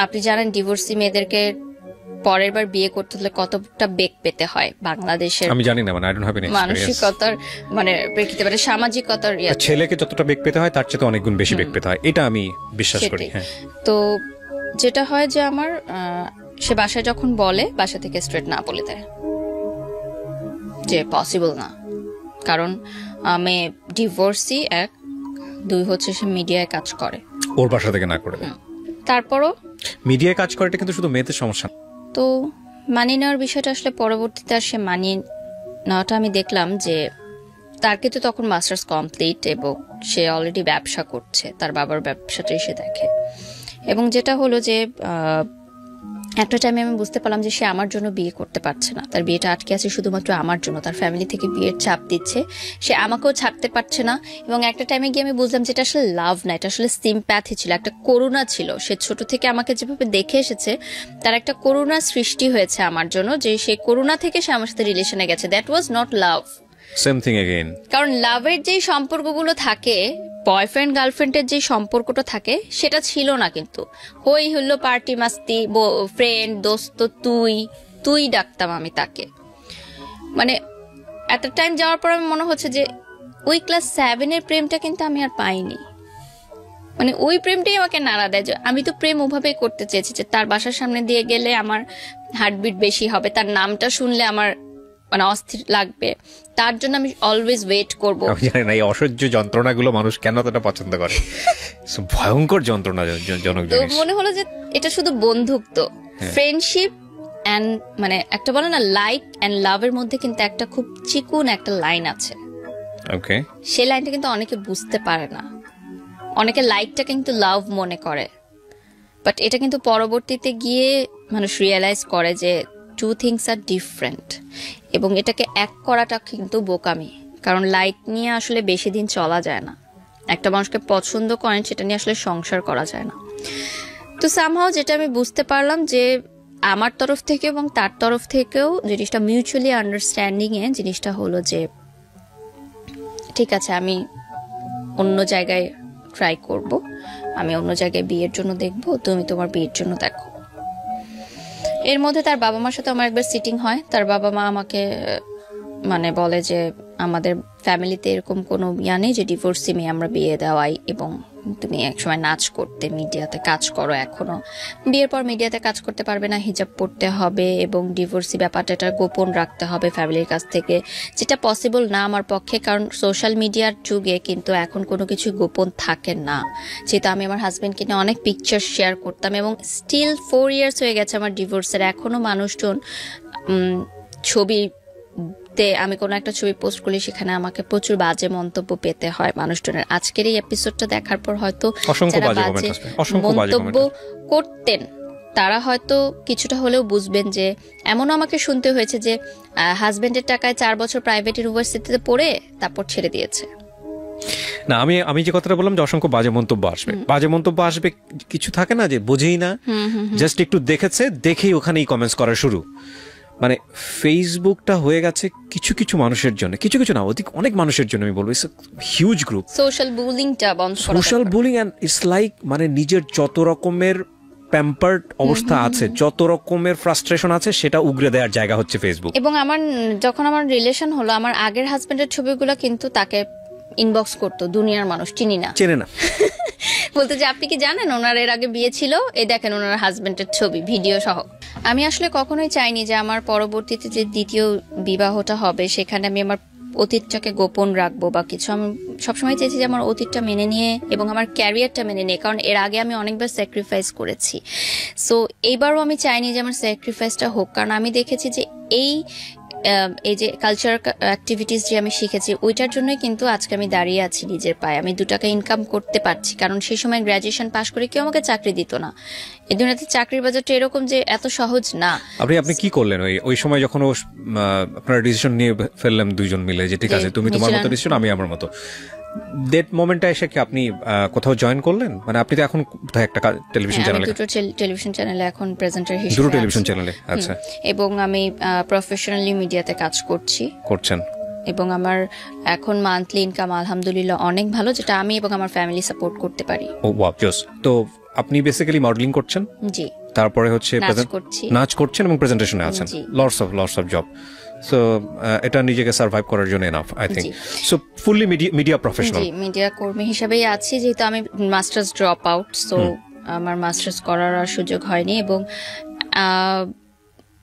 আপনি জানেন ডিভোর্সি মেয়েদেরকে পরের বার বিয়ে করতে হলে কতটা বেগ পেতে হয় বাংলাদেশের, আমি জানি না, মানে আই ডোন্ট হ্যাভ এনি মানসিকতার মানে প্রেক্ষিতে, মানে সামাজিকতার। ছেলেকে যতটা বেগ পেতে হয় তার চেয়ে অনেক গুণ বেশি বেগ পেতে হয়, এটা আমি বিশ্বাস করি। হ্যাঁ, তো যেটা হয় যে আমার সে বাসায় যখন বলে, বাসা থেকে স্ট্রেট না বলে দেয় যে পসিবল না, কারণ আমি ডিভোর্সি, 1, 2 হচ্ছে সে মিডিয়ায় কাজ করে, ওর বাসা থেকে না করে দেয়। তারপরও মিডিয়ায় কাজ করে, এটা কিন্তু শুধু মেয়েদের সমস্যা। তো মানিয়ে নেওয়ার বিষয়টা আসলে পরবর্তীতে আর সে মানিয়ে নেওয়াটা আমি দেখলাম যে তার কিন্তু তখন মাস্টার্স কমপ্লিট এবং সে অলরেডি ব্যবসা করছে, তার বাবার ব্যবসাটাই সে দেখে। এবং যেটা হলো যে একটা টাইমে আমি বুঝতে পারলাম যে সে আমার জন্য বিয়ে করতে পারছে না, তার বিয়েটা আটকে আছে শুধুমাত্র আমার জন্য, তার ফ্যামিলি থেকে বিয়ের চাপ দিচ্ছে, সে আমাকেও ছাড়তে পারছে না। এবং একটা টাইমে গিয়ে আমি বুঝলাম যে এটা আসলে লাভ না, এটা আসলে সিম্প্যাথি ছিল, একটা করুণা ছিল। সে ছোট থেকে আমাকে যেভাবে দেখে এসেছে, তার একটা করুণা সৃষ্টি হয়েছে আমার জন্য, যে সেই করুণা থেকে সে আমার সাথে রিলেশনে গেছে। That was not love. Same thing again. কারণ লাভের যেই সম্পর্কগুলো থাকে, বয়ফ্রেন্ড গার্লফ্রেন্ডের যে সম্পর্কটা থাকে, সেটা ছিল না। কিন্তু হই হলো পার্টি মাস্তি, ফ্রেন্ড দোস্ত, তুই ডাকতাম আমি তাকে। মানে এত টাইম যাওয়ার পর আমি মনে হচ্ছে যে ওই ক্লাস 7-এর প্রেমটা কিন্তু আমি আর পাইনি। মানে ওই প্রেমটাই আমাকে নাড়া দেয়। যে আমি তো প্রেম ওভাবেই করতে চেয়েছি যে তার বাসার সামনে দিয়ে গেলে আমার হার্টবিট বেশি হবে, তার নামটা শুনলে আমার মানে অস্থির লাগবে, তার জন্য আমি অলওয়েজ ওয়েট করবো। আমি জানি না এই অসহ্য যন্ত্রণাগুলো মানুষ কেন এতটা পছন্দ করে। ভয়ঙ্কর যন্ত্রণাজনক তো জিনিস। মনে হলো যে এটা শুধু বন্ধুত্ব, ফ্রেন্ডশিপ এন্ড মানে একটা বলে না লাইক এন্ড লাভের মধ্যে কিন্তু একটা খুব চিকুন একটা লাইন আছে। ওকে, সেই লাইনটা কিন্তু অনেকে বুঝতে পারে না। অনেকে লাইকটা কিন্তু লাভ মনে করে, বাট এটা কিন্তু পরবর্তীতে গিয়ে মানুষ রিয়েলাইজ করে যে টু থিংস আর ডিফারেন্ট। এবং এটাকে এক করাটা কিন্তু বোকামি, কারণ লাইক নিয়ে আসলে বেশি দিন চলা যায় না। একটা মানুষকে পছন্দ করেন, সেটা নিয়ে আসলে সংসার করা যায় না। তো সামহাও যেটা আমি বুঝতে পারলাম যে আমার তরফ থেকে এবং তার তরফ থেকেও জিনিসটা মিউচুয়ালি আন্ডারস্ট্যান্ডিং এ জিনিসটা হলো যে ঠিক আছে, আমি অন্য জায়গায় ট্রাই করব, আমি অন্য জায়গায় বিয়ের জন্য দেখব, তুমি তোমার বিয়ের জন্য দেখো। এর মধ্যে তার বাবা মার সাথে আমার একবার সিটিং হয়। তার বাবা মা আমাকে মানে বলে যে আমাদের ফ্যামিলিতে এরকম কোনো ইয়া নেই যে ডিভোর্সি মেয়ে আমরা বিয়ে দেওয়াই, এবং তুমি একসময় নাচ করতে, মিডিয়াতে কাজ করো, এখনো বিয়ের পর মিডিয়াতে কাজ করতে পারবে না, হিজাব পড়তে হবে এবং ডিভোর্সি ব্যাপারটা এটা গোপন রাখতে হবে ফ্যামিলির কাছ থেকে, যেটা পসিবল না আমার পক্ষে। কারণ সোশ্যাল মিডিয়ার যুগে কিন্তু এখন কোনো কিছু গোপন থাকে না। যেহেতু আমি আমার হাজবেন্ডকে নিয়ে অনেক পিকচার শেয়ার করতাম এবং স্টিল 4 ইয়ার্স হয়ে গেছে আমার ডিভোর্সের, এখনো মানুষজন ছবি আমি কোনো একটা ছবি পোস্ট করলে সেখানে আমাকে প্রচুর বাজে মন্তব্য পেতে হয় মানুষজনের। আজকের এই এপিসোডটা দেখার পর হয়তো যারা বাজে মন্তব্য করতেন তারা হয়তো কিছুটা হলেও বুঝবেন যে এমনও আমাকে শুনতে হয়েছে যে হাজবেন্ডের টাকায় 4 বছর প্রাইভেট ইউনিভার্সিটিতে পড়ে তারপর ছেড়ে দিয়েছে। না, আমি যে কথাটা বললাম যে অসংখ্য বাজে মন্তব্য আসবে, বাজে মন্তব্য আসবে, কিছু থাকে না যে বোঝেই না, জাস্ট একটু দেখেছে, দেখেই ওখানেই কমেন্টস করা শুরু। মানে ফেসবুকটা হয়ে গেছে কিছু কিছু মানুষের জন্য, কিছু কিছু না, অনেক মানুষের জন্য আমি বলবো ইটস হিউজ গ্রুপ। সোশ্যাল বুলিংটা বন্ধ করা, social bullying and it's like মানে নিজের যত রকমের প্যাম্পার্ড অবস্থা আছে, যত রকমের ফ্রাস্ট্রেশন আছে, সেটা উগরে দেওয়ার জায়গা হচ্ছে ফেসবুক। এবং যখন আমার রিলেশন হলো, আমার আগের হাজবেন্ডের ছবিগুলো কিন্তু তাকে ইনবক্স করতো দুনিয়ার মানুষ, চিনি না, চেনে না, বলতে যে আপনি কি জানেন ওনার এর আগে বিয়ে ছিল, এই দেখেন ওনার হাজবেন্ডের ছবি ভিডিও সহ। আমি আসলে কখনোই চাইনি যে আমার পরবর্তীতে যে দ্বিতীয় বিবাহটা হবে সেখানে আমি আমার অতীতটাকে গোপন রাখবো বা কিছু। আমি সবসময় চেয়েছি যে আমার অতীতটা মেনে নিয়ে এবং আমার ক্যারিয়ারটা মেনে নিয়ে, কারণ এর আগে আমি অনেকবার স্যাক্রিফাইস করেছি। সো এইবারও আমি চাইনি যে আমার স্যাক্রিফাইসটা হোক, কারণ আমি দেখেছি যে এই যে কালচারাল অ্যাক্টিভিটিস যে আমি শিখেছি ওইটার জন্যই কিন্তু আজকে আমি দাঁড়িয়ে আছি নিজের পায়ে। আমি 2 টাকা ইনকাম করতে পারছি, কারণ সেই সময় গ্র্যাজুয়েশন পাশ করে কেউ আমাকে চাকরি দিত না। এই দুনিয়াতে চাকরির বাজারটা এরকম যে এত সহজ না। আপনি কি করলেন ওই সময় যখন আপনারা ডিসিশন নিয়ে ফেললেন দুইজন মিলে যে ঠিক আছে তুমি তোমার মতো ডিসিশন, আমি আমার মতো, ডেট মোমেন্টে এসে কি আপনি কোথাও জয়েন করলেন? মানে আপনি তো এখন একটা টেলিভিশন চ্যানেলে, দুটো টেলিভিশন চ্যানেলে এখন প্রেজেন্টার হিসেবে, দুটো টেলিভিশন চ্যানেলে, আচ্ছা, এবং আমি প্রফেশনালি মিডিয়াতে কাজ করছেন এবং আমার এখন মান্থলি ইনকাম আলহামদুলিল্লাহ অনেক ভালো, যেটা আমি এবং আমার ফ্যামিলি সাপোর্ট করতে পারি। ও ওয়াও, জোস। তো আপনি বেসিক্যালি মডেলিং করছেন? জি। তারপরে হচ্ছে নাচ করছেন এবং প্রেজেন্টেশনে আছেন, লটস অফ জব। সো এটা নিজেকে সার্ভাইভ করার জন্য enough, I think. So fully media professional. G, media কর্মী হিসেবেই আছি, যেহেতু আমি মাস্টার্স ড্রপ আউট, সো আমার মাস্টার্স করার আর সুযোগ হয়নি। এবং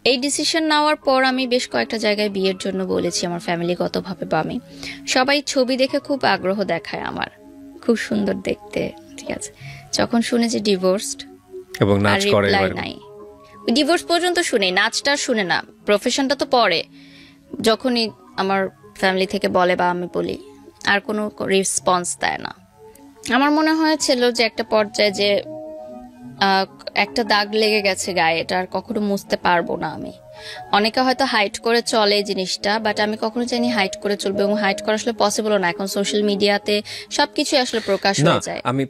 এই ডিসিশন নেওয়ার পর আমি বেশ কয়েকটা জায়গায় বিয়ের জন্য বলেছি আমার ফ্যামিলিগতভাবে, বা আমি সবাই ছবি দেখে খুব আগ্রহ দেখায়, আমার খুব সুন্দর দেখতে, ঠিক আছে। যখন শুনে যে ডিভোর্সড এবং নাচ করে, নাই, ডিভোর্স পর্যন্ত শুনে, নাচটা শুনে না, প্রফেশনটা তো পরে। যখনই আমার ফ্যামিলি থেকে বলে বা আমি বলি, আর কোনো রেসপন্স দেয় না। আমার মনে হয়েছিল যে একটা পর্যায়ে যে একটা দাগ লেগে গেছে গায়ে, এটা আর কখনো মুছতে পারবো না আমি। অনেকে হয়তো হাইড করে চলে জিনিসটা, বাট আমি কখনো চাইনি হাইড করে চলবে, এবং হাইড করা আসলে পসিবল না। এখন সোশ্যাল মিডিয়াতে সবকিছু আসলে প্রকাশ হয়ে যায়। আমি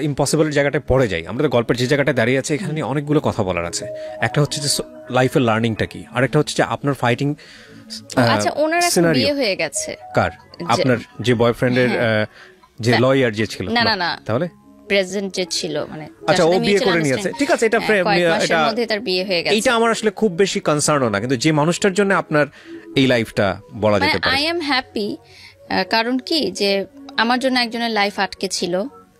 ইম্পসিবল জায়গাটায় পড়ে যাই। আমাদের গল্পের যে জায়গাটায় দাঁড়িয়ে আছে এখানে নিয়ে অনেকগুলো কথা বলার আছে। একটা হচ্ছে যে লাইফের লার্নিংটা কি, আর একটা হচ্ছে যে আপনার ফাইটিং। আচ্ছা, ওনার এখন বিয়ে হয়ে গেছে। কার? আপনার যে বয়ফ্রেন্ডের যে লয়ার যে ছিল? না, তাহলে প্রেজেন্ট যে ছিল, মানে আচ্ছা ও বিয়ে করে নিয়েছে, ঠিক আছে, এটা এটা মধ্যে তার বিয়ে হয়ে গেছে। এটা আমার আসলে খুব বেশি কনসার্নও না, কিন্তু যে মানুষটার জন্য আপনার এই লাইফটা বলা যেতে পারে, আই এম হ্যাপি। কারণ কি যে আমার জন্য একজনের লাইফ আটকে ছিল,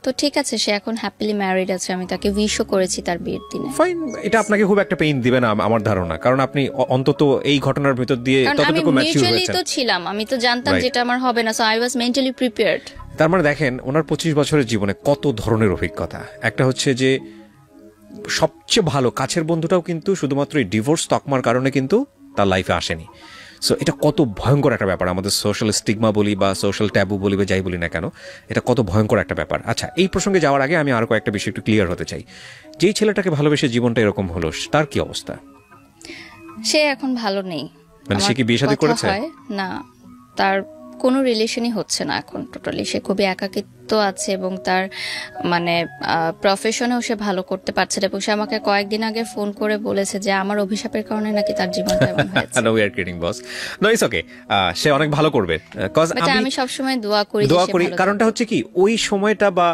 তো ঠিক আছে, সে এখন হ্যাপিলি ম্যারিড আছে। আমি তাকে উইশও করেছি তার বিয়ের দিনে। ফাইন, এটা আপনাকে খুব একটা পেইন দিবে না আমার ধারণা, কারণ আপনি অন্তত এই ঘটনার ভিতর দিয়ে ততটুকু ম্যাচিউর হয়েছেন। তো ছিলাম, আমি তো জানতাম যেটা আমার হবে না, so I was mentally prepared. তার মানে দেখেন ওনার 25 বছরের জীবনে কত ধরনের অভিজ্ঞতা। একটা হচ্ছে যে সবচেয়ে ভালো কাছের বন্ধুটাও কিন্তু শুধুমাত্র এই ডিভোর্স তকমার কারণে কিন্তু তার লাইফে আসেনি। সো এটা কত ভয়ঙ্কর একটা ব্যাপার, আমাদের সোশ্যাল স্টিগমা বলি বা সোশ্যাল ট্যাবু বলি বা যাই বলি না কেন, এটা কত ভয়ঙ্কর একটা ব্যাপার। আচ্ছা, এই প্রসঙ্গে যাওয়ার আগে আমি আরো কয়েকটা বিষয় একটু ক্লিয়ার হতে চাই। যেই ছেলেটাকে ভালোবেসে জীবনটা এরকম হলো, তার কি অবস্থা? সে এখন ভালো নেই। মানে সে কি বিয়ে শাদী করেছে? না, তার কোনো রিলেশনই হচ্ছে না এখন। টোটালি সে খুবই একাকিত্ব আছে, এবং তার মানে প্রফেশনেও সে ভালো করতে পারছে না। এবং সে আমাকে কয়েকদিন আগে ফোন করে বলেছে যে আমার অভিশাপের কারণে নাকি তার জীবনটা এমন হয়েছে। No, we are kidding boss. No, it's okay. সে অনেক ভালো করবে, কজ আমি সবসময় দোয়া করি। কারণটা হচ্ছে কি, ওই সময়টা বা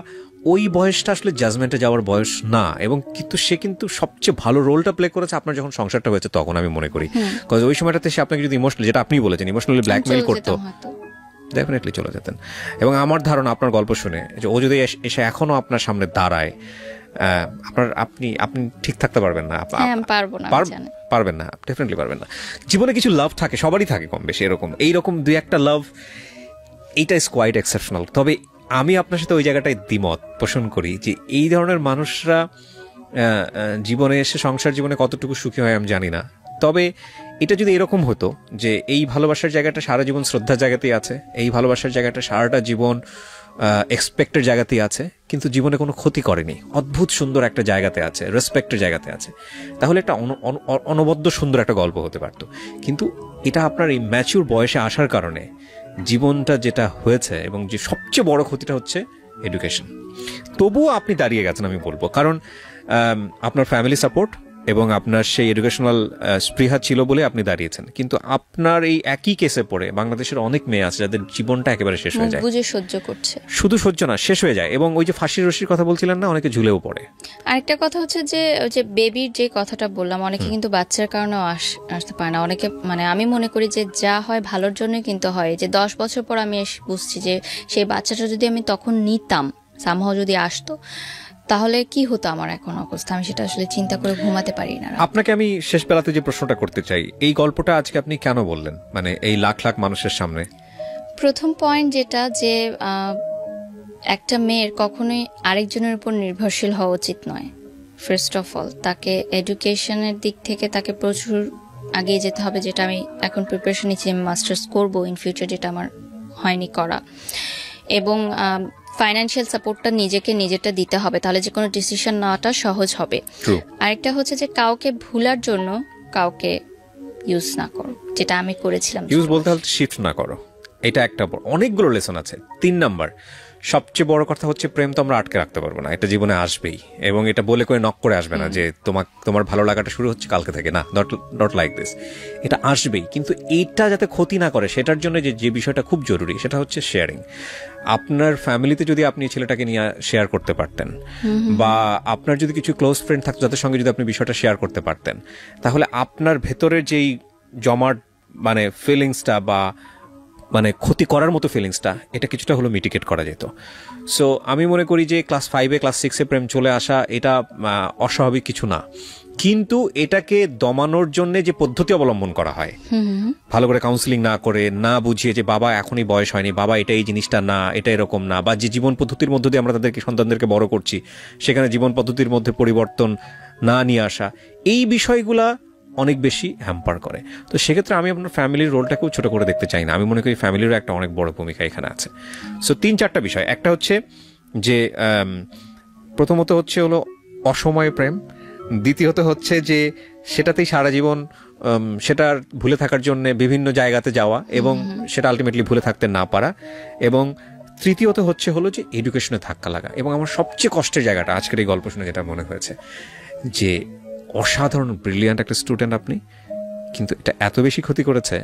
ওই বয়সটা আসলে জাজমেন্টে যাওয়ার বয়স না, এবং কিন্তু সে কিন্তু সবচেয়ে ভালো রোলটা প্লে করেছে আপনার যখন সংসারটা হয়েছে তখন, আমি মনে করি। কজ ওই সময়টাতে সে আপনাকে যদি ইমোশনালি, যেটা আপনি বলেছেন, ইমোশনালি ব্ল্যাকমেইল করতো, ডেফিনেটলি চলে যেতেন। এবং আমার ধারণা আপনার গল্প শুনে যে ও যদি এসে এখনো আপনার সামনে দাঁড়ায়, আপনি ঠিক থাকতে পারবেন না। পারবেন না, ডেফিনেটলি পারবেন না। জীবনে কিছু লাভ থাকে, সবারই থাকে কম বেশি, এইরকম দুই একটা লাভ, এইটা ইজ কোয়াইট এক্সেপশনাল। তবে আমি আপনার সাথে ওই জায়গাটায় দ্বিমত পোষণ করি যে এই ধরনের মানুষরা জীবনে এসে সংসার জীবনে কতটুকু সুখী হয় আমি জানি না। তবে এটা যদি এরকম হতো যে এই ভালোবাসার জায়গাটা সারা জীবন শ্রদ্ধার জায়গাতেই আছে, এই ভালোবাসার জায়গাটা সারাটা জীবন এক্সপেক্টের জায়গাতেই আছে, কিন্তু জীবনে কোনো ক্ষতি করেনি, অদ্ভুত সুন্দর একটা জায়গাতে আছে, রেসপেক্টের জায়গাতে আছে, তাহলে একটা অনবদ্য সুন্দর একটা গল্প হতে পারত। কিন্তু এটা আপনার এই ম্যাচিউর বয়সে আসার কারণে জীবনটা যেটা হয়েছে, এবং যে সবচেয়ে বড় ক্ষতিটা হচ্ছে এডুকেশন। তবুও আপনি দাঁড়িয়ে গেছেন আমি বলবো, কারণ আপনার ফ্যামিলি সাপোর্ট এবং আপনার সেই এডুকেশনাল স্পৃহা ছিল বলে আপনি দাঁড়িয়েছেন। কিন্তু আপনার এই একই কেসে পড়ে বাংলাদেশের অনেক মেয়ে আছে যাদের জীবনটা একেবারে শেষ হয়ে যায়, সহ্য করছে, শুধু সহ্য না, শেষ হয়ে যায়। এবং ওই যে ফাঁসির রশির কথা বলছিলেন না, অনেকে ঝুলেও পড়ে। আরেকটা কথা হচ্ছে যে বেবির যে কথাটা বললাম, অনেকে কিন্তু বাচ্চার কারণেও আসতে পারে না। অনেকে মানে আমি মনে করি যে যা হয় ভালোর জন্য কিন্তু হয়। যে 10 বছর পর আমি বুঝছি যে সেই বাচ্চাটা যদি আমি তখন নিতাম, সামহাও যদি আসতো, তাহলে কি হতো আমার এখন অবস্থা, আমি সেটা আসলে চিন্তা করে ঘুমাতে পারি না। আপনাকে আমি শেষ বেলাতে যে প্রশ্নটা করতে চাই, এই গল্পটা আজকে আপনি কেন বললেন, মানে এই লাখ লাখ মানুষের সামনে? প্রথম পয়েন্ট যেটা, যে একটা মেয়ের কখনোই আরেকজনের উপর নির্ভরশীল হওয়া উচিত নয়। ফার্স্ট অফ অল তাকে এডুকেশনের দিক থেকে তাকে প্রচুর এগিয়ে যেতে হবে, যেটা আমি এখন প্রিপারেশন নিচ্ছি, আমি মাস্টার্স করবো ইন ফিউচার, যেটা আমার হয়নি করা। এবং ফাইন্যান্সিয়াল সাপোর্টটা নিজেরটা দিতে হবে, তাহলে যে কোনো ডিসিশন নেওয়াটা সহজ হবে। আরেকটা হচ্ছে যে কাউকে ভুলার জন্য কাউকে ইউজ না করো, যেটা আমি করেছিলাম। ইউজ বলতে হলে শিফট না করো, এটা একটা অনেকগুলো লেসন আছে। 3 নাম্বার, সবচেয়ে বড় কথা হচ্ছে প্রেম তো আমরা আটকে রাখতে পারবো না, এটা জীবনে আসবেই, এবং এটা বলে করে নক করে আসবে না যে তোমার ভালো লাগাটা শুরু হচ্ছে কালকে থেকে, না, নট লাইক দিস, এটা আসবেই। কিন্তু এইটা যাতে ক্ষতি না করে সেটার জন্য যে বিষয়টা খুব জরুরি সেটা হচ্ছে শেয়ারিং। আপনার ফ্যামিলিতে যদি আপনি ছেলেটাকে নিয়ে শেয়ার করতে পারতেন, বা আপনার যদি কিছু ক্লোজ ফ্রেন্ড থাকতো যাদের সঙ্গে যদি আপনি বিষয়টা শেয়ার করতে পারতেন, তাহলে আপনার ভেতরের যেই জমাট মানে ফিলিংসটা বা মানে ক্ষতি করার মতো ফিলিংসটা, এটা কিছুটা হলো মিটিগেট করা যেত। সো আমি মনে করি যে ক্লাস 5-এ ক্লাস 6-এ প্রেম চলে আসা এটা অস্বাভাবিক কিছু না, কিন্তু এটাকে দমানোর জন্য যে পদ্ধতি অবলম্বন করা হয়, ভালো করে কাউন্সিলিং না করে, না বুঝিয়ে যে বাবা এখনই বয়স হয়নি, বাবা এটা এই জিনিসটা না, এটা এরকম না, বা যে জীবন পদ্ধতির মধ্য দিয়ে আমরা তাদেরকে সন্তানদেরকে বড় করছি সেখানে জীবন পদ্ধতির মধ্যে পরিবর্তন না নিয়ে আসা, এই বিষয়গুলা অনেক বেশি হ্যাম্পার করে। তো সেক্ষেত্রে আমি আপনার ফ্যামিলির রোলটাকেও ছোট করে দেখতে চাই না, আমি মনে করি ফ্যামিলিরও একটা অনেক বড় ভূমিকা এখানে আছে। সো 3-4টা বিষয়, একটা হচ্ছে যে প্রথমত হচ্ছে হলো অসময়ে প্রেম, দ্বিতীয়ত হচ্ছে যে সেটাতেই সারা জীবন সেটার ভুলে থাকার জন্য বিভিন্ন জায়গাতে যাওয়া এবং সেটা আলটিমেটলি ভুলে থাকতে না পারা, এবং তৃতীয়ত হচ্ছে হলো যে এডুকেশনে ধাক্কা লাগা। এবং আমার সবচেয়ে কষ্টের জায়গাটা আজকের এই গল্প শুনে যেটা মনে হয়েছে যে অসাধারণ ব্রিলিয়ান্ট একটা স্টুডেন্ট আপনি, কিন্তু এটা এত বেশি ক্ষতি করেছে,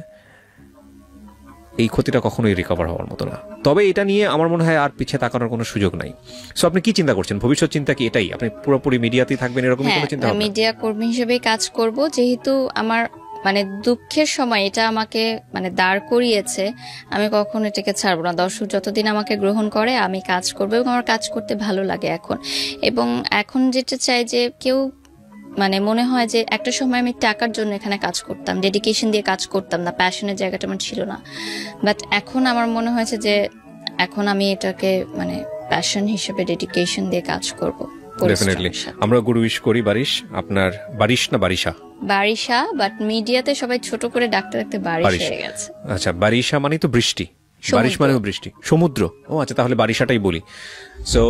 এই ক্ষতিটা কখনোই রিকভার হওয়ার মতো না। তবে এটা নিয়ে আমার মনে হয় আর পিছিয়ে তাকানোর কোনো সুযোগ নাই। সো আপনি কি চিন্তা করছেন, ভবিষ্যৎ চিন্তা কি এটাই, আপনি পুরোপুরি মিডিয়াতেই থাকবেন এরকম কোনো চিন্তা? হ্যাঁ, মিডিয়া কর্মী হিসেবে কাজ করব, যেহেতু আমার মানে দুঃখের সময় এটা আমাকে মানে দাঁড় করিয়েছে, আমি কখনো এটাকে ছাড়বো না। দর্শক যতদিন আমাকে গ্রহণ করে আমি কাজ করবো, এবং আমার কাজ করতে ভালো লাগে এখন। এবং এখন যেটা চাই যে কেউ মানে মনে হয় যে একটা সময় আমি টাকার জন্য এখানে কাজ করতাম, ডেডিকেশন দিয়ে কাজ করতাম না, প্যাশনের জায়গাটা আমার ছিল না। বাট এখন আমার মনে হয়েছে যে এখন আমি এটাকে মানে প্যাশন হিসেবে ডেডিকেশন দিয়ে কাজ করব। ডেফিনেটলি আমরা গুড উইশ করি। বারিশ, আপনার বারিশ না বারিশা? বারিশা, বাট মিডিয়াতে সবাই ছোট করে ডাকতে ডাকতে বারিশ হয়ে গেছে। আচ্ছা, বারিশা মানে তো বৃষ্টি, বারিশ মানেও বৃষ্টি, সমুদ্র। ও আচ্ছা, তাহলে বারিশাটাই বলি। সো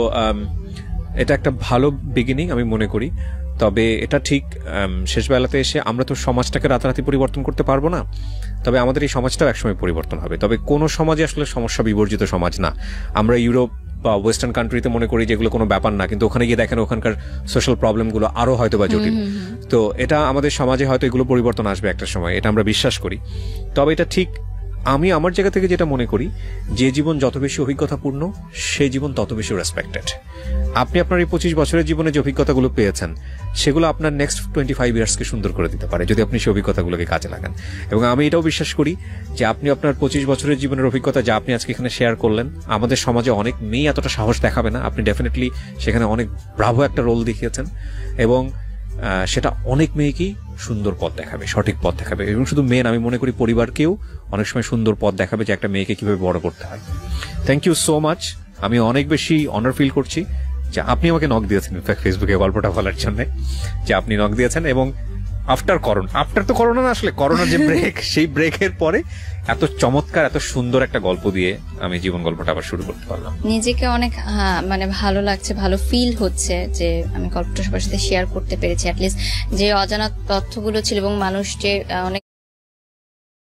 এটা একটা ভালো বিগিনিং আমি মনে করি। তবে এটা ঠিক শেষ বেলাতে এসে আমরা তো সমাজটাকে রাতারাতি পরিবর্তন করতে পারবো না, তবে আমাদের এই সমাজটাও একসময় পরিবর্তন হবে। তবে কোনো সমাজে আসলে সমস্যা বিবর্জিত সমাজ না। আমরা ইউরোপ বা ওয়েস্টার্ন কান্ট্রিতে মনে করি যেগুলো কোনো ব্যাপার না, কিন্তু ওখানে গিয়ে দেখেন ওখানকার সোশ্যাল প্রবলেমগুলো আরো হয়তো বা জটিল। তো এটা আমাদের সমাজে হয়তো এগুলো পরিবর্তন আসবে একটা সময়, এটা আমরা বিশ্বাস করি। তবে এটা ঠিক আমি আমার জায়গা থেকে যেটা মনে করি, যে জীবন যত বেশি অভিজ্ঞতাপূর্ণ সেই জীবন তত বেশি রেসপেক্টেড। আপনি আপনার এই 25 বছরের জীবনে যে অভিজ্ঞতাগুলো পেয়েছেন সেগুলো আপনার নেক্সট 25 ইয়ার্সকে সুন্দর করে দিতে পারে যদি আপনি সেই অভিজ্ঞতাগুলোকে কাজে লাগান। এবং আমি এটাও বিশ্বাস করি যে আপনি আপনার 25 বছরের জীবনের অভিজ্ঞতা যা আপনি আজকে এখানে শেয়ার করলেন, আমাদের সমাজে অনেক মেয়ে এতটা সাহস দেখাবে না, আপনি ডেফিনেটলি সেখানে অনেক ব্রাভো একটা রোল দেখিয়েছেন, এবং সেটা অনেক মেয়েকেই সুন্দর পথ দেখাবে, সঠিক পথ দেখাবে। এবং শুধু মেয়ে, আমি মনে করি পরিবারকেও অনেক সময় সুন্দর পথ দেখাবে যে একটা মেয়েকে কিভাবে বড় করতে হয়। Thank you so much. আমি অনেক বেশি অনার ফিল করছি যে আপনি আমাকে নক দিয়েছেন, ইনফ্যাক্ট ফেসবুকে গল্পটা বলার জন্য, যে আপনি নক দিয়েছেন। এবং আফটার তো করোনা না, আসলে করোনার যে ব্রেক, সেই ব্রেকের পরে এত চমৎকার এত সুন্দর একটা গল্প দিয়ে আমি জীবন গল্পটা আবার শুরু করতে পারলাম। নিজেকে অনেক মানে ভালো লাগছে, ভালো ফিল হচ্ছে যে আমি গল্পটা সবার সাথে শেয়ার করতে পেরেছি। অ্যাটলিস্ট যে অজানা তথ্যগুলো ছিল এবং মানুষ যে অনেক